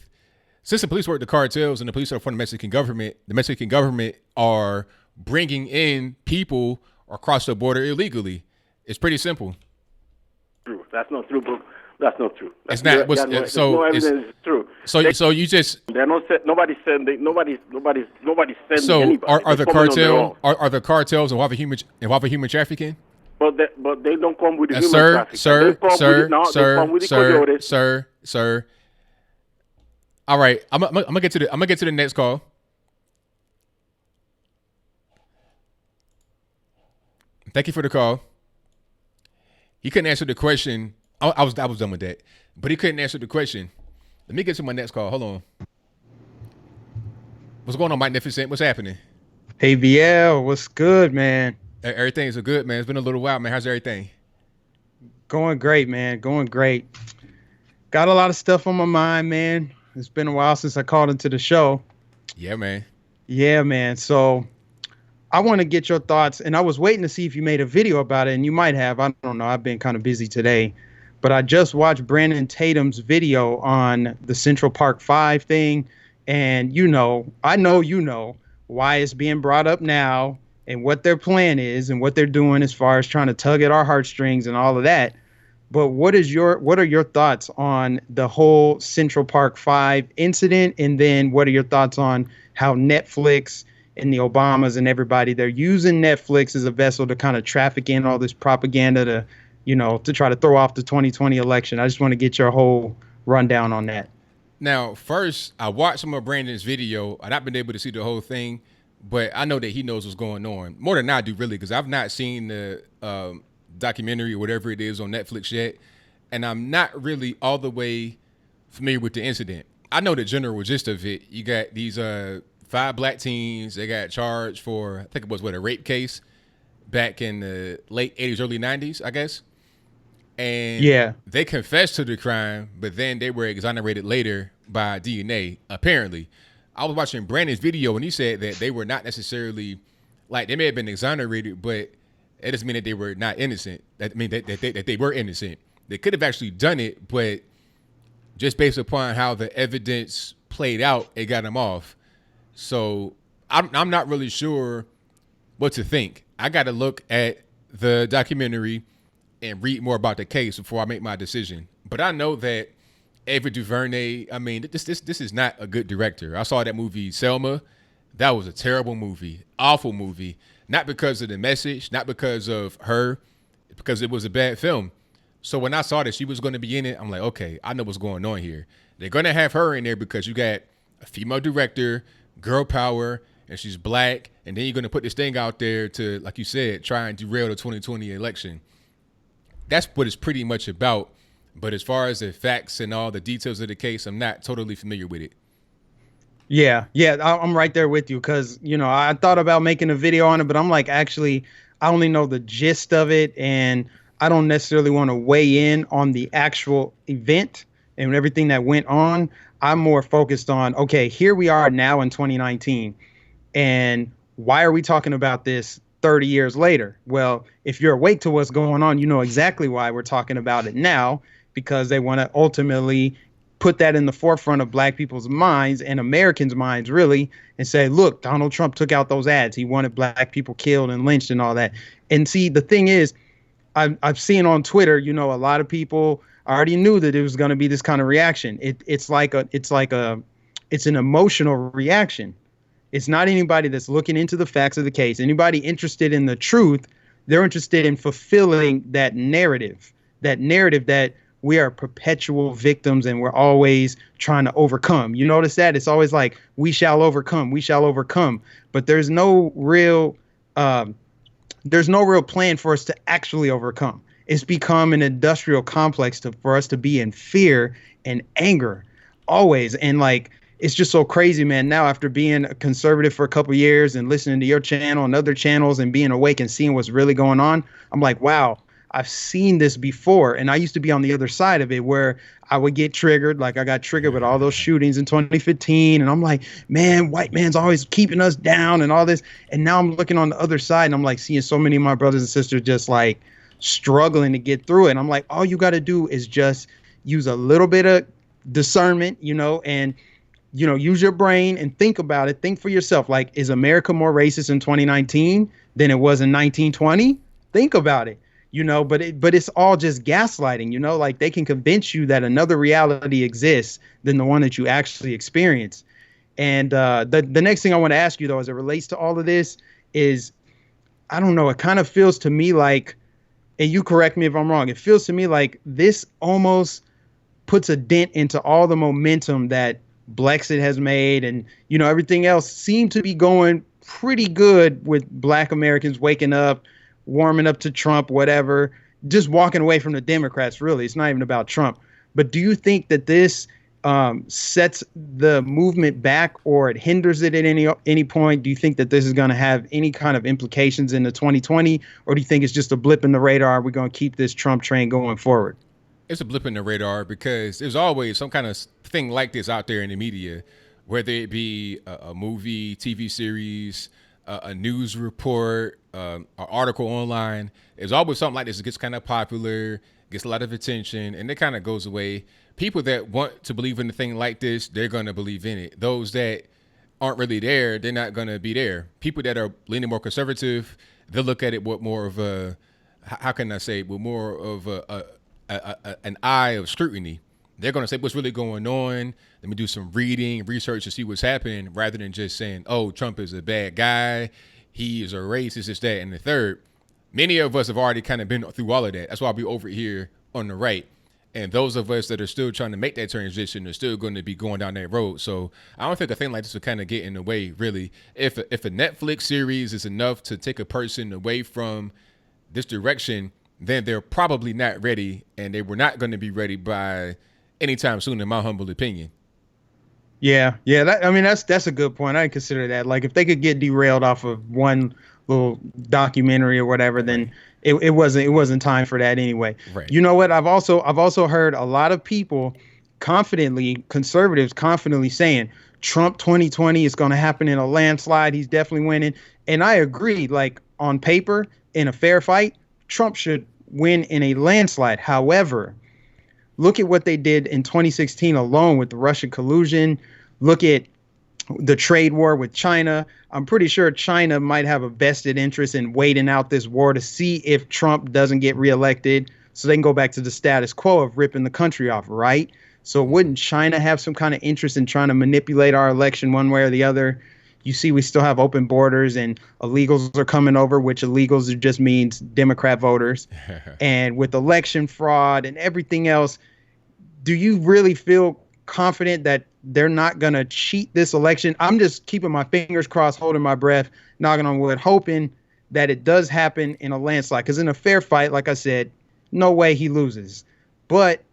[SPEAKER 1] cartels and the police are from the Mexican government are bringing in people across the border illegally. It's pretty simple.
[SPEAKER 9] True. That's not true, bro. That's not true.
[SPEAKER 1] It's not.
[SPEAKER 9] No evidence it's true.
[SPEAKER 1] So you just.
[SPEAKER 9] They're not. Nobody's sending. Nobody's sending.
[SPEAKER 1] So
[SPEAKER 9] anybody.
[SPEAKER 1] are the cartels involved in human trafficking?
[SPEAKER 9] But they don't come with the human trafficking.
[SPEAKER 1] Sir. All right, I'm gonna get to the next call. Thank you for the call. He couldn't answer the question. I was done with that, but he couldn't answer the question. Let me get to my next call. Hold on. What's going on, Magnificent? What's happening?
[SPEAKER 10] ABL, what's good, man?
[SPEAKER 1] Everything's good, man. It's been a little while, man. How's everything?
[SPEAKER 10] Going great, man. Going great. Got a lot of stuff on my mind, man. It's been a while since I called into the show.
[SPEAKER 1] Yeah, man.
[SPEAKER 10] Yeah, man. So I want to get your thoughts, and I was waiting to see if you made a video about it, and you might have. I don't know. I've been kind of busy today. But I just watched Brandon Tatum's video on the Central Park 5 thing, and I know why it's being brought up now and what their plan is and what they're doing as far as trying to tug at our heartstrings and all of that. But what are your thoughts on the whole Central Park 5 incident? And then what are your thoughts on how Netflix and the Obamas and everybody, they're using Netflix as a vessel to kind of traffic in all this propaganda to try to throw off the 2020 election? I just want to get your whole rundown on that.
[SPEAKER 1] Now, first, I watched some of Brandon's video. I've not been able to see the whole thing, but I know that he knows what's going on more than I do, really, because I've not seen the documentary or whatever it is on Netflix yet, and I'm not really all the way familiar with the incident. I know the general gist of it. You got these 5 black teens. They got charged for, I think it was a rape case back in the late 80s, early 90s, I guess. And
[SPEAKER 10] yeah,
[SPEAKER 1] they confessed to the crime, but then they were exonerated later by DNA, apparently. I was watching Brandon's video, and he said that they were not necessarily, like, they may have been exonerated, but it doesn't mean that they were not innocent. That mean that they were innocent. They could have actually done it, but just based upon how the evidence played out, it got them off. So I'm not really sure what to think. I got to look at the documentary and read more about the case before I make my decision. But I know that Ava DuVernay, I mean, this is not a good director. I saw that movie Selma. That was a terrible movie, awful movie. Not because of the message, not because of her, because it was a bad film. So when I saw that she was going to be in it, I'm like, okay, I know what's going on here. They're going to have her in there because you got a female director, girl power, and she's black. And then you're going to put this thing out there to, like you said, try and derail the 2020 election. That's what it's pretty much about. But as far as the facts and all the details of the case, I'm not totally familiar with it.
[SPEAKER 10] Yeah, I'm right there with you because, I thought about making a video on it, but I'm like, actually, I only know the gist of it, and I don't necessarily want to weigh in on the actual event and everything that went on. I'm more focused on, okay, here we are now in 2019, and why are we talking about this 30 years later? Well, if you're awake to what's going on, you know exactly why we're talking about it now, because they want to ultimately put that in the forefront of black people's minds and Americans' minds, really, and say, look, Donald Trump took out those ads. He wanted black people killed and lynched and all that. And see, the thing is, I've seen on Twitter, a lot of people already knew that it was going to be this kind of reaction. It's an emotional reaction. It's not anybody that's looking into the facts of the case. Anybody interested in the truth, they're interested in fulfilling that narrative that we are perpetual victims and we're always trying to overcome. You notice that? It's always like, we shall overcome. But there's no real plan for us to actually overcome. It's become an industrial complex for us to be in fear and anger always. And like, it's just so crazy, man. Now, after being a conservative for a couple of years and listening to your channel and other channels and being awake and seeing what's really going on, I'm like, wow, I've seen this before. And I used to be on the other side of it where I would get triggered. Like I got triggered with all those shootings in 2015. And I'm like, man, white man's always keeping us down and all this. And now I'm looking on the other side and I'm like seeing so many of my brothers and sisters just like struggling to get through it. And I'm like, all you got to do is just use a little bit of discernment, and use your brain and think about it. Think for yourself. Like, is America more racist in 2019 than it was in 1920? Think about it. But it's all just gaslighting, like they can convince you that another reality exists than the one that you actually experience. And the next thing I want to ask you, though, as it relates to all of this is, I don't know, it kind of feels to me like, and you correct me if I'm wrong, it feels to me like this almost puts a dent into all the momentum that Brexit has made. And, everything else seemed to be going pretty good with black Americans waking up, warming up to Trump, whatever, just walking away from the Democrats, really. It's not even about Trump. But do you think that this sets the movement back or it hinders it at any point? Do you think that this is going to have any kind of implications into 2020? Or do you think it's just a blip in the radar? We're going to keep this Trump train going forward?
[SPEAKER 1] It's a blip in the radar because there's always some kind of thing like this out there in the media, whether it be a movie, TV series, a news report, an article online. There's always something like this that gets kind of popular, gets a lot of attention, and it kind of goes away. People that want to believe in a thing like this, they're going to believe in it. Those that aren't really there, they're not going to be there. People that are leaning more conservative, they'll look at it with more of a, how can I say, with more of an eye of scrutiny. They're going to say what's really going on. Let me do some reading, research to see what's happening, rather than just saying, "Oh, Trump is a bad guy. He is a racist. This, that, and the third." Many of us have already kind of been through all of that. That's why we over here on the right. And those of us that are still trying to make that transition are still going to be going down that road. So I don't think a thing like this will kind of get in the way, really. If a Netflix series is enough to take a person away from this direction, then they're probably not ready, and they were not going to be ready by anytime soon, in my humble opinion.
[SPEAKER 10] Yeah. That's a good point. I consider that. Like, if they could get derailed off of one little documentary or whatever, then it wasn't time for that anyway.
[SPEAKER 1] Right.
[SPEAKER 10] You know what? I've also heard a lot of people conservatives confidently saying Trump 2020 is going to happen in a landslide. He's definitely winning. And I agree. Like, on paper, in a fair fight, Trump should win in a landslide. However, look at what they did in 2016 alone with the Russian collusion. Look at the trade war with China. I'm pretty sure China might have a vested interest in waiting out this war to see if Trump doesn't get reelected, so they can go back to the status quo of ripping the country off, right? So wouldn't China have some kind of interest in trying to manipulate our election one way or the other? You see, we still have open borders, and illegals are coming over, which illegals just means Democrat voters. And with election fraud and everything else, do you really feel confident that they're not going to cheat this election? I'm just keeping my fingers crossed, holding my breath, knocking on wood, hoping that it does happen in a landslide. Because in a fair fight, like I said, no way he loses. But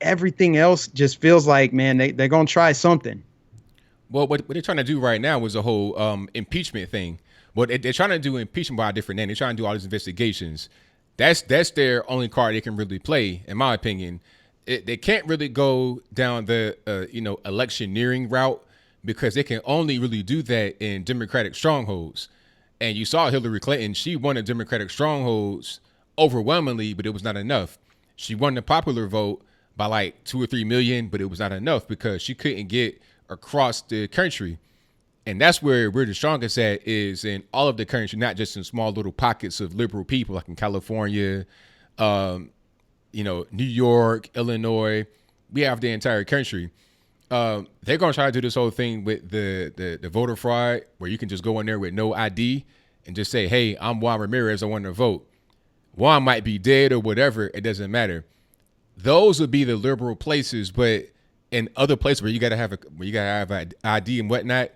[SPEAKER 10] everything else just feels like, man, they're going to try something.
[SPEAKER 1] Well, what they're trying to do right now is a whole impeachment thing. Well, they're trying to do impeachment by a different name. They're trying to do all these investigations. That's their only card they can really play, in my opinion. They can't really go down the electioneering route, because they can only really do that in Democratic strongholds. And you saw Hillary Clinton; she won the Democratic strongholds overwhelmingly, but it was not enough. She won the popular vote by like 2 or 3 million, but it was not enough because she couldn't get across the country. And that's where we're the strongest at, is in all of the country, not just in small little pockets of liberal people like in California, New York, Illinois. We have the entire country. They're going to try to do this whole thing with the voter fraud, where you can just go in there with no ID and just say, "Hey, I'm Juan Ramirez. I want to vote." Juan might be dead or whatever. It doesn't matter. Those would be the liberal places, but in other places where you gotta have an ID and whatnot,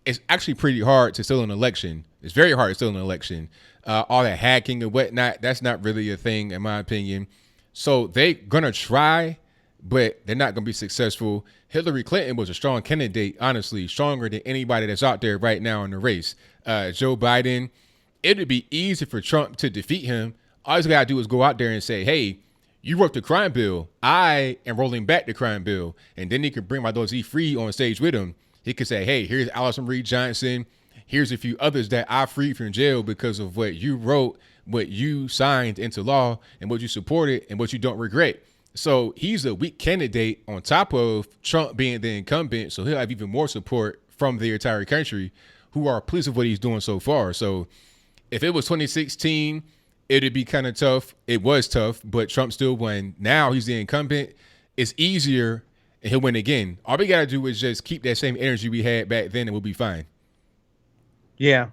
[SPEAKER 1] it's actually pretty hard to steal an election. It's very hard to steal an election. All that hacking and whatnot, that's not really a thing, in my opinion. So they're gonna try, but they're not gonna be successful. Hillary Clinton was a strong candidate, honestly, stronger than anybody that's out there right now in the race. Joe Biden, it'd be easy for Trump to defeat him. All he's gotta do is go out there and say, "Hey, you wrote the crime bill. I am rolling back the crime bill." And then he could bring my those E free on stage with him. He could say, "Hey, here's Allison Reed Johnson. Here's a few others that I freed from jail because of what you wrote, what you signed into law, and what you supported, and what you don't regret." So he's a weak candidate on top of Trump being the incumbent. So he'll have even more support from the entire country, who are pleased with what he's doing so far. So if it was 2016, it'd be kind of tough. It was tough, but Trump still won. Now he's the incumbent. It's easier, and he'll win again. All we got to do is just keep that same energy we had back then, and we'll be fine.
[SPEAKER 10] Yeah,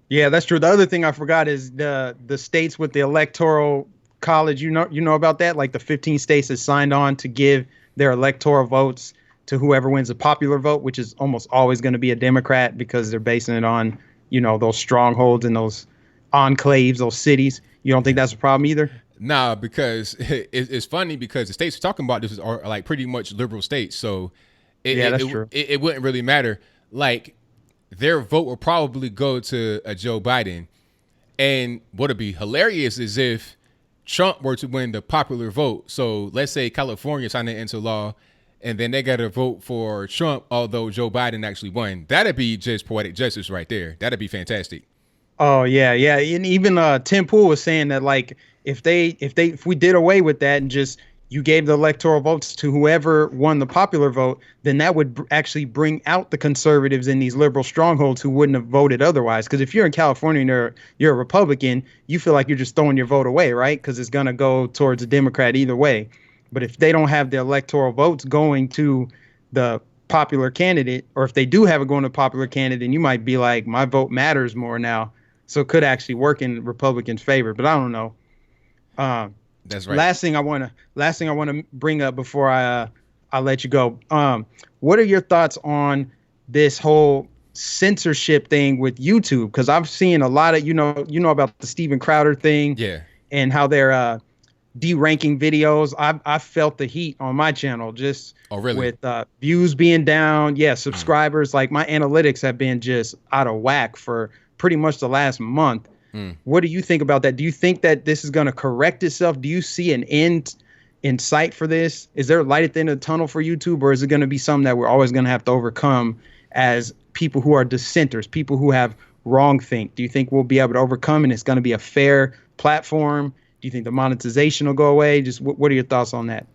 [SPEAKER 10] that's true. The other thing I forgot is the states with the electoral college. You know about that? Like the 15 states that signed on to give their electoral votes to whoever wins the popular vote, which is almost always going to be a Democrat, because they're basing it on, those strongholds and those enclaves, those cities. You don't think that's a problem either?
[SPEAKER 1] Nah, because it's funny, because the states we're talking about this are like pretty much liberal states. So
[SPEAKER 10] that's true.
[SPEAKER 1] It wouldn't really matter. Like, their vote will probably go to a Joe Biden. And what would be hilarious is if Trump were to win the popular vote. So let's say California signed it into law, and then they got to vote for Trump, although Joe Biden actually won. That'd be just poetic justice right there. That'd be fantastic.
[SPEAKER 10] Oh yeah. And even Tim Pool was saying that, like, if we did away with that and just you gave the electoral votes to whoever won the popular vote, then that would actually bring out the conservatives in these liberal strongholds who wouldn't have voted otherwise. Because if you're in California and you're a Republican, you feel like you're just throwing your vote away, right? Because it's going to go towards a Democrat either way. But if they don't have the electoral votes going to the popular candidate, or if they do have it going to popular candidate, then you might be like, my vote matters more now. So it could actually work in Republicans' favor. But I don't know.
[SPEAKER 1] That's right.
[SPEAKER 10] Last thing I want to bring up before I let you go. What are your thoughts on this whole censorship thing with YouTube? Because I've seen a lot of you know about the Steven Crowder thing, and how they're de-ranking videos. I felt the heat on my channel just with views being down. Yeah, subscribers. Like my analytics have been just out of whack for pretty much the last month. What do you think about that? Do you think that this is going to correct itself? Do you see an end in sight for this? Is there a light at the end of the tunnel for YouTube, or is it going to be something that we're always going to have to overcome as people who are dissenters, people who have wrong think? Do you think we'll be able to overcome and it's going to be a fair platform? Do you think the monetization will go away? Just what are your thoughts on that?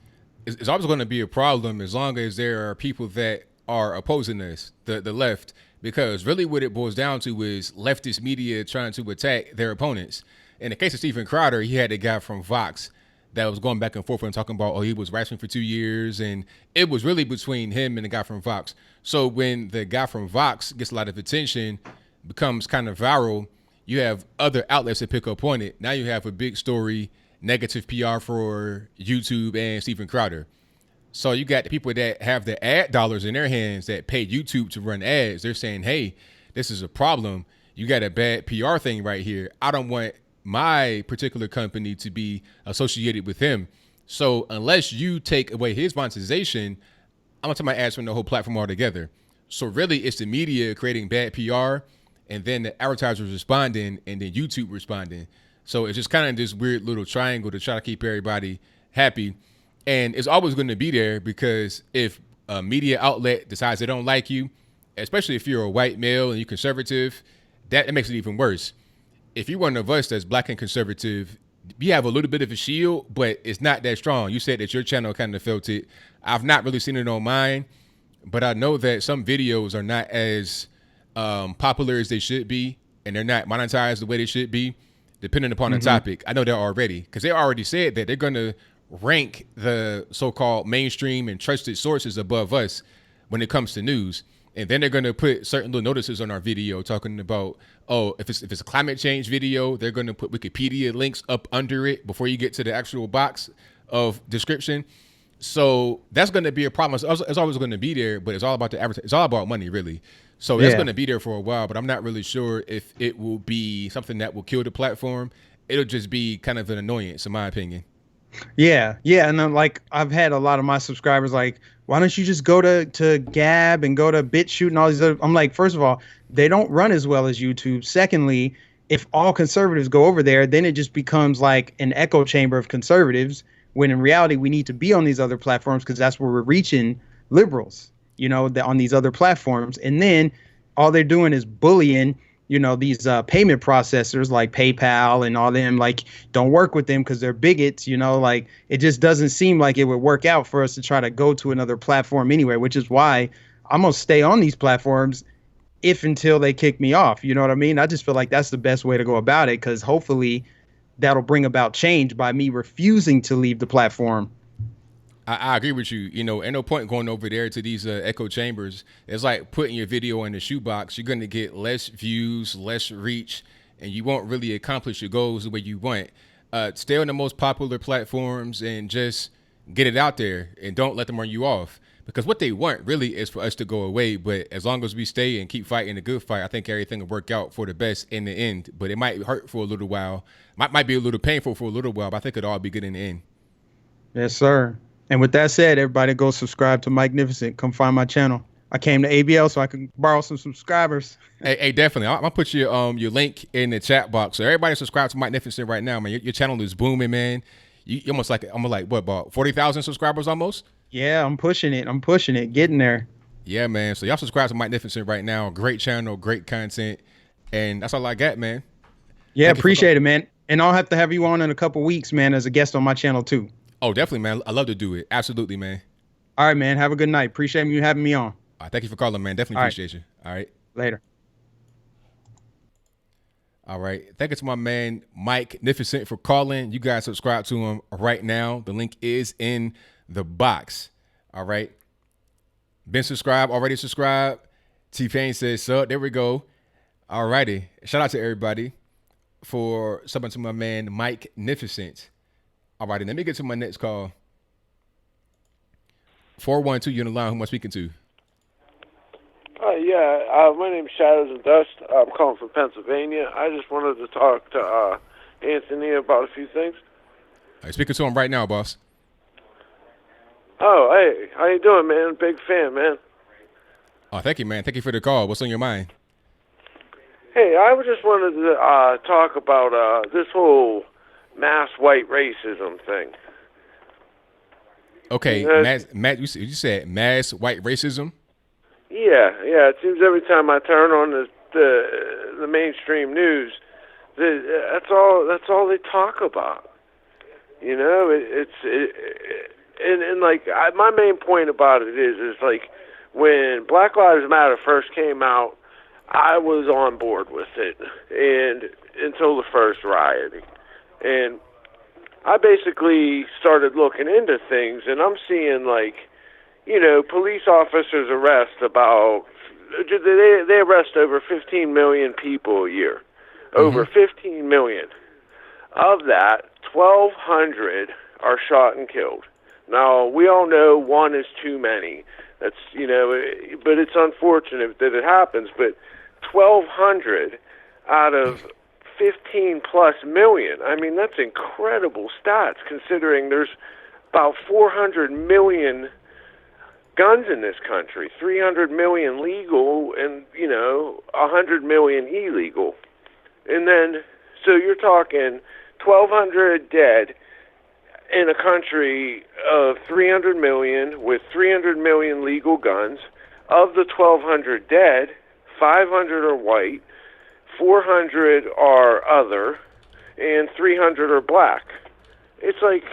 [SPEAKER 1] It's always going to be a problem as long as there are people that are opposing this, the left. Because really what it boils down to is leftist media trying to attack their opponents. In the case of Steven Crowder, he had a guy from Vox that was going back and forth and talking about, he was wrestling for 2 years. And it was really between him and the guy from Vox. So when the guy from Vox gets a lot of attention, becomes kind of viral, you have other outlets that pick up on it. Now you have a big story, negative PR for YouTube and Steven Crowder. So you got the people that have the ad dollars in their hands that pay YouTube to run ads. They're saying, hey, this is a problem. You got a bad PR thing right here. I don't want my particular company to be associated with him. So unless you take away his monetization, I'm going to take my ads from the whole platform altogether. So really it's the media creating bad PR and then the advertisers responding and then YouTube responding. So it's just kind of this weird little triangle to try to keep everybody happy. And it's always going to be there because if a media outlet decides they don't like you, especially if you're a white male and you're conservative, that makes it even worse. If you're one of us that's black and conservative, you have a little bit of a shield, but it's not that strong. You said that your channel kind of felt it. I've not really seen it on mine, but I know that some videos are not as popular as they should be, and they're not monetized the way they should be, depending upon the topic. I know that already because they already said that they're going to rank the so-called mainstream and trusted sources above us when it comes to news. And then they're going to put certain little notices on our video talking about, if it's a climate change video, they're going to put Wikipedia links up under it before you get to the actual box of description. So that's going to be a problem. It's always going to be there, but it's all about the advertising. It's all about money, really. So that's going to be there for a while, but I'm not really sure if it will be something that will kill the platform. It'll just be kind of an annoyance, in my opinion.
[SPEAKER 10] Yeah. And then like I've had a lot of my subscribers like, why don't you just go to Gab and go to BitChute and all these other? I'm like, first of all, they don't run as well as YouTube. Secondly, if all conservatives go over there, then it just becomes like an echo chamber of conservatives, when in reality we need to be on these other platforms because that's where we're reaching liberals, on these other platforms. And then all they're doing is bullying these payment processors like PayPal and all them, like, don't work with them because they're bigots, like it just doesn't seem like it would work out for us to try to go to another platform anyway, which is why I'm going to stay on these platforms until they kick me off. You know what I mean? I just feel like that's the best way to go about it because hopefully that'll bring about change by me refusing to leave the platform.
[SPEAKER 1] I agree with you. Ain't no point going over there to these echo chambers. It's like putting your video in the shoebox. You're going to get less views, less reach, and you won't really accomplish your goals the way you want. Stay on the most popular platforms and just get it out there and don't let them run you off. Because what they want really is for us to go away. But as long as we stay and keep fighting the good fight, I think everything will work out for the best in the end. But it might hurt for a little while. Might be a little painful for a little while, but I think it'll all be good in the end.
[SPEAKER 10] Yes, sir. And with that said, everybody go subscribe to Magnificent. Come find my channel. I came to ABL so I can borrow some subscribers.
[SPEAKER 1] Hey, definitely. I'm gonna put your link in the chat box. So everybody subscribe to Magnificent right now, man. Your channel is booming, man. You almost like what, about 40,000 subscribers almost?
[SPEAKER 10] Yeah, I'm pushing it, getting there.
[SPEAKER 1] Yeah, man. So y'all subscribe to Magnificent right now. Great channel, great content, and that's all I got, man.
[SPEAKER 10] Yeah, appreciate it, man. And I'll have to have you on in a couple weeks, man, as a guest on my channel too.
[SPEAKER 1] Oh, definitely, man. I love to do it. Absolutely, man.
[SPEAKER 10] All right, man. Have a good night. Appreciate you having me on.
[SPEAKER 1] All right, thank you for calling, man. Definitely appreciate you. All right.
[SPEAKER 10] Later.
[SPEAKER 1] All right. Thank you to my man, Mike Nificent, for calling. You guys subscribe to him right now. The link is in the box. All right. Been subscribed, already subscribed. T-Pain says sub. There we go. All righty. Shout out to everybody for subbing to my man, Mike Nificent. All righty. Let me get to my next call. 412, you're on the line. Who am I speaking to?
[SPEAKER 11] My name's Shadows and Dust. I'm calling from Pennsylvania. I just wanted to talk to Anthony about a few things.
[SPEAKER 1] I'm speaking to him right now, boss.
[SPEAKER 11] Oh, hey, how you doing, man? Big fan, man.
[SPEAKER 1] Oh, thank you, man. Thank you for the call. What's on your mind?
[SPEAKER 11] Hey, I just wanted to talk about this whole mass white racism thing.
[SPEAKER 1] Okay, you said mass white racism?
[SPEAKER 11] Yeah. It seems every time I turn on the mainstream news, that's all they talk about. You know, my main point about it is like when Black Lives Matter first came out, I was on board with it, and until the first rioting, and I basically started looking into things, and I'm seeing police officers arrest they arrest over 15 million people a year, over 15 million. Of that, 1,200 are shot and killed. Now we all know one is too many. But it's unfortunate that it happens. But 1,200 out of 15 plus million. I mean, that's incredible stats considering there's about 400 million guns in this country, 300 million legal and, 100 million illegal. And then, so you're talking 1,200 dead in a country of 300 million with 300 million legal guns. Of the 1,200 dead, 500 are white, 400 are other, and 300 are black. It's like,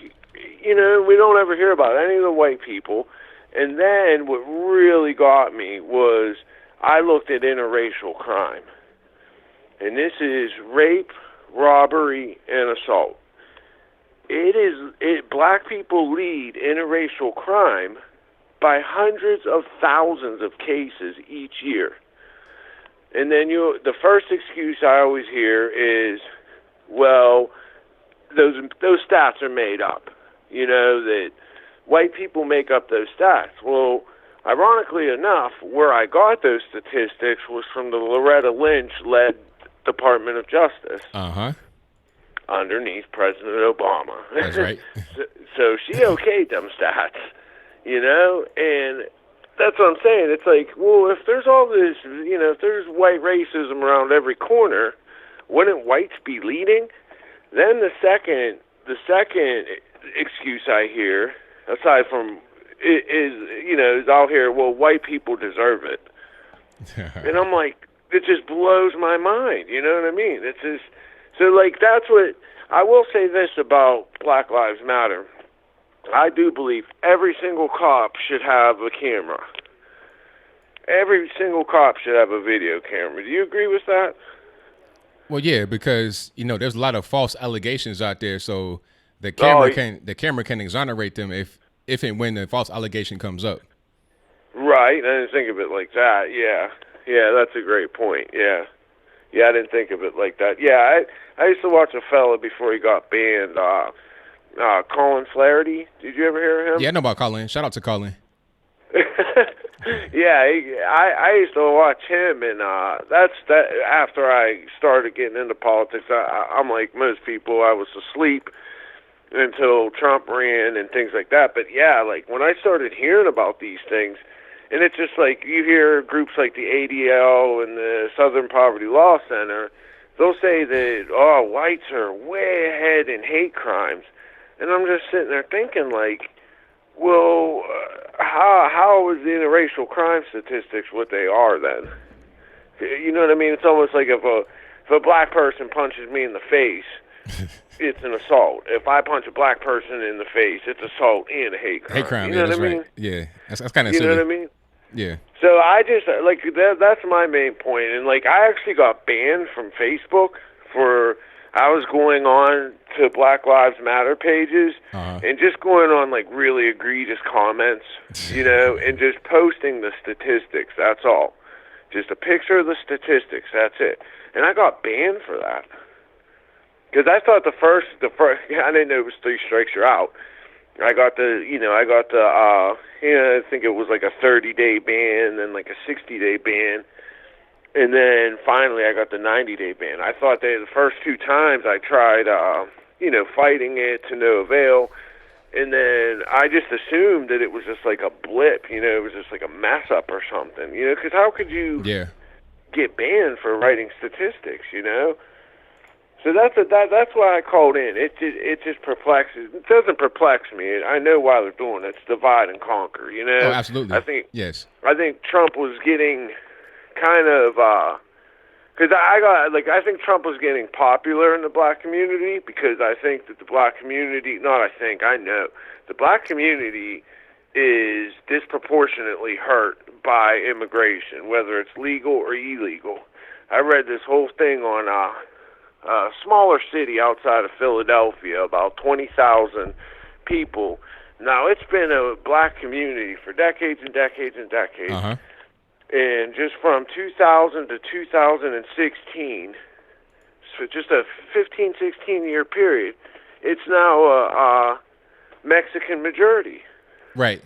[SPEAKER 11] we don't ever hear about any of the white people. And then what really got me was I looked at interracial crime. And this is rape, robbery, and assault. Black people lead interracial crime by hundreds of thousands of cases each year. And then the first excuse I always hear is, well, those stats are made up. That white people make up those stats. Well, ironically enough, where I got those statistics was from the Loretta Lynch-led Department of Justice. Underneath President Obama.
[SPEAKER 1] That's right.
[SPEAKER 11] so she okayed them stats, and that's what I'm saying. It's like, well, if there's all this, if there's white racism around every corner, wouldn't whites be leading? Then the second excuse I hear, aside from is I'll hear, well, white people deserve it. And I'm like, it just blows my mind. You know what I mean? It's just, so that's what, I will say this about Black Lives Matter. I do believe every single cop should have a camera. Every single cop should have a video camera. Do you agree with that?
[SPEAKER 1] Well, yeah, because, there's a lot of false allegations out there. So the camera can exonerate them if and when the false allegation comes up.
[SPEAKER 11] Right. I didn't think of it like that. Yeah. Yeah, that's a great point. Yeah. Yeah, I didn't think of it like that. Yeah, I used to watch a fella before he got banned, Colin Flaherty. Did you ever hear of him?
[SPEAKER 1] Yeah, I know about Colin. Shout out to Colin.
[SPEAKER 11] Yeah, I used to watch him, and that's after I started getting into politics. I'm like most people, I was asleep until Trump ran and things like that. But yeah, when I started hearing about these things, and it's just like you hear groups like the ABL and the Southern Poverty Law Center, they'll say that, whites are way ahead in hate crimes. And I'm just sitting there thinking, well, how is the interracial crime statistics what they are then? You know what I mean? It's almost like if a black person punches me in the face, it's an assault. If I punch a black person in the face, it's assault and a hate crime.
[SPEAKER 1] Hate crime,
[SPEAKER 11] you know
[SPEAKER 1] that's
[SPEAKER 11] what I mean?
[SPEAKER 1] right. Yeah, that's kind of
[SPEAKER 11] You
[SPEAKER 1] silly.
[SPEAKER 11] know what I mean?
[SPEAKER 1] Yeah.
[SPEAKER 11] So I just like that's my main point. And like I actually got banned from Facebook for I was going on to Black Lives Matter pages and just going on like really egregious comments, you know, and just posting the statistics. That's all. Just a picture of the statistics. That's it. And I got banned for that because I thought the first I didn't know it was 3 strikes you're out. I got I think it was like a 30-day ban, then like a 60-day ban, and then finally I got the 90-day ban. I thought that the first 2 times I tried, fighting it to no avail, and then I just assumed that it was just like a blip, you know, it was just like a mess up or something, you know, because how could you get banned for writing statistics, you know? So that's why I called in. It just perplexes. It doesn't perplex me. I know why they're doing it. It's divide and conquer. You know.
[SPEAKER 1] Oh, absolutely.
[SPEAKER 11] I think
[SPEAKER 1] Trump
[SPEAKER 11] was getting kind of because I think Trump was getting popular in the black community because I think that the black community. I know the black community is disproportionately hurt by immigration, whether it's legal or illegal. I read this whole thing on a smaller city outside of Philadelphia, about 20,000 people. Now, it's been a black community for decades and decades and decades. And just from 2000 to 2016, so just a 15, 16-year period, it's now a Mexican majority.
[SPEAKER 1] Right.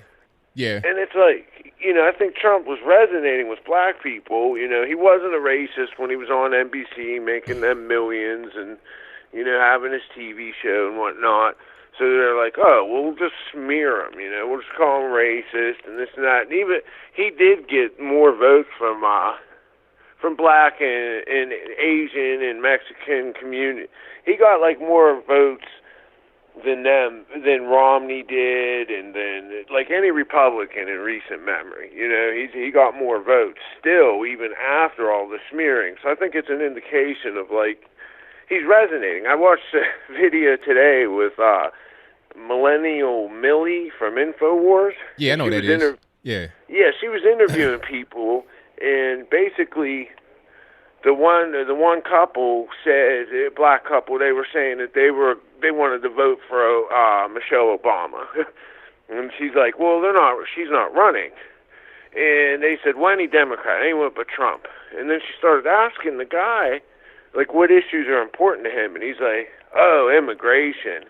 [SPEAKER 1] Yeah.
[SPEAKER 11] And it's like, you know, I think Trump was resonating with black people. You know, he wasn't a racist when he was on NBC making them millions and, you know, having his TV show and whatnot. So they're like, oh, well, we'll just smear him, you know, we'll just call him racist and this and that. And even he did get more votes from black and Asian and Mexican community. He got like more votes than Romney did, and then like any Republican in recent memory. You know, he got more votes still, even after all the smearing. So I think it's an indication of like he's resonating. I watched a video today with Millennial Millie from InfoWars.
[SPEAKER 1] Yeah, I know what that is. Yeah,
[SPEAKER 11] she was interviewing people, and basically the one couple said, a black couple, they were saying that they wanted to vote for Michelle Obama. And she's like, well, she's not running. And they said, well, any Democrat, anyone but Trump. And then she started asking the guy, like, what issues are important to him? And he's like, oh, immigration.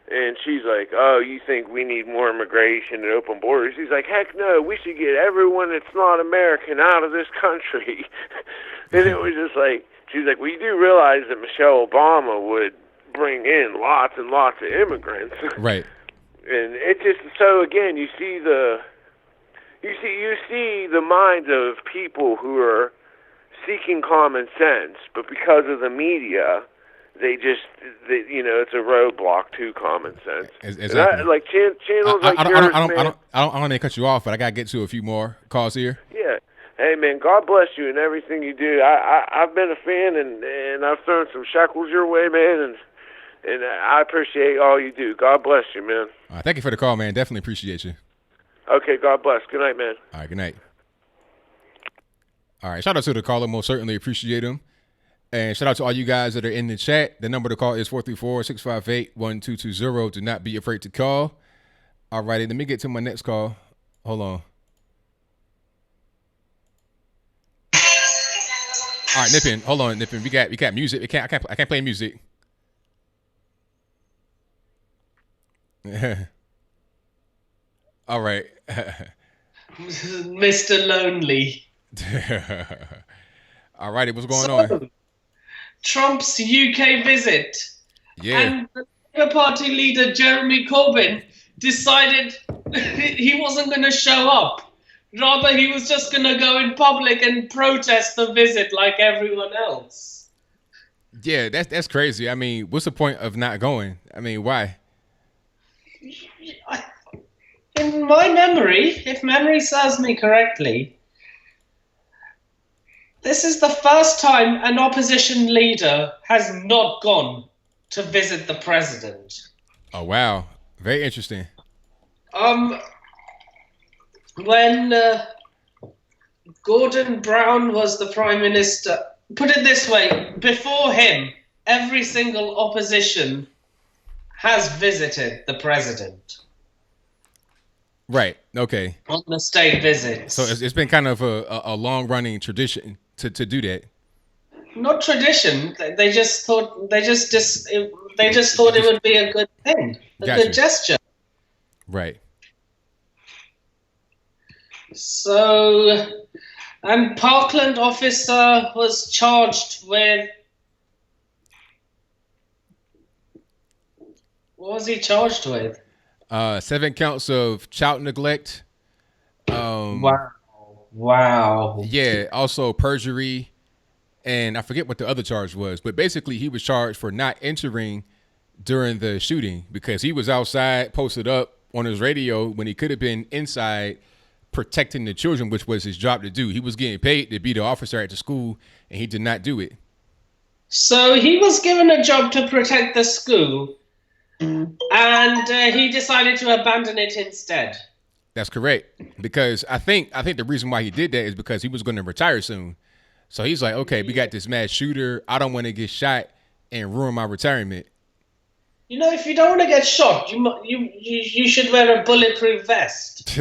[SPEAKER 11] And she's like, oh, you think we need more immigration and open borders? He's like, heck no, we should get everyone that's not American out of this country. And it was just like, she's like, well, you do realize that Michelle Obama would bring in lots and lots of immigrants.
[SPEAKER 1] Right.
[SPEAKER 11] And it just, so again, you see the minds of people who are seeking common sense, but because of the media, it's a roadblock to common sense.
[SPEAKER 1] Exactly.
[SPEAKER 11] Like channels like yours,
[SPEAKER 1] I don't want to cut you off, but I got to get to a few more calls here.
[SPEAKER 11] Yeah. Hey, man, God bless you and everything you do. I've been a fan, and I've thrown some shekels your way, man, and I appreciate all you do. God bless you, man.
[SPEAKER 1] Thank you for the call, man. Definitely appreciate you.
[SPEAKER 11] Okay, God bless. Good night, man.
[SPEAKER 1] All right, good night. All right, shout out to the caller. Most certainly appreciate him. And shout out to all you guys that are in the chat. The number to call is 434-658-1220. Do not be afraid to call. All righty, let me get to my next call. Hold on. All right, Nippin. Hold on, Nippin. We got music. I can't play music. All right.
[SPEAKER 12] Mr. Lonely.
[SPEAKER 1] All righty, what's going on?
[SPEAKER 12] Trump's UK visit.
[SPEAKER 1] Yeah.
[SPEAKER 12] And the Labour Party leader, Jeremy Corbyn, decided he wasn't going to show up. Rather, he was just going to go in public and protest the visit like everyone else.
[SPEAKER 1] Yeah, that's crazy. I mean, what's the point of not going? I mean, why?
[SPEAKER 12] In my memory, if memory serves me correctly, this is the first time an opposition leader has not gone. to visit the president.
[SPEAKER 1] Oh wow, very interesting.
[SPEAKER 12] When Gordon Brown was the prime minister, put it this way, before him, every single opposition has visited the president.
[SPEAKER 1] Right. Okay.
[SPEAKER 12] On the state visits.
[SPEAKER 1] So it's been kind of a long running tradition to do that.
[SPEAKER 12] Not tradition. They just thought it would be a good thing, good gesture.
[SPEAKER 1] Right.
[SPEAKER 12] So, and Parkland officer was charged with. What was he charged with?
[SPEAKER 1] 7 counts of child neglect.
[SPEAKER 12] Wow.
[SPEAKER 1] Yeah. Also perjury, and I forget what the other charge was, but basically he was charged for not entering during the shooting because he was outside, posted up on his radio when he could have been inside protecting the children, which was his job to do. He was getting paid to be the officer at the school, and he did not do it.
[SPEAKER 12] So he was given a job to protect the school, and he decided to abandon it instead.
[SPEAKER 1] That's correct, because I think the reason why he did that is because he was going to retire soon. So he's like, okay, we got this mass shooter. I don't want to get shot and ruin my retirement.
[SPEAKER 12] You know, if you don't want to get shot, you should wear a bulletproof vest.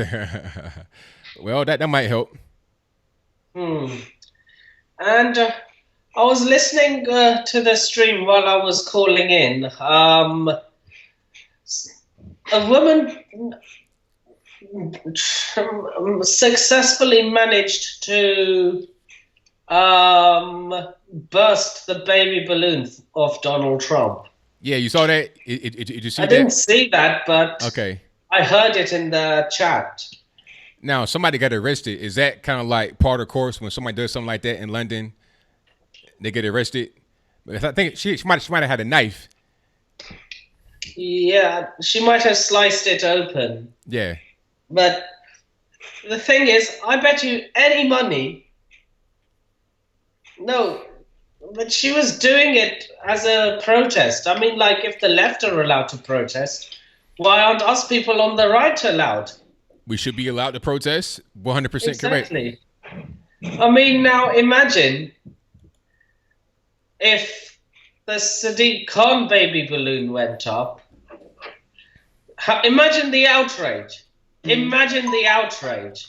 [SPEAKER 1] Well, that might help.
[SPEAKER 12] And I was listening to the stream while I was calling in. A woman successfully managed to burst the baby balloon of Donald Trump.
[SPEAKER 1] Yeah, you saw that? Did you see that?
[SPEAKER 12] I didn't see that, but
[SPEAKER 1] okay.
[SPEAKER 12] I heard it in the chat.
[SPEAKER 1] Now, somebody got arrested. Is that kind of like part of the course when somebody does something like that in London? They get arrested? But I think she might have had a knife.
[SPEAKER 12] Yeah, she might have sliced it open.
[SPEAKER 1] Yeah.
[SPEAKER 12] But the thing is, I bet you any money. No, but she was doing it as a protest. I mean, like, if the left are allowed to protest, why aren't us people on the right allowed?
[SPEAKER 1] We should be allowed to protest. 100%
[SPEAKER 12] Exactly.
[SPEAKER 1] correct.
[SPEAKER 12] I mean, now imagine if the Sadiq Khan baby balloon went up. Imagine the outrage. Imagine the outrage.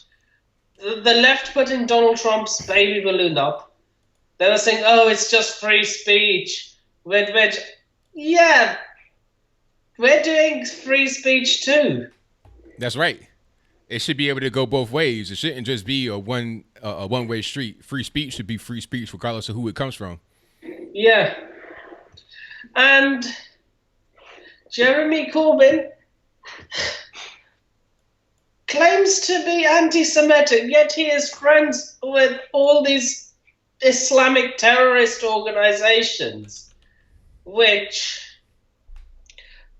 [SPEAKER 12] The left putting Donald Trump's baby balloon up. They were saying, oh, it's just free speech. Yeah, we're doing free speech too.
[SPEAKER 1] That's right. It should be able to go both ways. It shouldn't just be a one-way street. Free speech should be free speech regardless of who it comes from.
[SPEAKER 12] Yeah. And Jeremy Corbyn claims to be anti-Semitic, yet he is friends with all these Islamic terrorist organizations which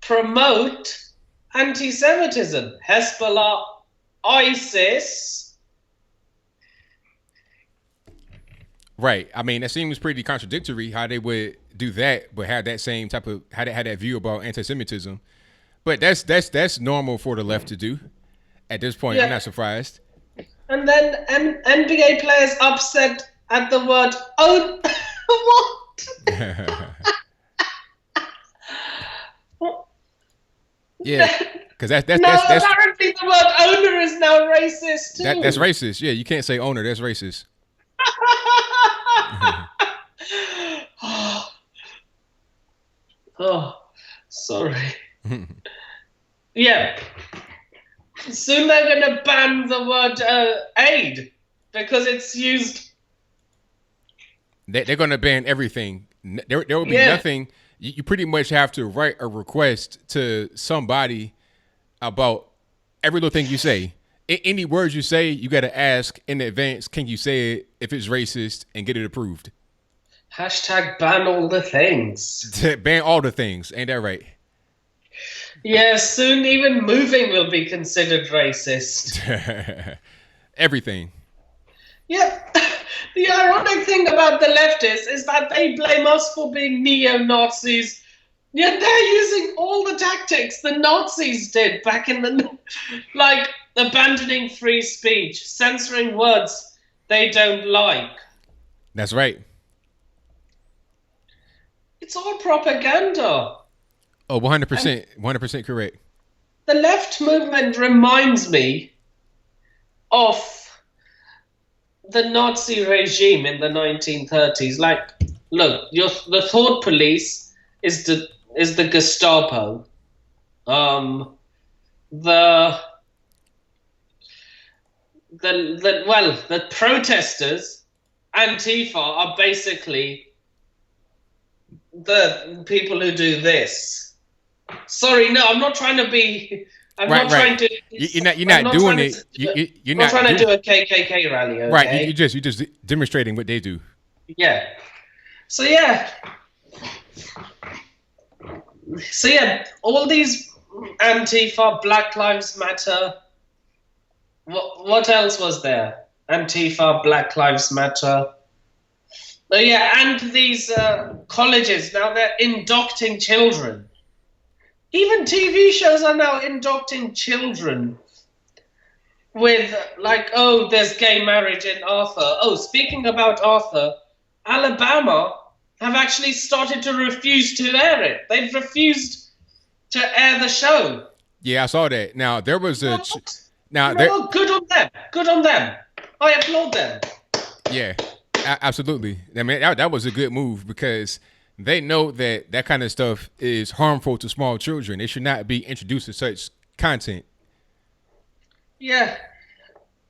[SPEAKER 12] promote anti-Semitism. Hezbollah, ISIS.
[SPEAKER 1] Right. I mean, that seems pretty contradictory how they would do that, but have that same type of had that view about anti-Semitism. But that's normal for the left to do. At this point, yeah. I'm not surprised.
[SPEAKER 12] And then NBA players upset at the word "oh." What?
[SPEAKER 1] Yeah, because that's
[SPEAKER 12] apparently the word owner is now racist too.
[SPEAKER 1] That's racist. Yeah, you can't say owner. That's racist.
[SPEAKER 12] Oh, sorry. Yeah. Soon they're going to ban the word aid because it's used.
[SPEAKER 1] They're going to ban everything. There will be nothing. You pretty much have to write a request to somebody about every little thing you say. Any words you say, you got to ask in advance, can you say it if it's racist and get it approved?
[SPEAKER 12] Hashtag ban all the things.
[SPEAKER 1] Ban all the things. Ain't that right?
[SPEAKER 12] Yeah, soon even moving will be considered racist.
[SPEAKER 1] Everything.
[SPEAKER 12] Yeah. The ironic thing about the leftists is that they blame us for being neo-Nazis Yeah, they're using all the tactics the Nazis did back in the... Like, abandoning free speech, censoring words they don't like.
[SPEAKER 1] That's right.
[SPEAKER 12] It's all propaganda.
[SPEAKER 1] Oh, 100%. 100% correct.
[SPEAKER 12] The left movement reminds me of the Nazi regime in the 1930s. Like, look, the thought police is the Gestapo. The protesters, Antifa, are basically the people who do this. Sorry, no, I'm not trying to be. I'm not trying to.
[SPEAKER 1] You're not doing it. You're not
[SPEAKER 12] trying to do a KKK rally. Okay?
[SPEAKER 1] Right. You're just demonstrating what they do.
[SPEAKER 12] Yeah. So all these Antifa, Black Lives Matter. What else was there? Antifa, Black Lives Matter. Oh yeah, and these colleges, now they're inducting children. Even TV shows are now inducting children with, like, oh, there's gay marriage in Arthur. Oh, speaking about Arthur, Alabama have actually started to refuse to air it. They've refused to air the show.
[SPEAKER 1] Yeah, I saw that. Now, there was a...
[SPEAKER 12] good on them. Good on them. I applaud them.
[SPEAKER 1] Yeah, absolutely. I mean, that was a good move because they know that kind of stuff is harmful to small children. They should not be introduced to such content.
[SPEAKER 12] Yeah.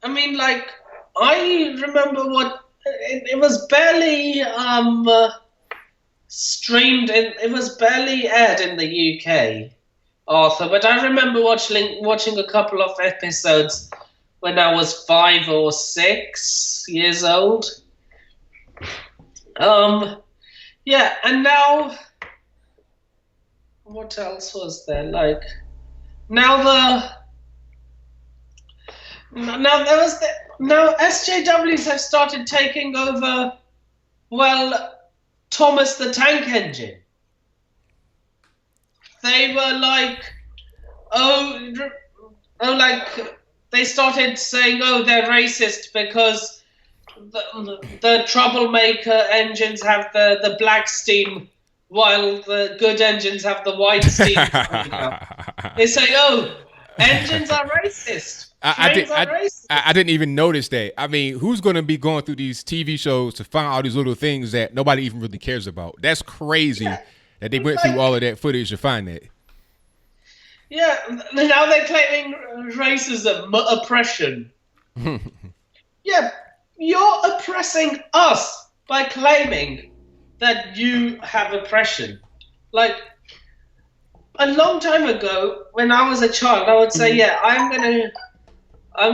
[SPEAKER 12] I mean, like, I remember it was barely streamed, it was barely aired in the UK, Arthur, but I remember watching a couple of episodes when I was 5 or 6 years old. Yeah, and now, what else was there? Like, now SJWs have started taking over, well, Thomas the Tank Engine. They were like, they started saying, oh, they're racist because the troublemaker engines have the black steam while the good engines have the white steam. They say, oh, engines are racist.
[SPEAKER 1] I didn't even notice that. I mean, who's going to be going through these TV shows to find all these little things that nobody even really cares about? That's crazy that they went through all of that footage to find that.
[SPEAKER 12] Yeah, now they're claiming racism, oppression. Yeah, you're oppressing us by claiming that you have oppression. Like, a long time ago, when I was a child, I would say, yeah, I'm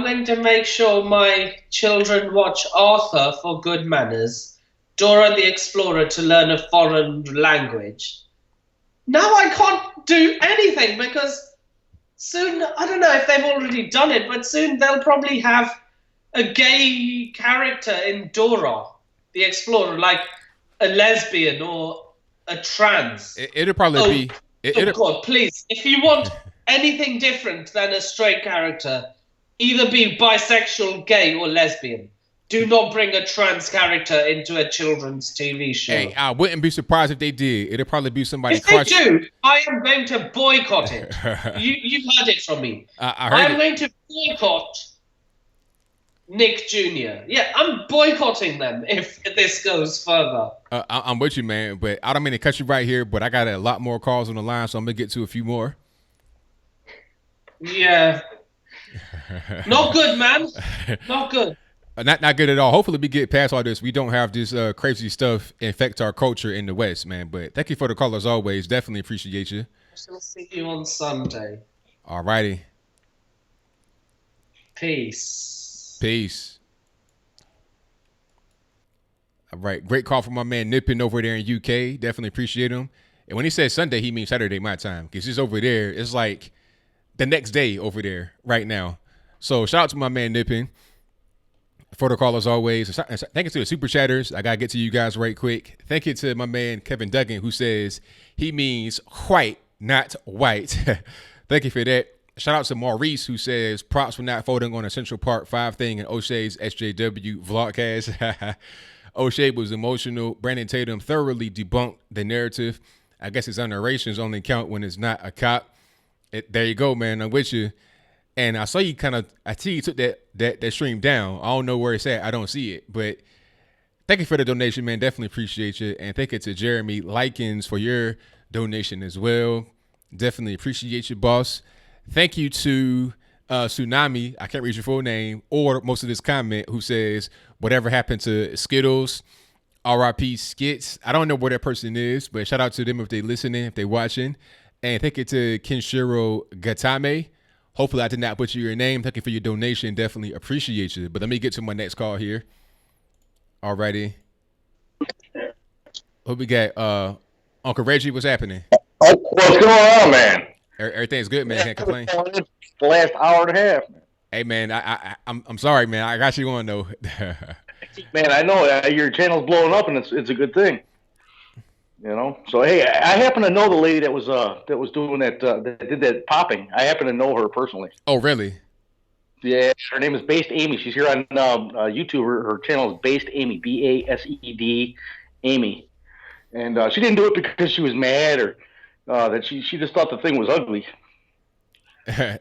[SPEAKER 12] going to make sure my children watch Arthur for good manners, Dora the Explorer to learn a foreign language. Now I can't do anything because soon, I don't know if they've already done it, but soon they'll probably have a gay character in Dora the Explorer, like a lesbian or a trans.
[SPEAKER 1] It'll probably be...
[SPEAKER 12] God, please, if you want anything different than a straight character, either be bisexual, gay, or lesbian. Do not bring a trans character into a children's TV show.
[SPEAKER 1] Hey, I wouldn't be surprised if they did. It'll probably be somebody.
[SPEAKER 12] If they do, I am going to boycott it. You've heard it from me. I'm going to boycott Nick Jr. Yeah, I'm boycotting them if this goes further.
[SPEAKER 1] I'm with you, man, but I don't mean to cut you right here, but I got a lot more calls on the line, so I'm going to get to a few more.
[SPEAKER 12] Yeah. Not good, man. Not good.
[SPEAKER 1] Not good at all. Hopefully we get past all this. We don't have this crazy stuff infect our culture in the West, man. But thank you for the call as always. Definitely appreciate you.
[SPEAKER 12] I shall see you on Sunday.
[SPEAKER 1] All righty.
[SPEAKER 12] Peace.
[SPEAKER 1] Peace. All right. Great call from my man Nippin over there in UK. Definitely appreciate him. And when he says Sunday, he means Saturday my time. Because he's over there. It's like the next day over there right now. So shout out to my man Nippin. Protocol as always. Thank you to the super chatters. I gotta get to you guys right quick. Thank you to my man Kevin Duggan, who says he means white, not white. Thank you for that. Shout out to Maurice, who says props for not voting on a Central Park 5 thing in O'Shea's SJW vlogcast. O'Shea was emotional. Brandon Tatum thoroughly debunked the narrative. I guess his narrations only count when it's not a cop. There you go, man. I'm with you. And I saw you I see you took that stream down. I don't know where it's at. I don't see it. But thank you for the donation, man. Definitely appreciate you. And thank you to Jeremy Likens for your donation as well. Definitely appreciate you, boss. Thank you to Tsunami. I can't read your full name or most of this comment, who says, whatever happened to Skittles, RIP Skits. I don't know where that person is, but shout out to them if they're listening, if they're watching. And thank you to Kenshiro Gatame. Hopefully I did not butcher your name. Thank you for your donation. Definitely appreciate you. But let me get to my next call here. Alrighty. What we got? Uncle Reggie, what's happening?
[SPEAKER 13] What's going on, man?
[SPEAKER 1] Everything's good, man. Can't complain.
[SPEAKER 13] The last hour and a half.
[SPEAKER 1] Hey, man, I'm sorry, man. I got you on, though.
[SPEAKER 13] Man, I know your channel's blowing up, and it's a good thing. You know, so hey, I happen to know the lady that was doing that did that popping. I happen to know her personally.
[SPEAKER 1] Oh, really?
[SPEAKER 13] Yeah, her name is Based Amy. She's here on YouTube. Her channel is Based Amy, BASED Amy, and she didn't do it because she was mad or that she just thought the thing was ugly.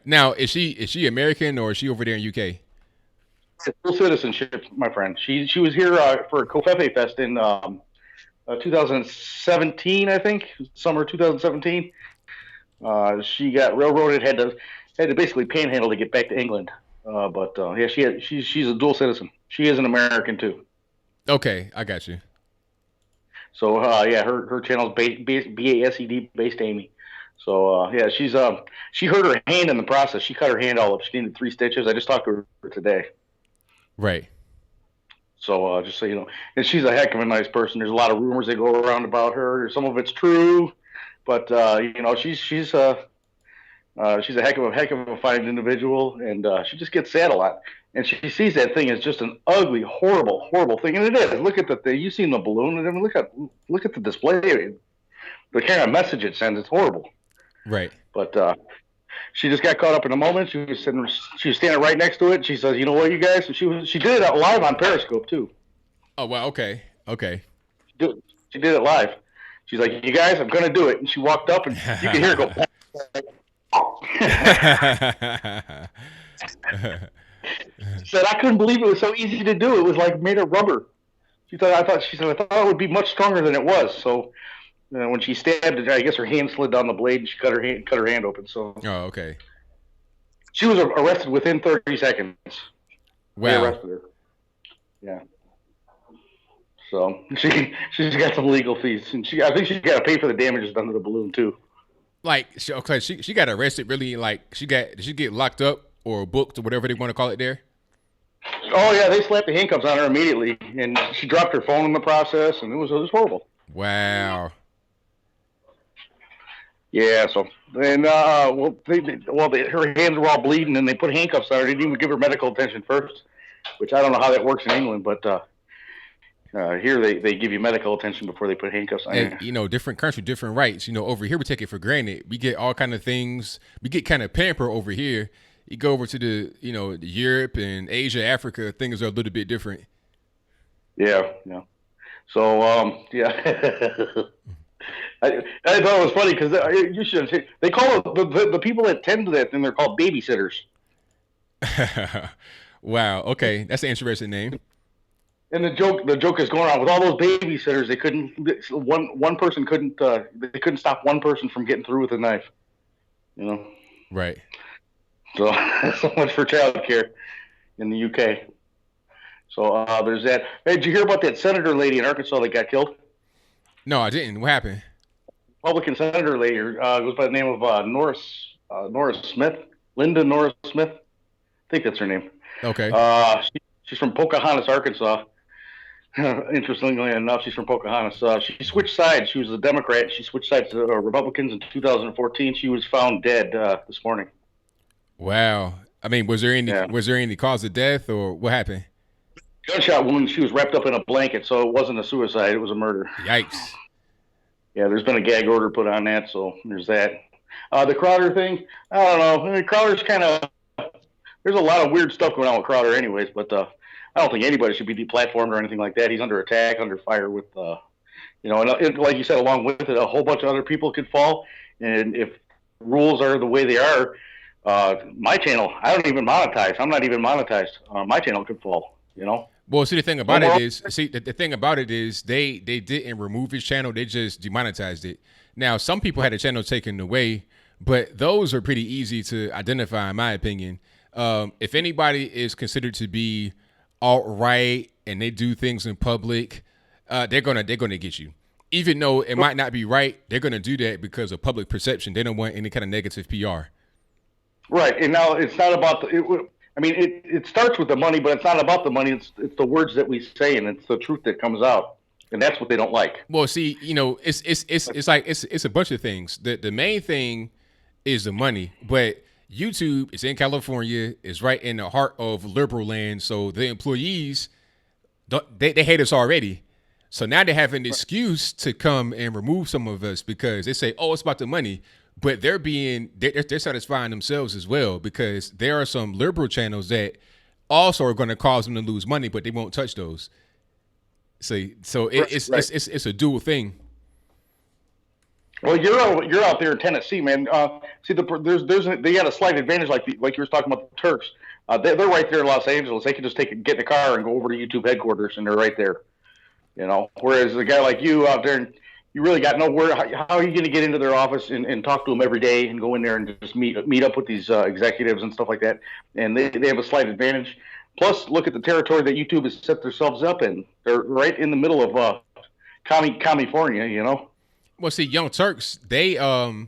[SPEAKER 1] Now, is she American or is she over there in UK?
[SPEAKER 13] Full citizenship, my friend. She was here for Kofefe Fest in 2017, I think, summer 2017. She got railroaded, had to basically panhandle to get back to England. Yeah, she's a dual citizen. She is an American too.
[SPEAKER 1] Okay, I got you.
[SPEAKER 13] So yeah, her channel is BASED Based Amy. So yeah, she hurt her hand in the process. She cut her hand all up. She needed 3 stitches. I just talked to her today.
[SPEAKER 1] Right.
[SPEAKER 13] So just so you know, and she's a heck of a nice person. There's a lot of rumors that go around about her. Some of it's true, but you know, she's a heck of a fine individual, and she just gets sad a lot. And she sees that thing as just an ugly, horrible, horrible thing, and it is. Look at the thing. You've seen the balloon, and I mean, look at the display. The kind of message it sends. It's horrible.
[SPEAKER 1] Right.
[SPEAKER 13] But she just got caught up in the moment. She was standing right next to it. And she says, "You know what, you guys?" And she did it live on Periscope too.
[SPEAKER 1] Oh wow. Okay.
[SPEAKER 13] She did it live. She's like, "You guys, I'm gonna do it." And she walked up, and you can hear her go. She said, "I couldn't believe it was so easy to do. It was like made of rubber." She said, "I thought it would be much stronger than it was." So when she stabbed it, I guess her hand slid down the blade, and she cut her hand open. So.
[SPEAKER 1] Oh, okay.
[SPEAKER 13] She was arrested within 30 seconds.
[SPEAKER 1] Wow.
[SPEAKER 13] They arrested her. Yeah. So she's got some legal fees, and I think she's got to pay for the damages done to the balloon too.
[SPEAKER 1] Like, okay, she got arrested. Really, like did she get locked up or booked or whatever they want to call it there?
[SPEAKER 13] Oh yeah, they slapped the handcuffs on her immediately, and she dropped her phone in the process, and it was horrible.
[SPEAKER 1] Wow.
[SPEAKER 13] Yeah. So and her hands were all bleeding, and they put handcuffs on her. They didn't even give her medical attention first, which I don't know how that works in England, but here they give you medical attention before they put handcuffs on you.
[SPEAKER 1] And, you know, different country, different rights. You know, over here we take it for granted. We get all kind of things. We get kind of pampered over here. You go over to the Europe and Asia, Africa, things are a little bit different.
[SPEAKER 13] Yeah. So yeah. I thought it was funny because you should say they call the people that tend to that thing. They're called babysitters.
[SPEAKER 1] Wow. Okay, that's an interesting name.
[SPEAKER 13] And the joke is going on with all those babysitters. They couldn't. One person couldn't. They couldn't stop one person from getting through with a knife. You know.
[SPEAKER 1] Right.
[SPEAKER 13] So much for childcare in the UK. So there's that. Hey, did you hear about that senator lady in Arkansas that got killed?
[SPEAKER 1] No, I didn't. What happened?
[SPEAKER 13] Republican senator lady goes by the name of Norris Smith, Linda Norris Smith. I think that's her name.
[SPEAKER 1] Okay.
[SPEAKER 13] She's from Pocahontas, Arkansas. Interestingly enough, she's from Pocahontas. She switched sides. She was a Democrat. She switched sides to Republicans in 2014. She was found dead this morning.
[SPEAKER 1] Wow. I mean, was there any cause of death or what happened?
[SPEAKER 13] gunshot wound. She was wrapped up in a blanket, so it wasn't a suicide. It was a murder.
[SPEAKER 1] Yikes.
[SPEAKER 13] Yeah, there's been a gag order put on that, so there's that. The Crowder thing, I don't know. I mean, Crowder's kind of, there's a lot of weird stuff going on with Crowder anyways, but I don't think anybody should be deplatformed or anything like that. He's under attack, under fire with, and like you said, along with it, a whole bunch of other people could fall. And if rules are the way they are, my channel, I don't even monetize. I'm not even monetized. My channel could fall,
[SPEAKER 1] Well, see, the thing about it is, the thing about it is they didn't remove his channel. They just demonetized it. Now, some people had a channel taken away, but those are pretty easy to identify, in my opinion. If anybody is considered to be alt-right and they do things in public, they're gonna get you. Even though it might not be right, they're gonna do that because of public perception. They don't want any kind of negative PR.
[SPEAKER 13] Right, and now it's not about it starts with the money, but it's not about the money. It's the words that we say, and it's the truth that comes out, and that's what they don't like.
[SPEAKER 1] Well, see, it's a bunch of things. The main thing is the money, but YouTube is in California, is right in the heart of liberal land, so the employees they hate us already. So now they have an excuse to come and remove some of us because they say, "Oh, it's about the money." But they're satisfying themselves as well because there are some liberal channels that also are going to cause them to lose money, but they won't touch those. See, so it's a dual thing.
[SPEAKER 13] Well, you're out there in Tennessee, man. They got a slight advantage, like you were talking about the Turks. They're right there in Los Angeles. They can just get in the car and go over to YouTube headquarters, and they're right there. Whereas a guy like you out there, you really got nowhere. How are you going to get into their office and talk to them every day and go in there and just meet up with these executives and stuff like that? And they have a slight advantage. Plus, look at the territory that YouTube has set themselves up in. They're right in the middle of California,
[SPEAKER 1] Well, see, Young Turks, they are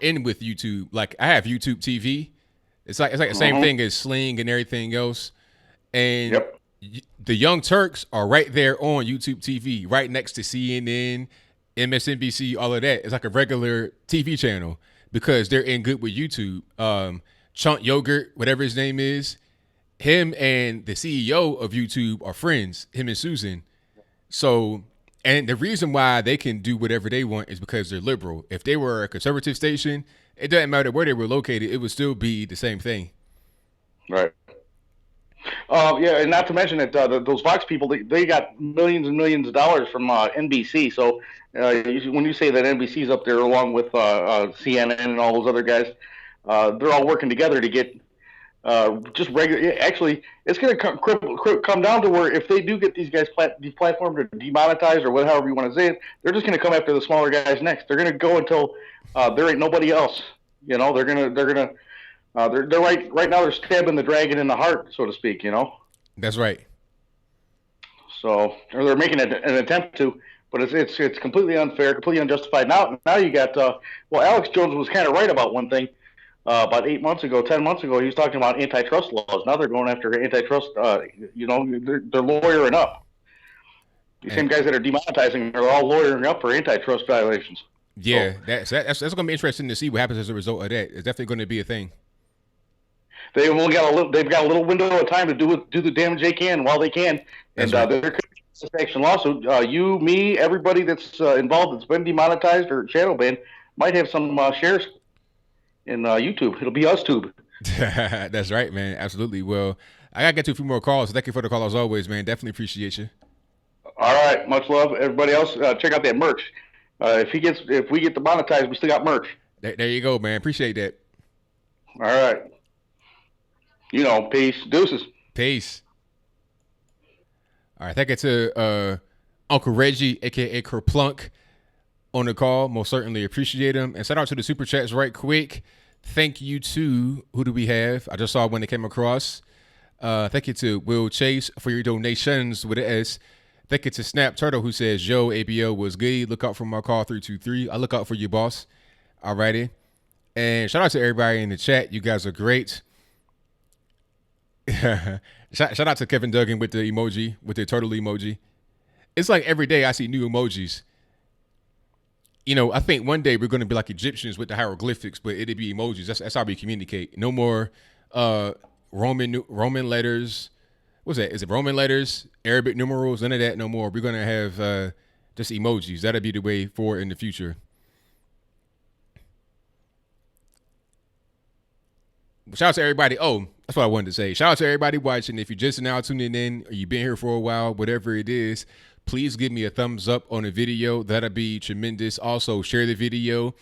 [SPEAKER 1] in with YouTube. Like I have YouTube TV. It's like the same thing as Sling and everything else. And the Young Turks are right there on YouTube TV, right next to CNN, MSNBC, all of that. It's like a regular TV channel because they're in good with YouTube. Chunk Yogurt, whatever his name is, him and the CEO of YouTube are friends, him and Susan. So, and the reason why they can do whatever they want is because they're liberal. If they were a conservative station, it doesn't matter where they were located. It would still be the same thing.
[SPEAKER 13] Right. And not to mention that those Fox people, they got millions and millions of dollars from NBC. So when you say that NBC's up there along with CNN and all those other guys, they're all working together to get just regular. Actually, it's going to come down to where if they do get these guys deplatformed or demonetized or whatever you want to say it, they're just going to come after the smaller guys next. They're going to go until there ain't nobody else. They're right now. They're stabbing the dragon in the heart, so to speak.
[SPEAKER 1] That's right.
[SPEAKER 13] So, or they're making an attempt to, but it's completely unfair, completely unjustified. Now you got Alex Jones was kind of right about one thing. About 10 months ago, he was talking about antitrust laws. Now they're going after antitrust. They're lawyering up. The same guys that are demonetizing are all lawyering up for antitrust violations.
[SPEAKER 1] Yeah, that's going to be interesting to see what happens as a result of that. It's definitely going to be a thing.
[SPEAKER 13] They've got a little window of time to do the damage they can while they can, and there could be a satisfaction lawsuit. You, me, everybody that's involved that's been demonetized or channel banned might have some shares in YouTube. It'll be us tube.
[SPEAKER 1] That's right, man. Absolutely. Well, I gotta get to a few more calls. Thank you for the call as always, man. Definitely appreciate you.
[SPEAKER 13] All right, much love, everybody else. Check out that merch. If we get demonetized, we still got merch.
[SPEAKER 1] There you go, man. Appreciate that.
[SPEAKER 13] All right. Peace. Deuces.
[SPEAKER 1] Peace. All right. Thank you to Uncle Reggie, a.k.a. Kerplunk, on the call. Most certainly appreciate him. And shout out to the Super Chats right quick. Thank you to, who do we have? I just saw when they came across. Thank you to Will Chase for your donations with an S. Thank you to Snap Turtle who says, yo, ABL was good. Look out for my call 323. I look out for you, boss. All righty. And shout out to everybody in the chat. You guys are great. Shout out to Kevin Duggan with the emoji, with the turtle emoji. It's like every day I see new emojis. I think one day we're going to be like Egyptians with the hieroglyphics, but it'll be emojis. That's how we communicate. No more Roman letters, what's that? Is it Roman letters, Arabic numerals? None of that no more. We're going to have just emojis. That'll be the way forward in the future. Shout out to everybody. Oh, that's what I wanted to say. Shout out to everybody watching. If you're just now tuning in or you've been here for a while, whatever it is, please give me a thumbs up on the video. That'll be tremendous. Also, share the video,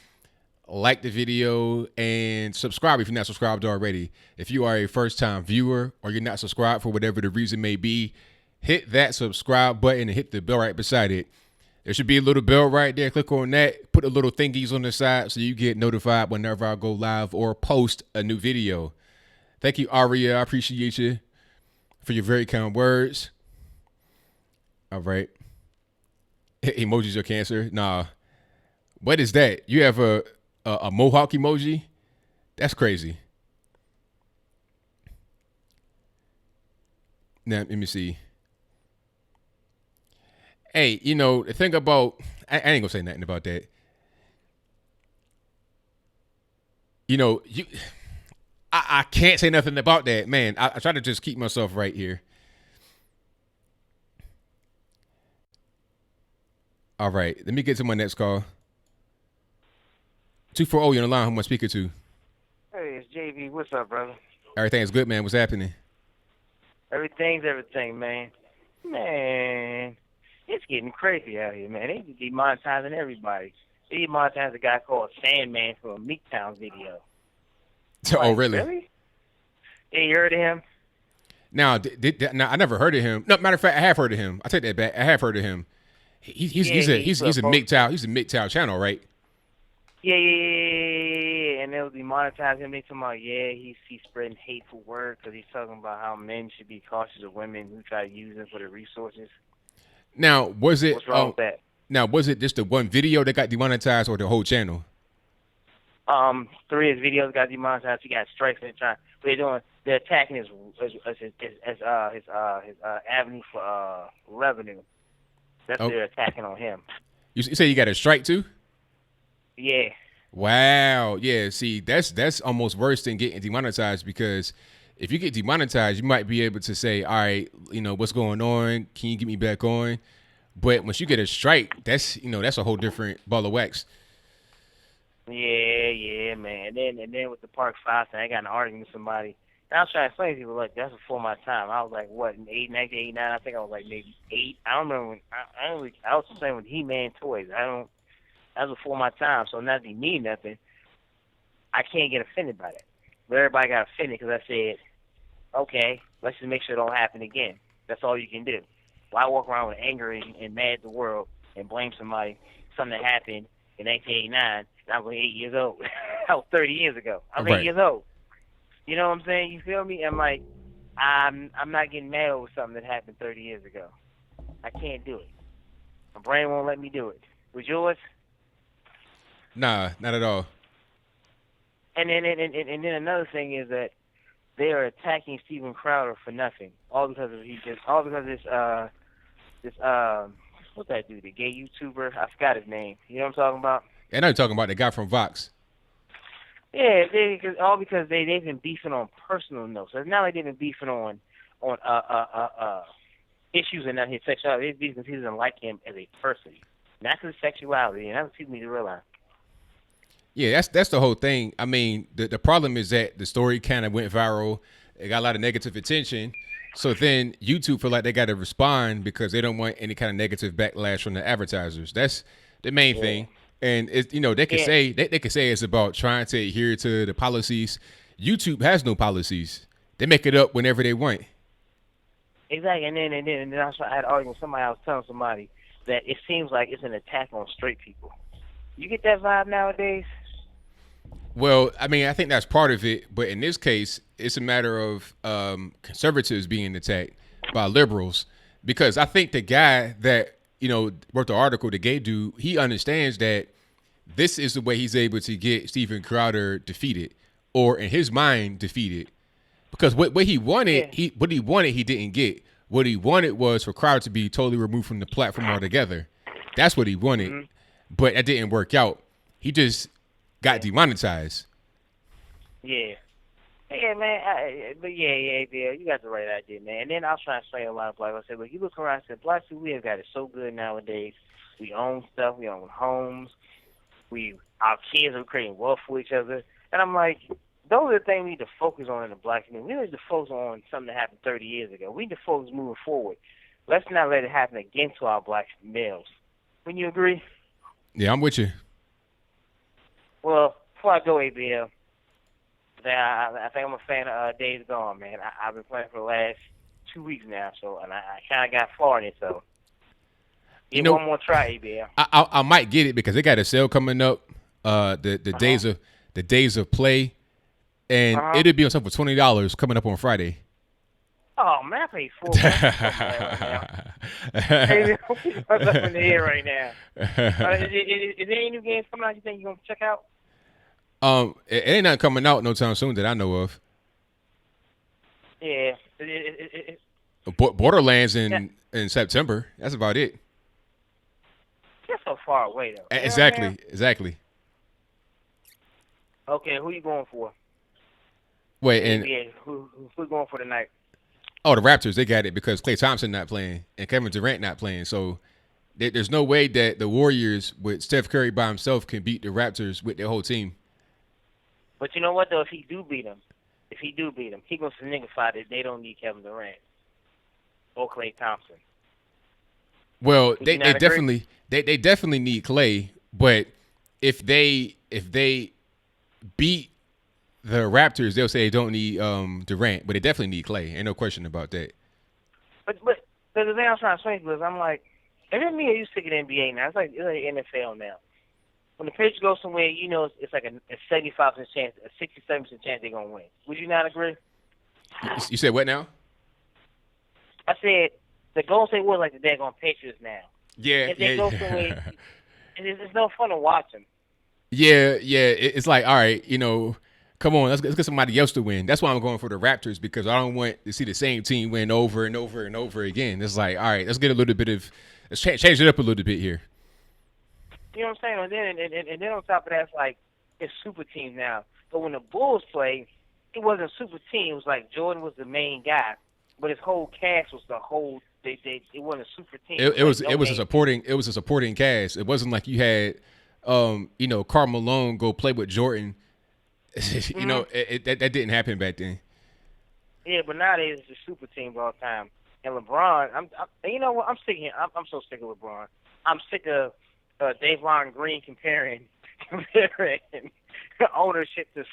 [SPEAKER 1] like the video, and subscribe if you're not subscribed already. If you are a first-time viewer or you're not subscribed for whatever the reason may be, hit that subscribe button and hit the bell right beside it. There should be a little bell right there. Click on that. Put the little thingies on the side so you get notified whenever I go live or post a new video. Thank you, Aria. I appreciate you for your very kind words. All right. Emojis are cancer. Nah. What is that? You have a mohawk emoji? That's crazy. Now, let me see. Hey, you know, the thing about, I ain't gonna say nothing about that. You know, I can't say nothing about that, man. I try to just keep myself right here. All right, let me get to my next call. 240, you're on the line. Who am I speaking to?
[SPEAKER 14] Hey, it's JV. What's up, brother?
[SPEAKER 1] Everything's good, man. What's happening?
[SPEAKER 14] Everything's everything, man. Man, it's getting crazy out here, man. They demonetizing everybody. They demonetized a guy called Sandman from a Meektown video.
[SPEAKER 1] Oh, really?
[SPEAKER 14] Yeah, you heard of him?
[SPEAKER 1] Now, now, I never heard of him. No, matter of fact, I have heard of him. I take that back. I have heard of him. He's a MGTOW channel, right?
[SPEAKER 14] Yeah. And they'll demonetize him. They talking about, he's spreading hateful words because he's talking about how men should be cautious of women who try to use them for their resources.
[SPEAKER 1] Now, was it?
[SPEAKER 14] What's wrong with that?
[SPEAKER 1] Now, was it just the one video that got demonetized, or the whole channel?
[SPEAKER 14] 3 of his videos got demonetized. He got strikes and they're attacking his avenue for revenue. That's what they're attacking on him.
[SPEAKER 1] You say you got a strike too?
[SPEAKER 14] Yeah.
[SPEAKER 1] Wow. Yeah. See, that's almost worse than getting demonetized, because if you get demonetized, you might be able to say, all right, you know, what's going on? Can you get me back on? But once you get a strike, that's a whole different ball of wax.
[SPEAKER 14] Yeah, man. And then with the Park 5 thing, I got in an argument with somebody. And I was trying to explain to people, like, that's before my time. I was like, what, in 1989? I think I was like maybe 8. I don't remember when. I was playing with He-Man toys. That was before my time. So not that he mean nothing. I can't get offended by that. But everybody got offended because I said, okay, let's just make sure it don't happen again. That's all you can do. Why walk around with anger and mad at the world and blame somebody something that happened in 1989? I was 8 years old. That was 30 years ago. I was 8 years old. You know what I'm saying? You feel me? I'm like, I'm not getting mad over something that happened 30 years ago. I can't do it. My brain won't let me do it. Was yours?
[SPEAKER 1] Nah, not at all.
[SPEAKER 14] And then another thing is that they are attacking Steven Crowder for nothing. All because this what's that dude? The gay YouTuber? I forgot his name. You know what I'm talking about?
[SPEAKER 1] I know you're talking about the guy from Vox.
[SPEAKER 14] Yeah, because they've been beefing on personal notes. So it's not like they've been beefing on issues and not his sexuality. They've beefing because he doesn't like him as a person, not his sexuality, and that's what people need to realize.
[SPEAKER 1] Yeah, that's the whole thing. I mean, the problem is that the story kind of went viral. It got a lot of negative attention. So then YouTube feel like they got to respond because they don't want any kind of negative backlash from the advertisers. That's the main thing. And it's, they can say they can say it's about trying to adhere to the policies. YouTube has no policies. They make it up whenever they want.
[SPEAKER 14] Exactly. And then I had an argument with somebody. I was telling somebody that it seems like it's an attack on straight people. You get that vibe nowadays?
[SPEAKER 1] Well, I mean, I think that's part of it. But in this case, it's a matter of conservatives being attacked by liberals. Because I think the guy that, wrote the article, the gay dude, he understands that this is the way he's able to get Steven Crowder defeated, or in his mind defeated. Because what he wanted, he didn't get. What he wanted was for Crowder to be totally removed from the platform altogether. That's what he wanted. Mm-hmm. But that didn't work out. He just got demonetized.
[SPEAKER 14] Yeah. Yeah, man. But yeah, you got the right idea, man. And then I was trying to say a lot of black. I said, look, you look around. I said, black people, we have got it so good nowadays. We own stuff. We own homes. Our kids are creating wealth for each other. And I'm like, those are the things we need to focus on in the black community. We need to focus on something that happened 30 years ago. We need to focus moving forward. Let's not let it happen again to our black males. Wouldn't you agree?
[SPEAKER 1] Yeah, I'm with you.
[SPEAKER 14] Well, before I go, ABL, I think I'm a fan of Days Gone, man. I've been playing for the last 2 weeks now, and I kind of got far in it, so give one more try, ABL.
[SPEAKER 1] I might get it because they got a sale coming up. The days of play, and it'll be on sale for $20 coming up on Friday.
[SPEAKER 14] Oh man, I paid $4 what's up in the air right now? Is there any new games coming out you think you're gonna check out?
[SPEAKER 1] It ain't nothing coming out no time soon that I know of.
[SPEAKER 14] Yeah.
[SPEAKER 1] Borderlands in September. That's about it.
[SPEAKER 14] That's so far away though.
[SPEAKER 1] Exactly.
[SPEAKER 14] Okay, who you going for?
[SPEAKER 1] Wait, and
[SPEAKER 14] who going for tonight?
[SPEAKER 1] Oh, the Raptors, they got it because Klay Thompson not playing and Kevin Durant not playing. So there's no way that the Warriors with Steph Curry by himself can beat the Raptors with their whole team.
[SPEAKER 14] But you know what, though? If he do beat him, he going to signify that they don't need Kevin Durant or Klay Thompson.
[SPEAKER 1] Well, they definitely need Klay, but if they beat the Raptors, they'll say they don't need Durant, but they definitely need Klay. Ain't no question about that.
[SPEAKER 14] But the thing I'm trying to say is, I'm like, and then me and you sick of the NBA now. It's like NFL now. When the pitch goes somewhere, you know it's like a 75% chance, a 67% chance they're gonna win. Would you not agree?
[SPEAKER 1] You said what now?
[SPEAKER 14] I said the Golden State Warriors like the daggone Patriots now.
[SPEAKER 1] Yeah,
[SPEAKER 14] if they go somewhere, it's no fun to watch them.
[SPEAKER 1] Yeah. It's like, all right, come on, let's get somebody else to win. That's why I'm going for the Raptors, because I don't want to see the same team win over and over and over again. It's like, all right, let's get a little bit of, let's change it up a little bit here.
[SPEAKER 14] You know what I'm saying? And then on top of that, it's like it's super teams now. But when the Bulls played, it wasn't a super team. It was like Jordan was the main guy, but his whole cast was the whole. It wasn't a super team.
[SPEAKER 1] It was a supporting cast. It wasn't like you had, Karl Malone go play with Jordan. That didn't happen back then.
[SPEAKER 14] Yeah, but nowadays it's a super team all the time. And LeBron, you know what? I'm sick of him. I'm so sick of LeBron. I'm sick of Davon Green comparing ownership to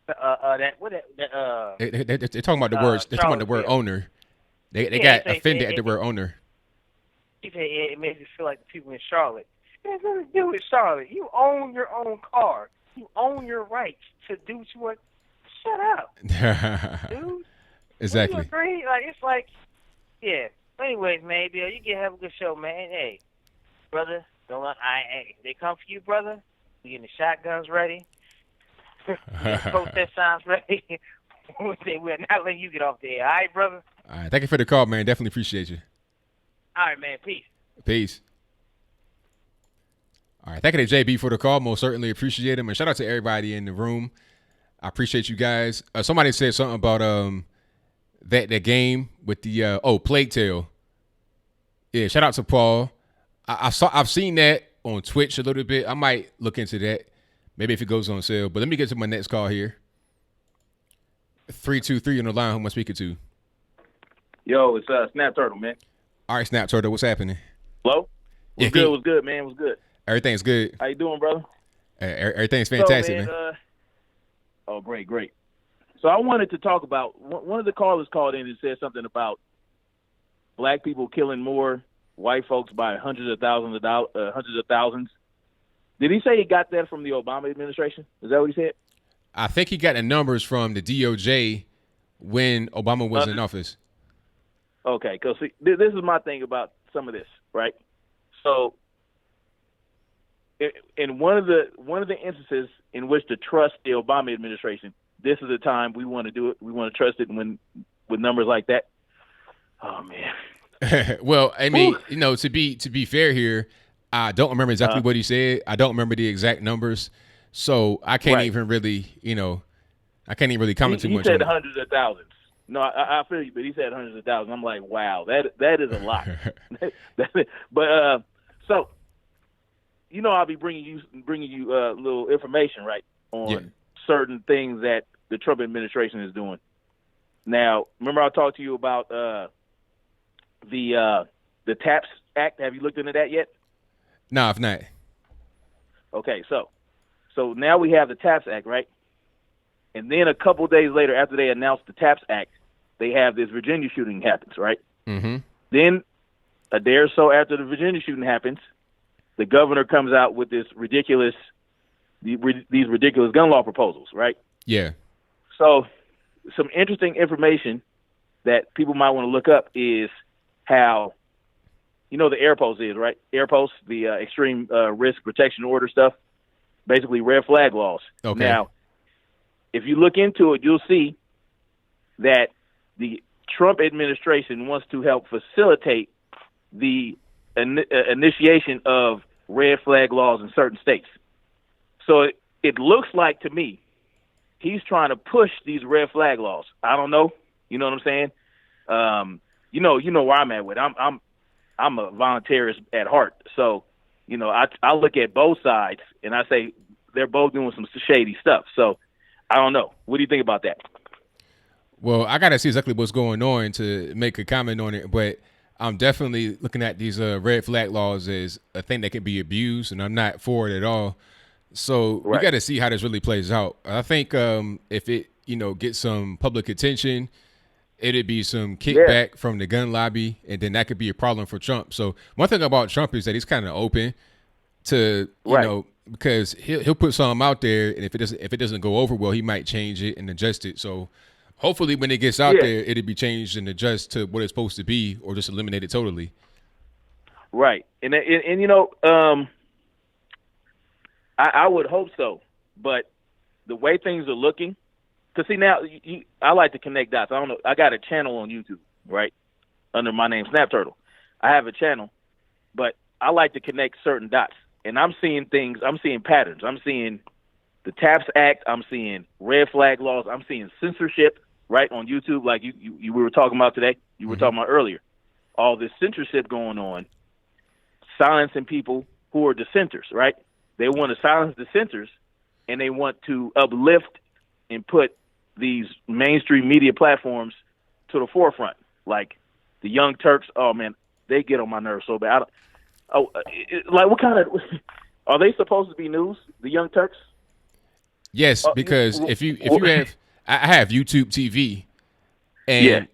[SPEAKER 1] they're talking about the words. They're talking about the word owner. They got offended at the word owner.
[SPEAKER 14] He said it makes me feel like the people in Charlotte. It has nothing to do with Charlotte. You own your own car. You own your rights to do what you want. Shut up, dude.
[SPEAKER 1] Exactly.
[SPEAKER 14] You agree? Like it's like, yeah. Anyways, man, Bill, you can have a good show, man. Hey, brother, they come for you, brother. We getting the shotguns ready. Protest signs ready. We're not letting you get off the air. All right, brother?
[SPEAKER 1] All right. Thank you for the call, man. Definitely appreciate you.
[SPEAKER 14] All right, man.
[SPEAKER 1] Peace. All right. Thank you to JB for the call. Most certainly appreciate him. And shout out to everybody in the room. I appreciate you guys. Somebody said something about that game with the Plague Tale. Yeah, shout out to Paul. I've seen that on Twitch a little bit. I might look into that. Maybe if it goes on sale. But let me get to my next call here. 323 on the line. Who am I speaking to?
[SPEAKER 15] Yo, it's Snap Turtle, man.
[SPEAKER 1] All right, Snap Turtle. What's happening?
[SPEAKER 15] Hello? What's good, man? What's good?
[SPEAKER 1] Everything's good.
[SPEAKER 15] How you doing, brother?
[SPEAKER 1] Everything's fantastic, man.
[SPEAKER 15] Oh, great. So I wanted to talk about, one of the callers called in and said something about black people killing more white folks by hundreds of thousands. Did he say he got that from the Obama administration? Is that what he said?
[SPEAKER 1] I think he got the numbers from the DOJ when Obama was in office.
[SPEAKER 15] Okay, because this is my thing about some of this, right? So, in one of the instances in which to trust the Obama administration, this is the time we want to do it. We want to trust it with numbers like that. Oh man.
[SPEAKER 1] Well, I mean, to be fair here, I don't remember exactly what he said. I don't remember the exact numbers, so I can't even really, I can't even really comment too
[SPEAKER 15] He
[SPEAKER 1] much
[SPEAKER 15] said
[SPEAKER 1] on it.
[SPEAKER 15] hundreds of thousands. No, I feel you, but he said hundreds of thousands. I'm like, wow, that is a lot. But so, I'll be bringing you little information, right, on certain things that the Trump administration is doing. Now, remember I talked to you about the TAPS Act. Have you looked into that yet?
[SPEAKER 1] No, if not.
[SPEAKER 15] Okay, so now we have the TAPS Act, right? And then a couple days later, after they announced the TAPS Act, they have this Virginia shooting happens, right?
[SPEAKER 1] Mm-hmm.
[SPEAKER 15] Then a day or so after the Virginia shooting happens, the governor comes out with these ridiculous gun law proposals, right?
[SPEAKER 1] Yeah.
[SPEAKER 15] So some interesting information that people might want to look up is how, the Air Post is, right? Air Post, the extreme risk protection order stuff, basically red flag laws.
[SPEAKER 1] Okay.
[SPEAKER 15] Now, if you look into it, you'll see that the Trump administration wants to help facilitate the initiation of red flag laws in certain states. So it looks like to me he's trying to push these red flag laws. I don't know. You know what I'm saying? You know where I'm at with. I'm a voluntarist at heart. So, I look at both sides and I say they're both doing some shady stuff. So I don't know. What do you think about that?
[SPEAKER 1] Well, I got to see exactly what's going on to make a comment on it, but I'm definitely looking at these red flag laws as a thing that can be abused, and I'm not for it at all. So we got to see how this really plays out. I think if it, gets some public attention, it'd be some kickback from the gun lobby, and then that could be a problem for Trump. So one thing about Trump is that he's kind of open to, because he'll put something out there, and if it doesn't go over well, he might change it and adjust it. So hopefully when it gets out there, it'll be changed and adjust to what it's supposed to be, or just eliminate it totally.
[SPEAKER 15] Right, and I would hope so, but the way things are looking, because see now I like to connect dots. I don't know. I got a channel on YouTube, right, under my name Snap Turtle. I have a channel, but I like to connect certain dots. And I'm seeing things, I'm seeing patterns. I'm seeing the TAPS Act. I'm seeing red flag laws. I'm seeing censorship, right, on YouTube, like you were talking about today. You were talking about earlier. All this censorship going on, silencing people who are dissenters, right? They want to silence dissenters, and they want to uplift and put these mainstream media platforms to the forefront. Like the Young Turks, oh, man, they get on my nerves so bad. What kind of are they supposed to be news? The Young Turks?
[SPEAKER 1] Yes, because if you have, I have YouTube TV, and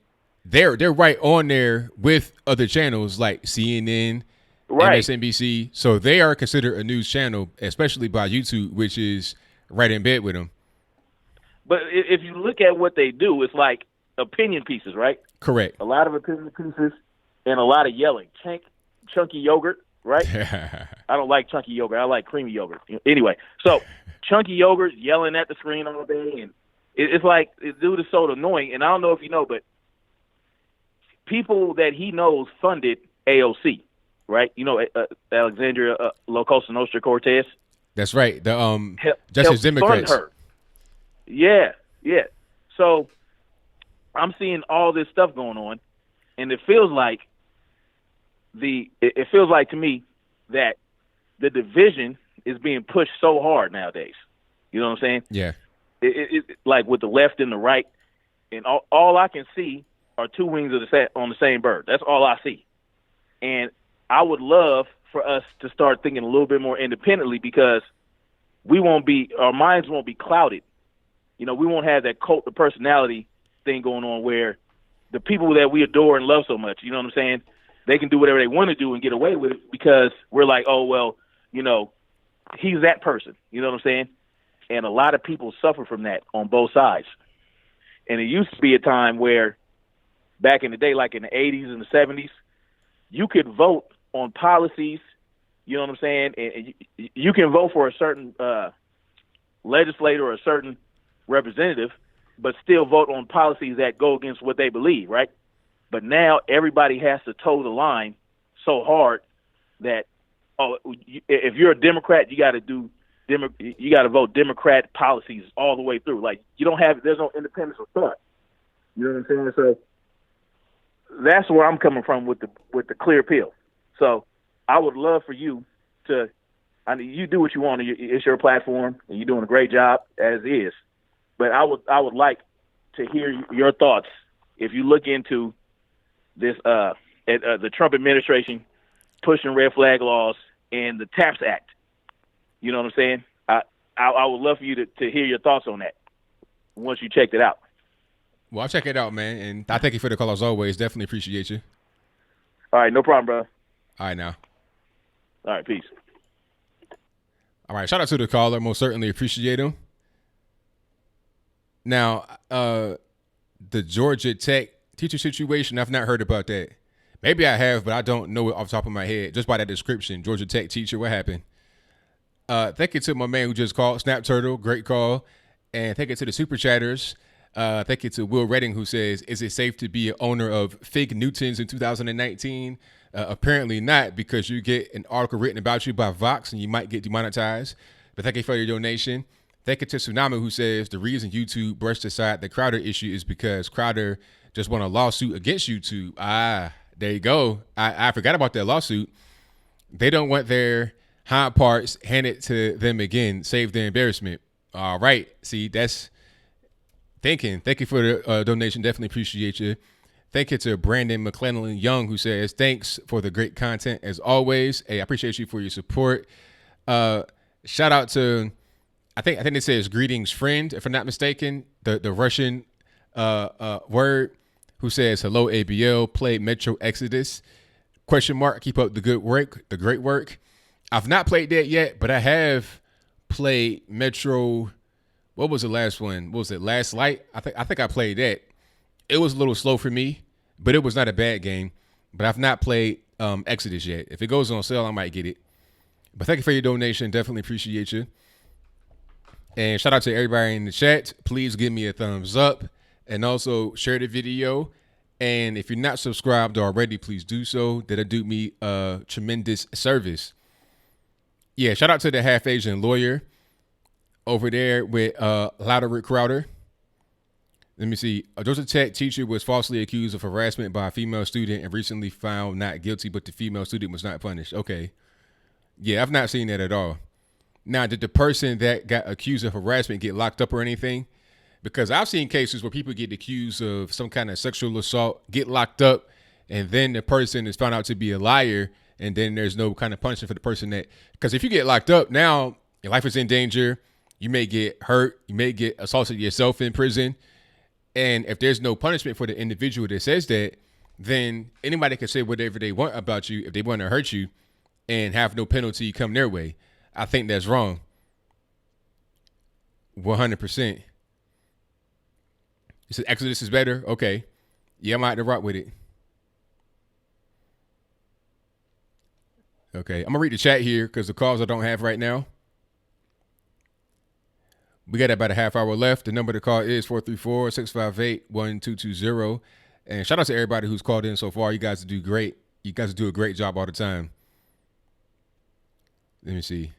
[SPEAKER 1] they're right on there with other channels like CNN, MSNBC. So they are considered a news channel, especially by YouTube, which is right in bed with them.
[SPEAKER 15] But if you look at what they do, it's like opinion pieces, right?
[SPEAKER 1] Correct.
[SPEAKER 15] A lot of opinion pieces and a lot of yelling. Chunky yogurt, right? I don't like chunky yogurt. I like creamy yogurt. Anyway, so chunky yogurt yelling at the screen all day, and it's like this dude is so annoying. And I don't know if you know, but people that he knows funded AOC, right? Alexandria Ocasio Nostra Cortez.
[SPEAKER 1] That's right. The Justice Democrats.
[SPEAKER 15] Fund her. Yeah. So I'm seeing all this stuff going on, and it feels like to me that the division is being pushed so hard nowadays. You know what I'm saying?
[SPEAKER 1] Yeah.
[SPEAKER 15] It like with the left and the right, and all I can see are two wings of on the same bird. That's all I see. And I would love for us to start thinking a little bit more independently, because our minds won't be clouded. We won't have that cult of personality thing going on where the people that we adore and love so much, you know what I'm saying, they can do whatever they want to do and get away with it because we're like, oh, well, he's that person. You know what I'm saying? And a lot of people suffer from that on both sides. And it used to be a time where back in the day, like in the 80s and the 70s, you could vote on policies, you know what I'm saying? And you can vote for a certain legislator or a certain representative, but still vote on policies that go against what they believe, right? But now everybody has to toe the line so hard that, if you're a Democrat, you got to do you got to vote Democrat policies all the way through. Like there's no independence of thought. You know what I'm saying? So that's where I'm coming from with the clear pill. So I would love for you to. I mean, you do what you want. It's your platform, and you're doing a great job as is. But I would like to hear your thoughts if you look into this the Trump administration pushing red flag laws and the TAPS Act. You know what I'm saying? I would love for you to hear your thoughts on that once you checked it out.
[SPEAKER 1] Well, I'll check it out, man. And I thank you for the call as always. Definitely appreciate you.
[SPEAKER 15] All right, no problem, bro.
[SPEAKER 1] All right, now.
[SPEAKER 15] All right, peace.
[SPEAKER 1] All right, shout out to the caller. Most certainly appreciate him. Now, the Georgia Tech teacher situation, I've not heard about that. Maybe I have, but I don't know it off the top of my head. Just by that description, Georgia Tech teacher, what happened? Thank you to my man who just called, Snap Turtle, great call. And thank you to the Super Chatters. Thank you to Will Redding, who says, is it safe to be an owner of fake Newtons in 2019? Apparently not, because you get an article written about you by Vox and you might get demonetized. But thank you for your donation. Thank you to Tsunami, who says the reason YouTube brushed aside the Crowder issue is because Crowder just won a lawsuit against YouTube. There you go. I forgot about that lawsuit. They don't want their hind parts handed to them again, save their embarrassment. All right. See, that's thinking. Thank you for the donation. Definitely appreciate you. Thank you to Brandon McClellan Young, who says, thanks for the great content as always. Hey, I appreciate you for your support. Shout out to, I think it says greetings friend, if I'm not mistaken, the Russian word, who says, hello ABL, play Metro Exodus, ? Keep up the good work, the great work. I've not played that yet, but I have played Metro. What was the last one? What was it? Last Light? I think I played that. It was a little slow for me, but it was not a bad game. But I've not played Exodus yet. If it goes on sale, I might get it. But thank you for your donation. Definitely appreciate you. And shout out to everybody in the chat. Please give me a thumbs up and also share the video. And if you're not subscribed already, please do so. That'll do me a tremendous service. Yeah, shout out to the half Asian lawyer over there with Louder Crowder. Let me see. A Georgia Tech teacher was falsely accused of harassment by a female student and recently found not guilty, but the female student was not punished. Okay. Yeah, I've not seen that at all. Now, did the person that got accused of harassment get locked up or anything? Because I've seen cases where people get accused of some kind of sexual assault, get locked up, and then the person is found out to be a liar, and then there's no kind of punishment for the person that, because if you get locked up, now your life is in danger. You may get hurt. You may get assaulted yourself in prison. And if there's no punishment for the individual that says that, then anybody can say whatever they want about you if they want to hurt you and have no penalty come their way. I think that's wrong. 100%. You said Exodus is better? Okay. Yeah, I'm out to rock with it. Okay. I'm going to read the chat here because the calls I don't have right now. We got about a half hour left. The number to call is 434-658-1220. And shout out to everybody who's called in so far. You guys do great. You guys do a great job all the time. Let me see.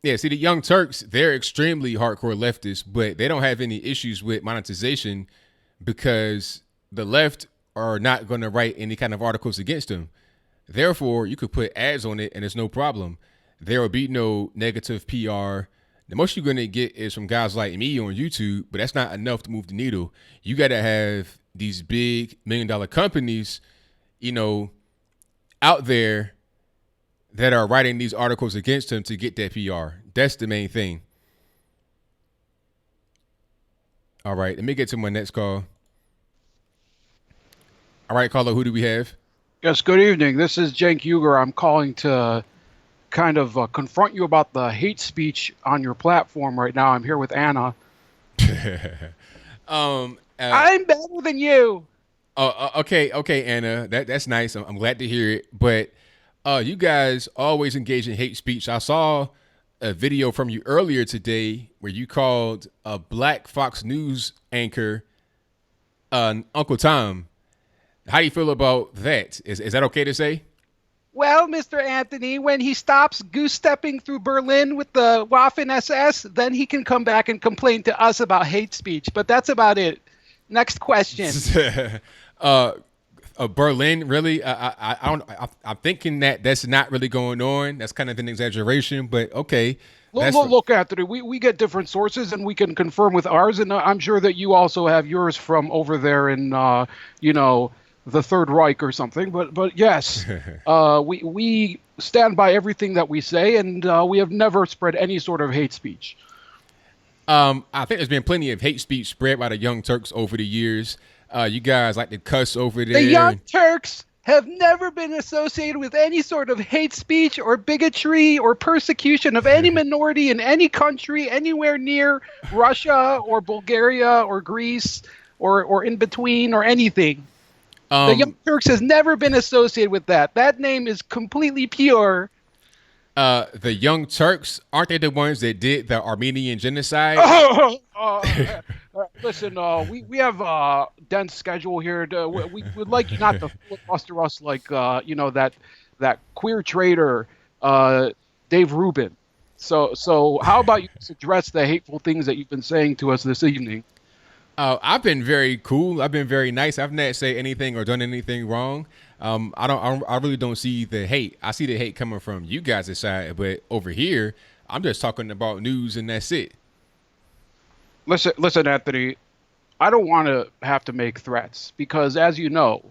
[SPEAKER 1] Yeah, see, the Young Turks, they're extremely hardcore leftists, but they don't have any issues with monetization because the left are not going to write any kind of articles against them. Therefore, you could put ads on it and it's no problem. There will be no negative PR. The most you're going to get is from guys like me on YouTube, but that's not enough to move the needle. You got to have these big $1 million companies, you know, out there that are writing these articles against him to get that PR. That's the main thing. All right, let me get to my next call. All right, caller, who do we have?
[SPEAKER 16] Yes, good evening. This is Cenk Uygur. I'm calling to kind of confront you about the hate speech on your platform right now. I'm here with Anna. I'm better than you.
[SPEAKER 1] Okay, Anna. That's nice. I'm glad to hear it. But you guys always engage in hate speech. I saw a video from you earlier today where you called a black Fox News anchor Uncle Tom. How do you feel about that? Is that okay to say?
[SPEAKER 16] Well, Mr. Anthony, when he stops goose-stepping through Berlin with the Waffen-SS, then he can come back and complain to us about hate speech. But that's about it. Next question.
[SPEAKER 1] Berlin, really? I'm thinking that's not really going on. That's kind of an exaggeration, but okay.
[SPEAKER 16] Look, Anthony, we get different sources, and we can confirm with ours, and I'm sure that you also have yours from over there in, the Third Reich or something. But yes, we stand by everything that we say, and we have never spread any sort of hate speech.
[SPEAKER 1] I think there's been plenty of hate speech spread by the Young Turks over the years. You guys like to cuss over there.
[SPEAKER 16] The Young Turks have never been associated with any sort of hate speech or bigotry or persecution of any minority in any country anywhere near Russia or Bulgaria or Greece or in between or anything. The Young Turks has never been associated with that. That name is completely pure.
[SPEAKER 1] The Young Turks, aren't they the ones that did the Armenian genocide?
[SPEAKER 16] Listen, we have a dense schedule here. We would like you not to filibuster us like that queer traitor Dave Rubin. So how about you just address the hateful things that you've been saying to us this evening?
[SPEAKER 1] I've been very cool. I've been very nice. I've not said anything or done anything wrong. I really don't see the hate. I see the hate coming from you guys' side, but over here, I'm just talking about news and that's it.
[SPEAKER 16] Listen, Anthony, I don't want to have to make threats because, as you know,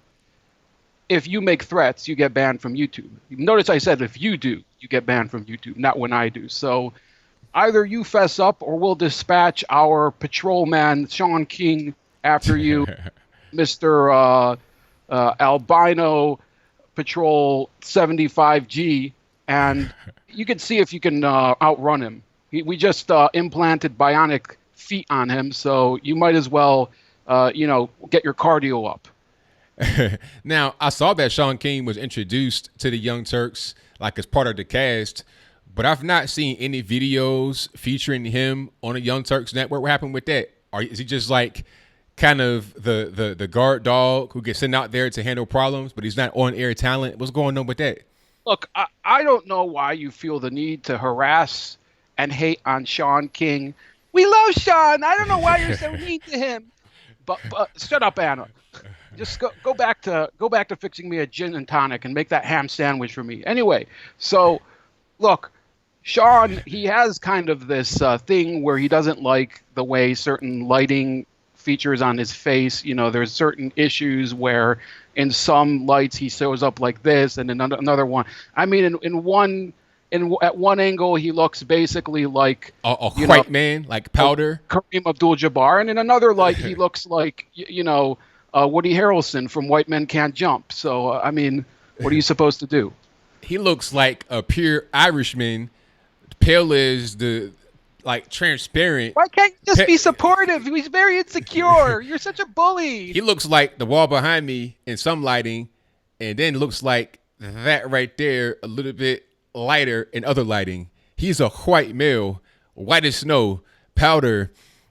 [SPEAKER 16] if you make threats, you get banned from YouTube. Notice I said if you do, you get banned from YouTube, not when I do. So either you fess up or we'll dispatch our patrolman, Sean King, after you, Mr. Albino Patrol 75G, and you can see if you can outrun him. We just implanted bionic feet on him, so you might as well, get your cardio up.
[SPEAKER 1] Now, I saw that Sean King was introduced to the Young Turks, like as part of the cast, but I've not seen any videos featuring him on the Young Turks network. What happened with that? Is he just like kind of the guard dog who gets sent out there to handle problems, but he's not on-air talent? What's going on with that?
[SPEAKER 16] Look, I don't know why you feel the need to harass and hate on Sean King. We love Sean. I don't know why you're so mean to him. But shut up, Anna. Just go back to fixing me a gin and tonic and make that ham sandwich for me. Anyway, so look, Sean, he has kind of this thing where he doesn't like the way certain lighting features on his face. There's certain issues where in some lights he shows up like this, and in another one, I mean, at one angle he looks basically like
[SPEAKER 1] a white man, like Powder,
[SPEAKER 16] Kareem Abdul-Jabbar, and in another light he looks like Woody Harrelson from White Men Can't Jump. So I mean, what are you supposed to do?
[SPEAKER 1] He looks like a pure Irishman, pale as transparent.
[SPEAKER 16] Why can't you just be supportive? He's very insecure. You're such a bully.
[SPEAKER 1] He looks like the wall behind me in some lighting, and then looks like that right there a little bit lighter in other lighting. He's a white male, white as snow, Powder.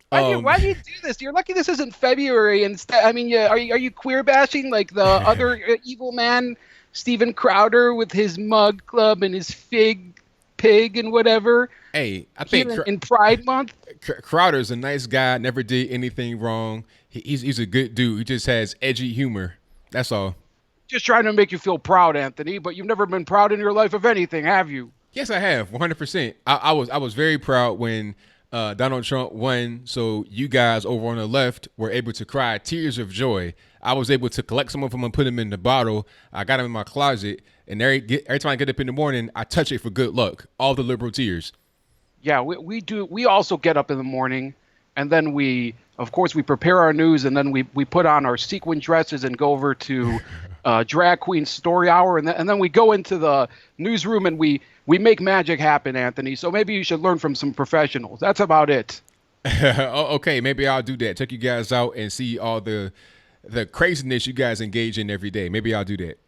[SPEAKER 16] Why do you do this? You're lucky this isn't February. Instead, I mean, are you queer bashing like the other evil man, Steven Crowder, with his mug club and his fig pig and whatever?
[SPEAKER 1] Hey, I think
[SPEAKER 16] in Pride Month,
[SPEAKER 1] Crowder's a nice guy. Never did anything wrong. He's a good dude. He just has edgy humor. That's all.
[SPEAKER 16] Just trying to make you feel proud, Anthony. But you've never been proud in your life of anything, have you?
[SPEAKER 1] Yes, I have. 100%. I was very proud when Donald Trump won, so you guys over on the left were able to cry tears of joy. I was able to collect some of them and put them in the bottle. I got them in my closet, and every time I get up in the morning, I touch it for good luck. All the liberal tears. Yeah,
[SPEAKER 16] we do. We also get up in the morning, and then we prepare our news, and then we put on our sequin dresses and go over to Drag Queen Story Hour, and then we go into the newsroom and we make magic happen, Anthony. So maybe you should learn from some professionals. That's about it.
[SPEAKER 1] Okay, maybe I'll do that. Check you guys out and see all the craziness you guys engage in every day. Maybe I'll do that.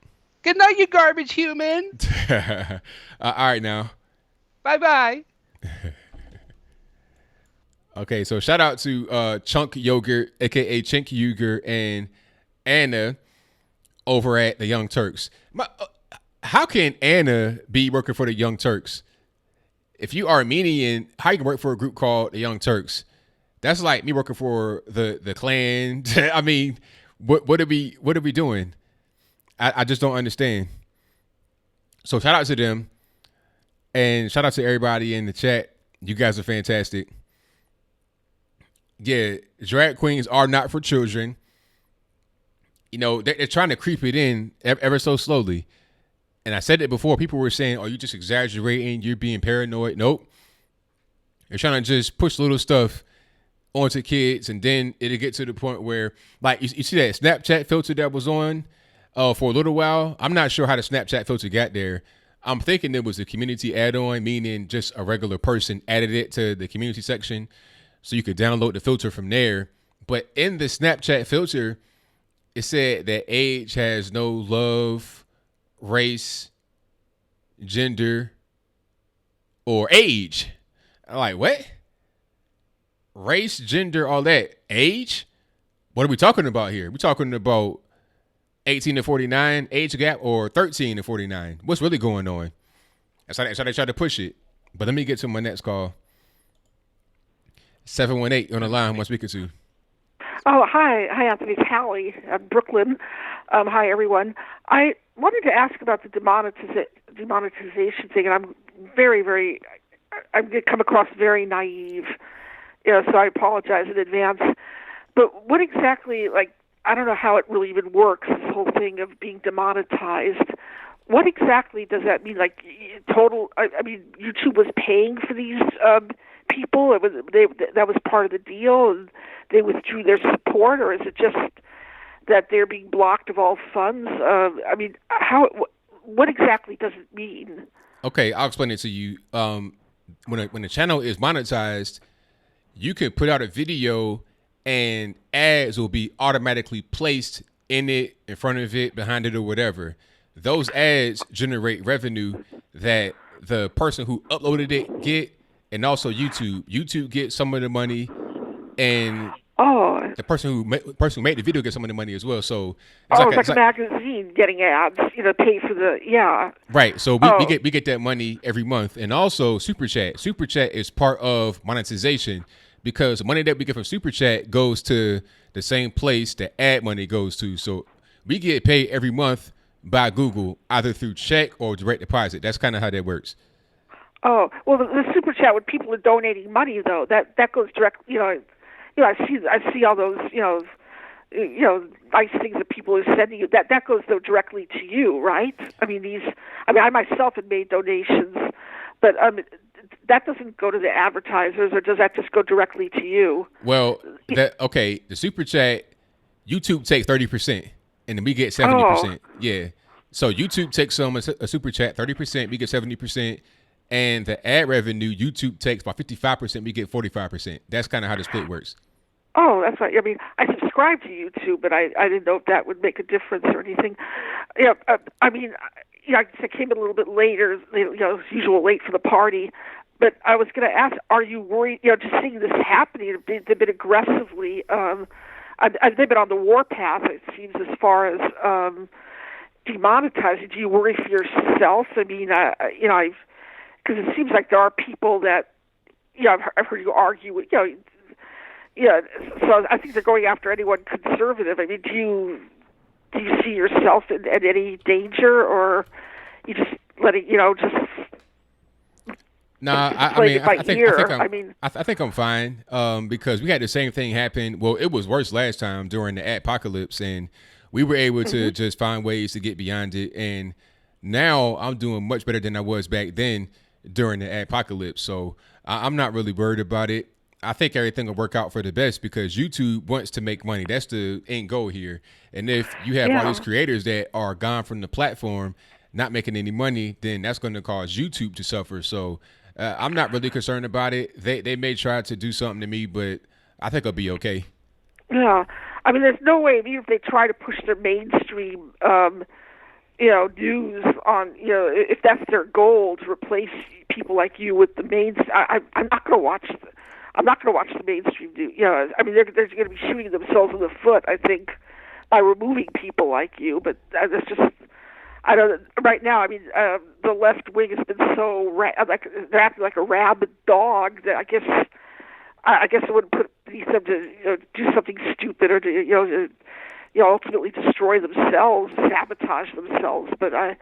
[SPEAKER 16] Good night, you garbage human.
[SPEAKER 1] All right, now.
[SPEAKER 16] Bye-bye.
[SPEAKER 1] Okay, so shout out to Chunk Yogurt, a.k.a. Chink Uger, and Anna over at the Young Turks. how can Anna be working for the Young Turks? If you Armenian, how you can work for a group called the Young Turks? That's like me working for the Klan. I mean, what are we doing? I just don't understand. So shout out to them, and shout out to everybody in the chat. You guys are fantastic. Yeah, drag queens are not for children. You know, they're trying to creep it in ever so slowly. And I said it before. People were saying, "Oh, you just exaggerating. You're being paranoid." Nope. They're trying to just push little stuff onto kids, and then it'll get to the point where, like, you see that Snapchat filter that was on for a little while. I'm not sure how the Snapchat filter got there. I'm thinking it was a community add-on, meaning just a regular person added it to the community section, so you could download the filter from there. But in the Snapchat filter, it said that age has no love, race, gender, or age. I'm like, what? Race, gender, all that. Age? What are we talking about here? We're talking about 18 to 49 age gap or 13 to 49. What's really going on? That's how they try to push it. But let me get to my next call. 718 on the line. Who am I speaking to?
[SPEAKER 17] Oh, hi, Anthony. It's Hallie, Brooklyn. Hi, everyone. I wanted to ask about the demonetization thing, and I'm I'm going to come across very naive, so I apologize in advance. But what exactly, I don't know how it really even works, this whole thing of being demonetized. What exactly does that mean? YouTube was paying for these people? That was part of the deal, and they withdrew their support, or is it just that they're being blocked of all funds? What exactly does it mean?
[SPEAKER 1] Okay, I'll explain it to you. When a channel is monetized, you can put out a video and ads will be automatically placed in it, in front of it, behind it, or whatever. Those ads generate revenue that the person who uploaded it get, and also YouTube gets some of the money, and the person who made the video gets some of the money as well. So
[SPEAKER 17] it's like a magazine getting ads, pay for
[SPEAKER 1] right. So we get that money every month, and also Super Chat. Super Chat is part of monetization because the money that we get from Super Chat goes to the same place that ad money goes to. So we get paid every month by Google, either through check or direct deposit. That's kind of how that works.
[SPEAKER 17] Oh, well, the Super Chat, when people are donating money, though, that goes direct. I see all those, nice things that people are sending you. That goes though directly to you, right? I myself have made donations, but that doesn't go to the advertisers, or does that just go directly to you?
[SPEAKER 1] Well, the Super Chat, YouTube takes 30%, and then we get 70%. Yeah. So YouTube takes a Super Chat 30%, we get 70%. And the ad revenue, YouTube takes about 55%, we get 45%. That's kind of how the split works.
[SPEAKER 17] Oh, that's right. I subscribe to YouTube, but I didn't know if that would make a difference or anything. I came a little bit later, usual late for the party. But I was going to ask, are you worried, just seeing this happening, they've been aggressively, they've been on the warpath, it seems, as far as demonetizing. Do you worry for yourself? Because it seems like there are people that, I've heard you argue with, so I think they're going after anyone conservative. Do you see yourself in any danger, or you just letting,
[SPEAKER 1] No, I think I'm fine because we had the same thing happen. Well, it was worse last time during the apocalypse, and we were able to just find ways to get beyond it. And now I'm doing much better than I was back then during the apocalypse. So I'm not really worried about it. I think everything will work out for the best because YouTube wants to make money. That's the end goal here. And if you have all these creators that are gone from the platform, not making any money, then that's going to cause YouTube to suffer. So I'm not really concerned about it. They may try to do something to me, but I think I'll be okay.
[SPEAKER 17] Yeah. There's no way, even if they try to push their mainstream news on, if that's their goal, to replace people like you with the main. I'm not going to watch. I'm not going to watch the mainstream news. They're going to be shooting themselves in the foot, I think, by removing people like you. But that's just. I don't. Right now, I mean, the left wing has been so like they're acting like a rabid dog that I guess it wouldn't please them to do something stupid or to ultimately destroy themselves, sabotage themselves. But I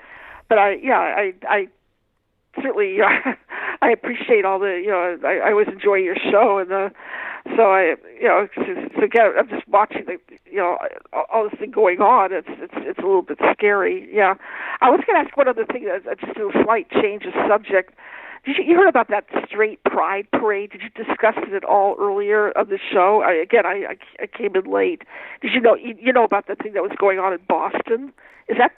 [SPEAKER 17] certainly I appreciate all the I always enjoy your show, and so I so again I'm just watching all this thing going on. It's a little bit scary. Yeah, I was going to ask one other thing. Just a slight change of subject. You heard about that straight pride parade? Did you discuss it at all earlier of the show? I came in late. Did you know about the thing that was going on in Boston? Is that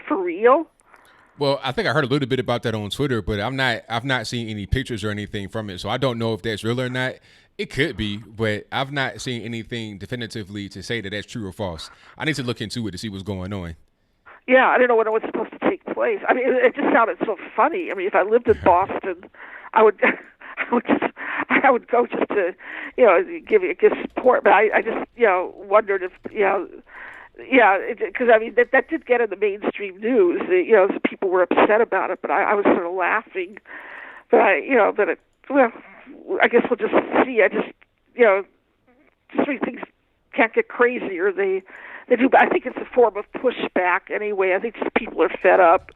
[SPEAKER 17] for real?
[SPEAKER 1] Well, I think I heard a little bit about that on Twitter, but I've not seen any pictures or anything from it, so I don't know if that's real or not. It could be, but I've not seen anything definitively to say that that's true or false. I need to look into it to see what's going on.
[SPEAKER 17] Yeah, I don't know when it was supposed to take place. I mean, it just sounded so funny. I mean, if I lived in Boston, I would go just to give support. But I just wondered if because I mean that did get in the mainstream news. People were upset about it, but I was sort of laughing. But I guess we'll just see. I just just when things can't get crazier, they do. But I think it's a form of pushback anyway. I think just people are fed up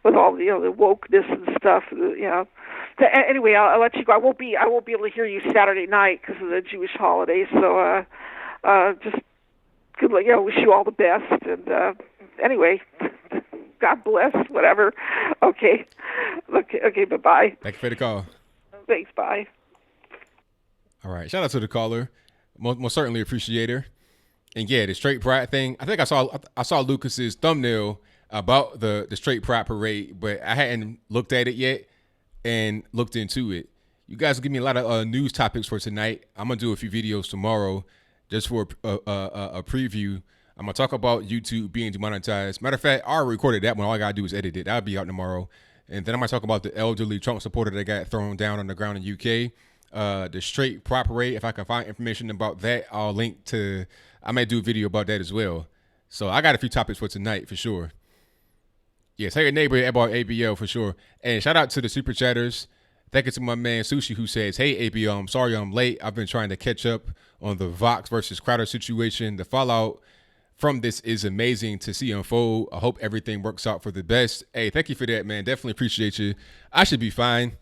[SPEAKER 17] with all the wokeness and stuff. So anyway, I'll let you go. I won't be able to hear you Saturday night because of the Jewish holiday. So just good luck. Wish you all the best. And anyway, God bless. Whatever. Okay. Okay. Bye bye.
[SPEAKER 1] Thank you for the call.
[SPEAKER 17] Thanks. Bye.
[SPEAKER 1] All right. Shout out to the caller. Most certainly appreciate her. And yeah, the straight pride thing. I think I saw Lucas's thumbnail about the straight pride parade, but I hadn't looked at it yet and looked into it. You guys will give me a lot of news topics for tonight. I'm gonna do a few videos tomorrow just for a preview. I'm gonna talk about YouTube being demonetized. Matter of fact, I already recorded that one. All I gotta do is edit it. That'll be out tomorrow. And then I'm gonna talk about the elderly Trump supporter that got thrown down on the ground in UK. The straight pride parade. If I can find information about that, I'll link to. I may do a video about that as well. So I got a few topics for tonight for sure. Yeah, tell your neighbor about ABL for sure. And shout out to the super chatters. Thank you to my man Sushi who says, "Hey ABL, I'm sorry I'm late. I've been trying to catch up on the Vox versus Crowder situation. The fallout from this is amazing to see unfold. I hope everything works out for the best." Hey, thank you for that, man. Definitely appreciate you. I should be fine.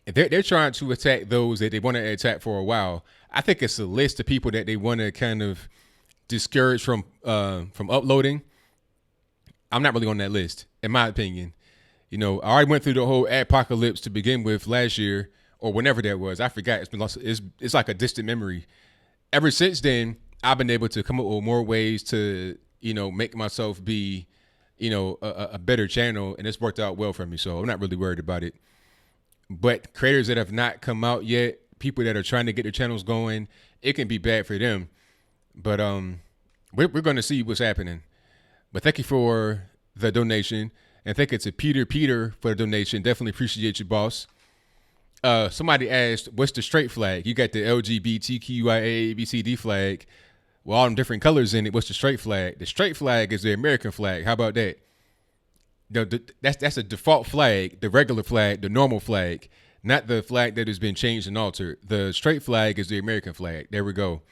[SPEAKER 1] They're trying to attack those that they want to attack for a while. I think it's a list of people that they want to kind of discourage from uploading. I'm not really on that list, in my opinion. I already went through the whole apocalypse to begin with last year or whenever that was. I forgot. It's been lost. It's like a distant memory. Ever since then, I've been able to come up with more ways to make myself be a better channel, and it's worked out well for me. So I'm not really worried about it. But creators that have not come out yet, people that are trying to get their channels going, it can be bad for them. But we're going to see what's happening. But thank you for the donation. And thank you to Peter for the donation. Definitely appreciate you, boss. Somebody asked, what's the straight flag? You got the LGBTQIA flag with all them different colors in it. What's the straight flag? The straight flag is the American flag. How about that? That's a default flag, the regular flag, the normal flag, not the flag that has been changed and altered. The straight flag is the American flag. There we go.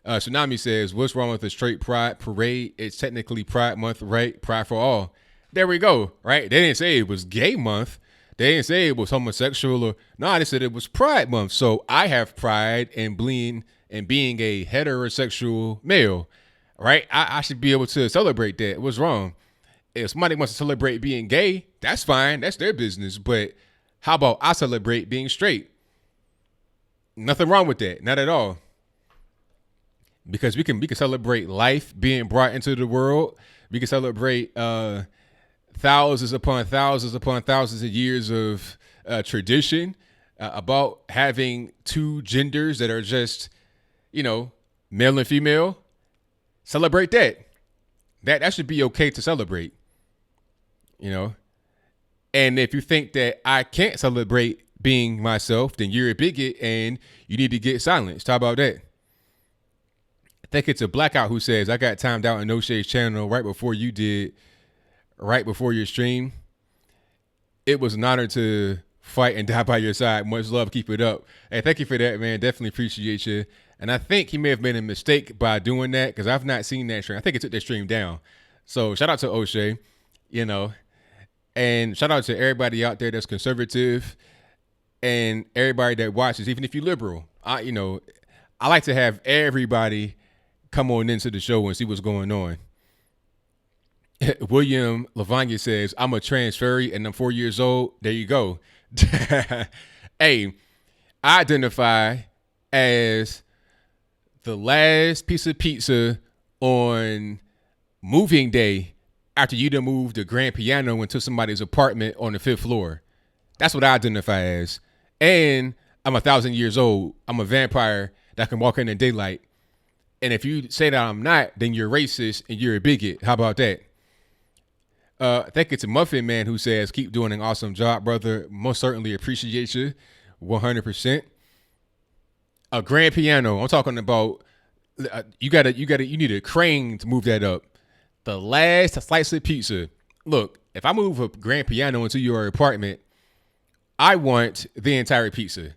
[SPEAKER 1] Tsunami says, what's wrong with the straight pride parade? It's technically Pride Month, right? Pride for all. There we go, right? They didn't say it was gay month. They didn't say it was homosexual or no, they said it was Pride Month. So I have pride in being a heterosexual male, right? I should be able to celebrate that. What's wrong? If somebody wants to celebrate being gay, that's fine. That's their business. But how about I celebrate being straight? Nothing wrong with that. Not at all. Because we can celebrate life being brought into the world. We can celebrate thousands upon thousands upon thousands of years of tradition about having two genders that are just, male and female. Celebrate that. That should be okay to celebrate. And if you think that I can't celebrate being myself, then you're a bigot and you need to get silenced. How about that? think it's a Blackout who says, I got timed out in No Shade's channel right before you did, right before your stream. It was an honor to fight and die by your side. Much love. Keep it up. Hey, thank you for that, man. Definitely appreciate you. And I think he may have made a mistake by doing that because I've not seen that stream. I think he took that stream down. So shout out to O'Shea, and shout out to everybody out there that's conservative and everybody that watches, even if you're liberal. I like to have everybody come on into the show and see what's going on. William Lavagna says, I'm a trans furry and I'm 4 years old. There you go. Hey, I identify as the last piece of pizza on moving day after you done moved the grand piano into somebody's apartment on the 5th floor. That's what I identify as. And I'm 1,000 years old. I'm a vampire that can walk in the daylight. And if you say that I'm not, then you're racist and you're a bigot. How about that? I think it's a Muffin Man who says, keep doing an awesome job, brother. Most certainly appreciate you. 100%. A grand piano. I'm talking about you need a crane to move that up. The last slice of pizza. Look, if I move a grand piano into your apartment, I want the entire pizza.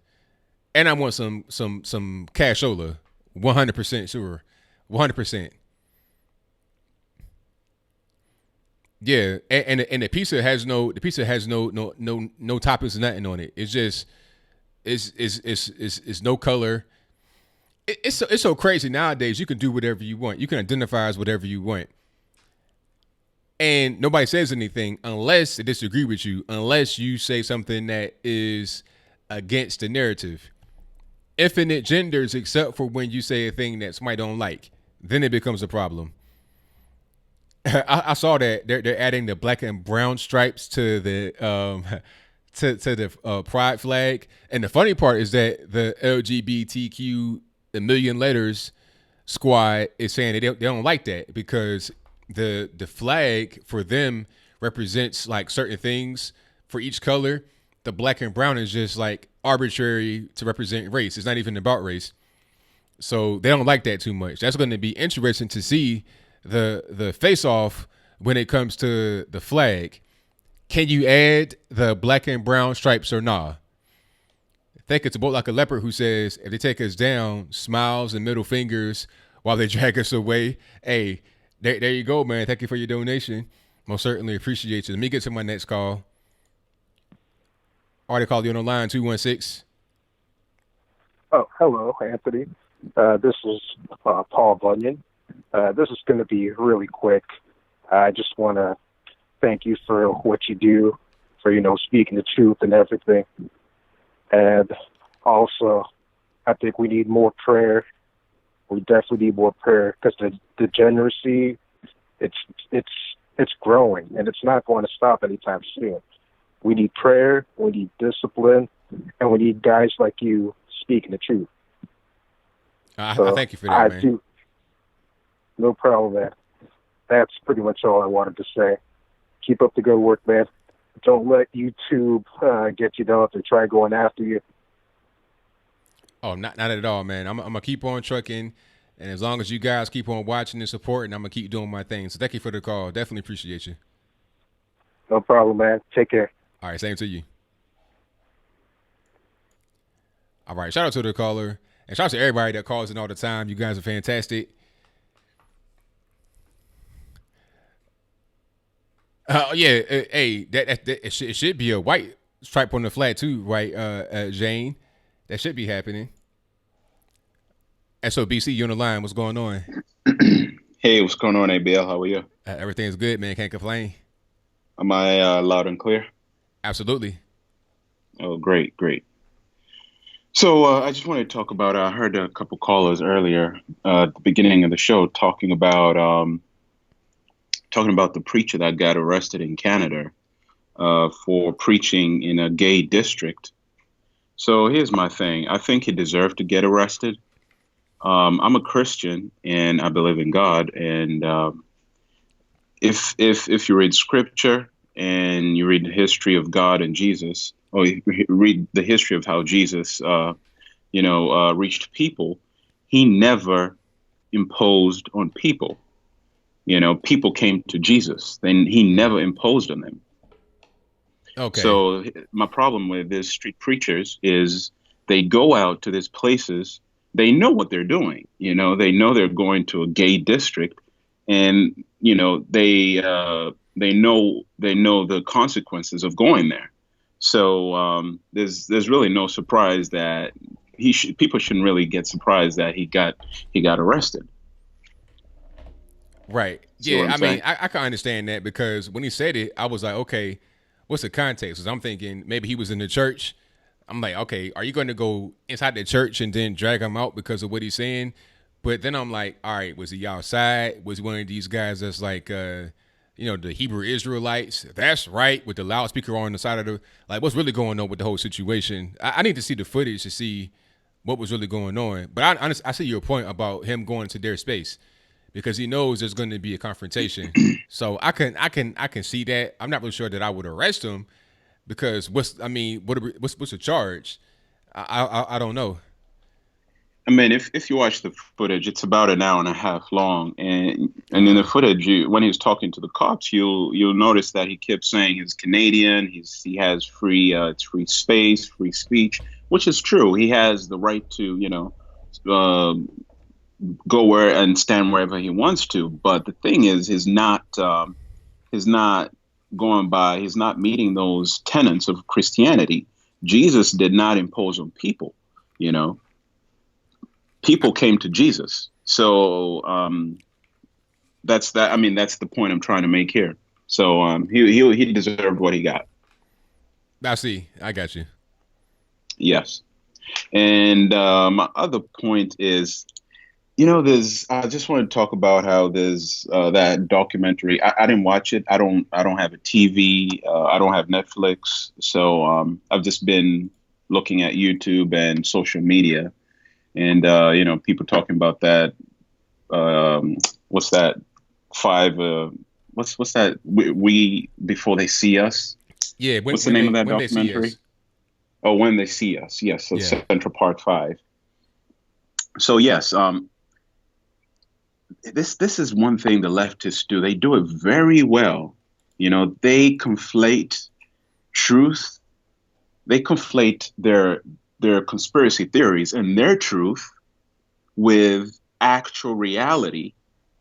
[SPEAKER 1] And I want some cashola. 100% sure. 100%. Yeah, and the pizza has no toppings or nothing on it. It's just it's no color. It's so crazy nowadays. You can do whatever you want. You can identify as whatever you want, and nobody says anything unless they disagree with you. Unless you say something that is against the narrative. Infinite genders, except for when you say a thing that somebody don't like, then it becomes a problem. I saw that they're adding the black and brown stripes to the to the pride flag, and the funny part is that the LGBTQ a million letters squad is saying they don't like that because the flag for them represents like certain things for each color. The black and brown is just like arbitrary to represent race. It's not even about race, so they don't like that too much. That's going to be interesting to see the face off when it comes to the flag. Can you add the black and brown stripes or nah? I think it's about like a leopard who says, if they take us down, smiles and middle fingers while they drag us away. Hey, there you go, man. Thank you for your donation. Most certainly appreciate you. Let me get to my next call. Already called you on the line, 216.
[SPEAKER 18] Oh, hello, Anthony. This is Paul Bunyan. This is going to be really quick. I just want to thank you for what you do, for, speaking the truth and everything. And also, I think we need more prayer. We definitely need more prayer because the degeneracy, it's growing, and it's not going to stop anytime soon. We need prayer, we need discipline, and we need guys like you speaking the truth.
[SPEAKER 1] I thank you for that, man.
[SPEAKER 18] No problem, man. That's pretty much all I wanted to say. Keep up the good work, man. Don't let YouTube get you down to try going after you.
[SPEAKER 1] Oh, not at all, man. I'm going to keep on trucking, and as long as you guys keep on watching and supporting, I'm going to keep doing my thing. So thank you for the call. Definitely appreciate you.
[SPEAKER 18] No problem, man. Take care.
[SPEAKER 1] All right, same to you. All right, shout out to the caller, and shout out to everybody that calls in all the time. You guys are fantastic. Yeah, hey, that it should be a white stripe on the flag too, right, Jane? That should be happening. And so, BC, you on the line. What's going on?
[SPEAKER 19] Hey, what's going on, ABL? How are you?
[SPEAKER 1] Everything's good, man. Can't complain.
[SPEAKER 19] Am I loud and clear?
[SPEAKER 1] Absolutely.
[SPEAKER 19] Oh, great. So I just wanted to talk about, I heard a couple callers earlier at the beginning of the show talking about the preacher that got arrested in Canada for preaching in a gay district. So here's my thing. I think he deserved to get arrested. I'm a Christian and I believe in God. And if you read scripture and you read the history of God and Jesus, or you read the history of how Jesus, reached people, he never imposed on people. You know, people came to Jesus, then he never imposed on them.
[SPEAKER 1] Okay.
[SPEAKER 19] So my problem with these street preachers is they go out to these places. They know what they're doing. You know, they know they're going to a gay district, and you know they know the consequences of going there. So there's really no surprise that people shouldn't really get surprised that he got arrested.
[SPEAKER 1] Right.
[SPEAKER 19] See what
[SPEAKER 1] Yeah.
[SPEAKER 19] I'm
[SPEAKER 1] I
[SPEAKER 19] saying?
[SPEAKER 1] mean, I can understand that because when he said it, I was like, okay, what's the context? Because I'm thinking maybe he was in the church. I'm like, okay, are you going to go inside the church and then drag him out because of what he's saying? But then I'm like, all right, was he outside? Was he one of these guys that's like, the Hebrew Israelites? That's right, with the loudspeaker on the side of the, like, what's really going on with the whole situation? I need to see the footage to see what was really going on. But I see your point about him going to their space because he knows there's going to be a confrontation. So I can see that. I'm not really sure that I would arrest him because what's the charge? I don't know.
[SPEAKER 19] I mean, if you watch the footage, it's about an hour and a half long, and in the footage, when he's talking to the cops, you'll notice that he kept saying he's Canadian, he has free space, free speech, which is true. He has the right to go where and stand wherever he wants to. But the thing is, he's not meeting those tenets of Christianity. Jesus did not impose on people, you know. People came to Jesus. So that's that. I mean, that's the point I'm trying to make here. So he deserved what he got.
[SPEAKER 1] I see. I got you.
[SPEAKER 19] Yes. And my other point is, I just want to talk about how there's that documentary. I didn't watch it. I don't have a TV. I don't have Netflix. So I've just been looking at YouTube and social media. And, people talking about that. What's that? What's that? We Before They See Us.
[SPEAKER 1] Yeah.
[SPEAKER 19] What's the name of that documentary? Oh, When They See Us. Yes. So
[SPEAKER 1] Yeah.
[SPEAKER 19] Central Park 5. So yes. This is one thing the leftists do. They do it very well. They conflate truth. They conflate their conspiracy theories and their truth with actual reality,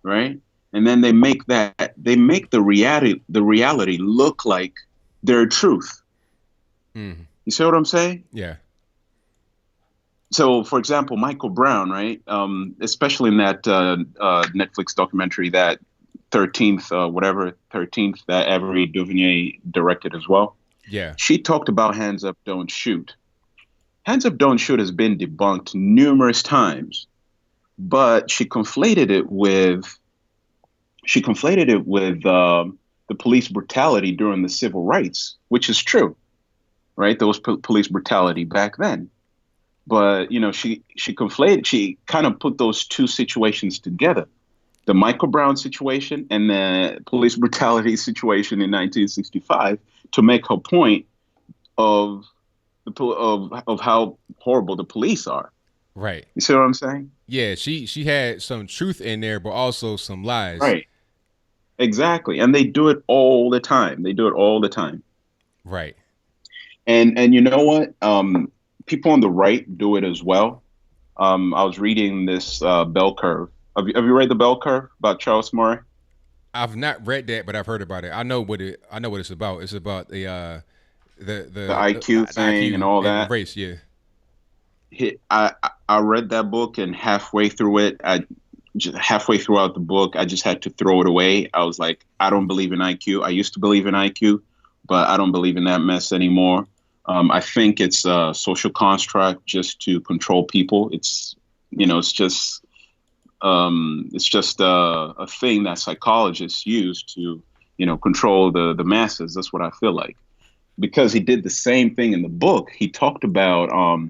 [SPEAKER 19] right? And then they make the reality look like their truth.
[SPEAKER 1] Mm.
[SPEAKER 19] You see what I'm saying?
[SPEAKER 1] Yeah.
[SPEAKER 19] So, for example, Michael Brown, right? Especially in that Netflix documentary, that 13th that Avery Duvernay directed as well.
[SPEAKER 1] Yeah.
[SPEAKER 19] She talked about Hands Up, Don't Shoot. Hands Up, Don't Shoot has been debunked numerous times, but she conflated it with the police brutality during the civil rights, which is true, right? There was police brutality back then, but she kind of put those two situations together, the Michael Brown situation and the police brutality situation in 1965, to make her point of how horrible the police are.
[SPEAKER 1] Right.
[SPEAKER 19] You see what I'm saying?
[SPEAKER 1] Yeah, she had some truth in there, but also some lies.
[SPEAKER 19] Right. Exactly. And they do it all the time.
[SPEAKER 1] Right.
[SPEAKER 19] And you know what? People on the right do it as well. I was reading this bell curve. Have you read the bell curve about Charles Murray?
[SPEAKER 1] I've not read that, but I've heard about it. I know what it's about. It's about the
[SPEAKER 19] IQ thing and all that.
[SPEAKER 1] Race, yeah.
[SPEAKER 19] I read that book, and halfway throughout the book, I just had to throw it away. I was like, I don't believe in IQ. I used to believe in IQ, but I don't believe in that mess anymore. I think it's a social construct just to control people. It's just a thing that psychologists use to, control the masses. That's what I feel like. Because he did the same thing in the book. He talked about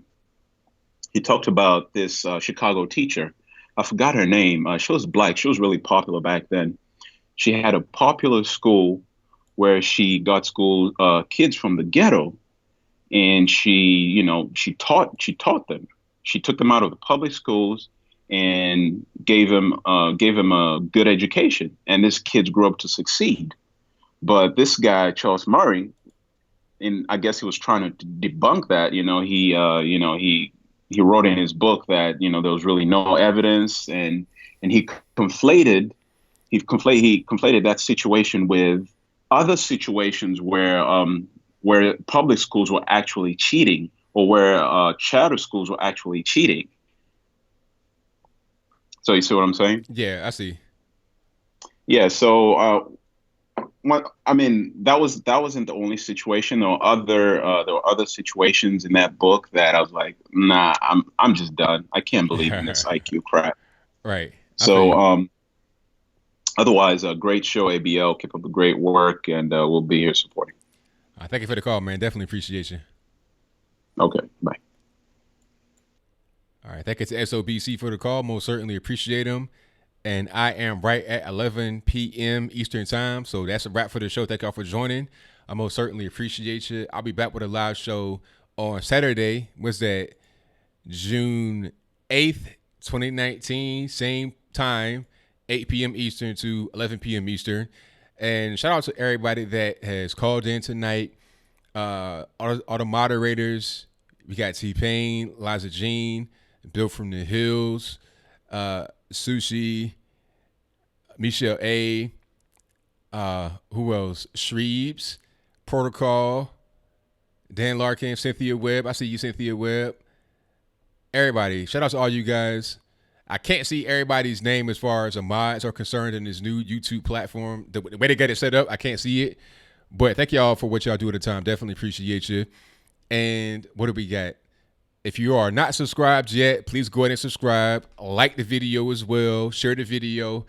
[SPEAKER 19] this Chicago teacher. I forgot her name. She was black. She was really popular back then. She had a popular school where she got kids from the ghetto, and she taught them. She took them out of the public schools and gave him a good education, and this kid grew up to succeed. But this guy, Charles Murray, and I guess he was trying to debunk that. He wrote in his book that there was really no evidence, and he conflated that situation with other situations where public schools were actually cheating, or where charter schools were actually cheating. So you see what I'm saying?
[SPEAKER 1] Yeah, I see.
[SPEAKER 19] Yeah. So, that wasn't the only situation. There were other situations in that book that I was like, nah, I'm just done. I can't believe in this IQ crap.
[SPEAKER 1] Right.
[SPEAKER 19] So, otherwise, a great show, ABL. Keep up the great work, and we'll be here supporting.
[SPEAKER 1] Thank you for the call, man. Definitely appreciate you.
[SPEAKER 19] Okay. Bye.
[SPEAKER 1] All right. Thank you to SOBC for the call. Most certainly appreciate him. And I am right at 11 p.m. Eastern time. So that's a wrap for the show. Thank y'all for joining. I most certainly appreciate you. I'll be back with a live show on Saturday. What's that? June 8th, 2019. Same time, 8 p.m. Eastern to 11 p.m. Eastern. And shout out to everybody that has called in tonight. All the moderators. We got T-Pain, Liza Jean, Bill from the Hills, Sushi, Michelle A. Who else? Shreebs, Protocol, Dan Larkin, Cynthia Webb. I see you, Cynthia Webb. Everybody, shout out to all you guys. I can't see everybody's name as far as the mods are concerned in this new YouTube platform. The way they get it set up, I can't see it. But thank y'all for what y'all do at the time. Definitely appreciate you. And what do we got? If you are not subscribed yet, please go ahead and subscribe. Like the video as well. Share the video.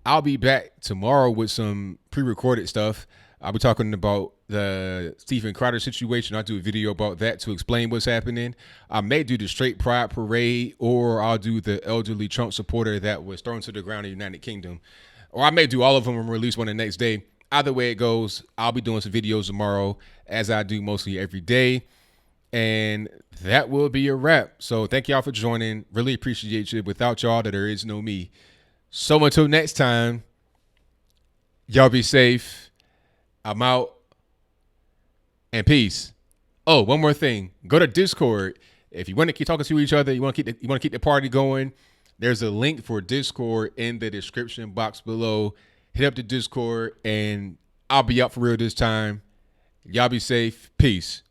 [SPEAKER 1] I'll be back tomorrow with some pre-recorded stuff. I'll be talking about the Stephen Crowder situation. I'll do a video about that to explain what's happening. I may do the Straight Pride Parade, or I'll do the elderly Trump supporter that was thrown to the ground in the United Kingdom. Or I may do all of them and release one the next day. Either way it goes, I'll be doing some videos tomorrow, as I do mostly every day. And that will be a wrap. So thank y'all for joining. Really appreciate you. Without y'all, there is no me. So until next time, y'all be safe. I'm out. And peace. Oh, one more thing. Go to Discord. If you want to keep talking to each other, you want to keep the party going, there's a link for Discord in the description box below. Hit up the Discord, and I'll be out for real this time. Y'all be safe. Peace.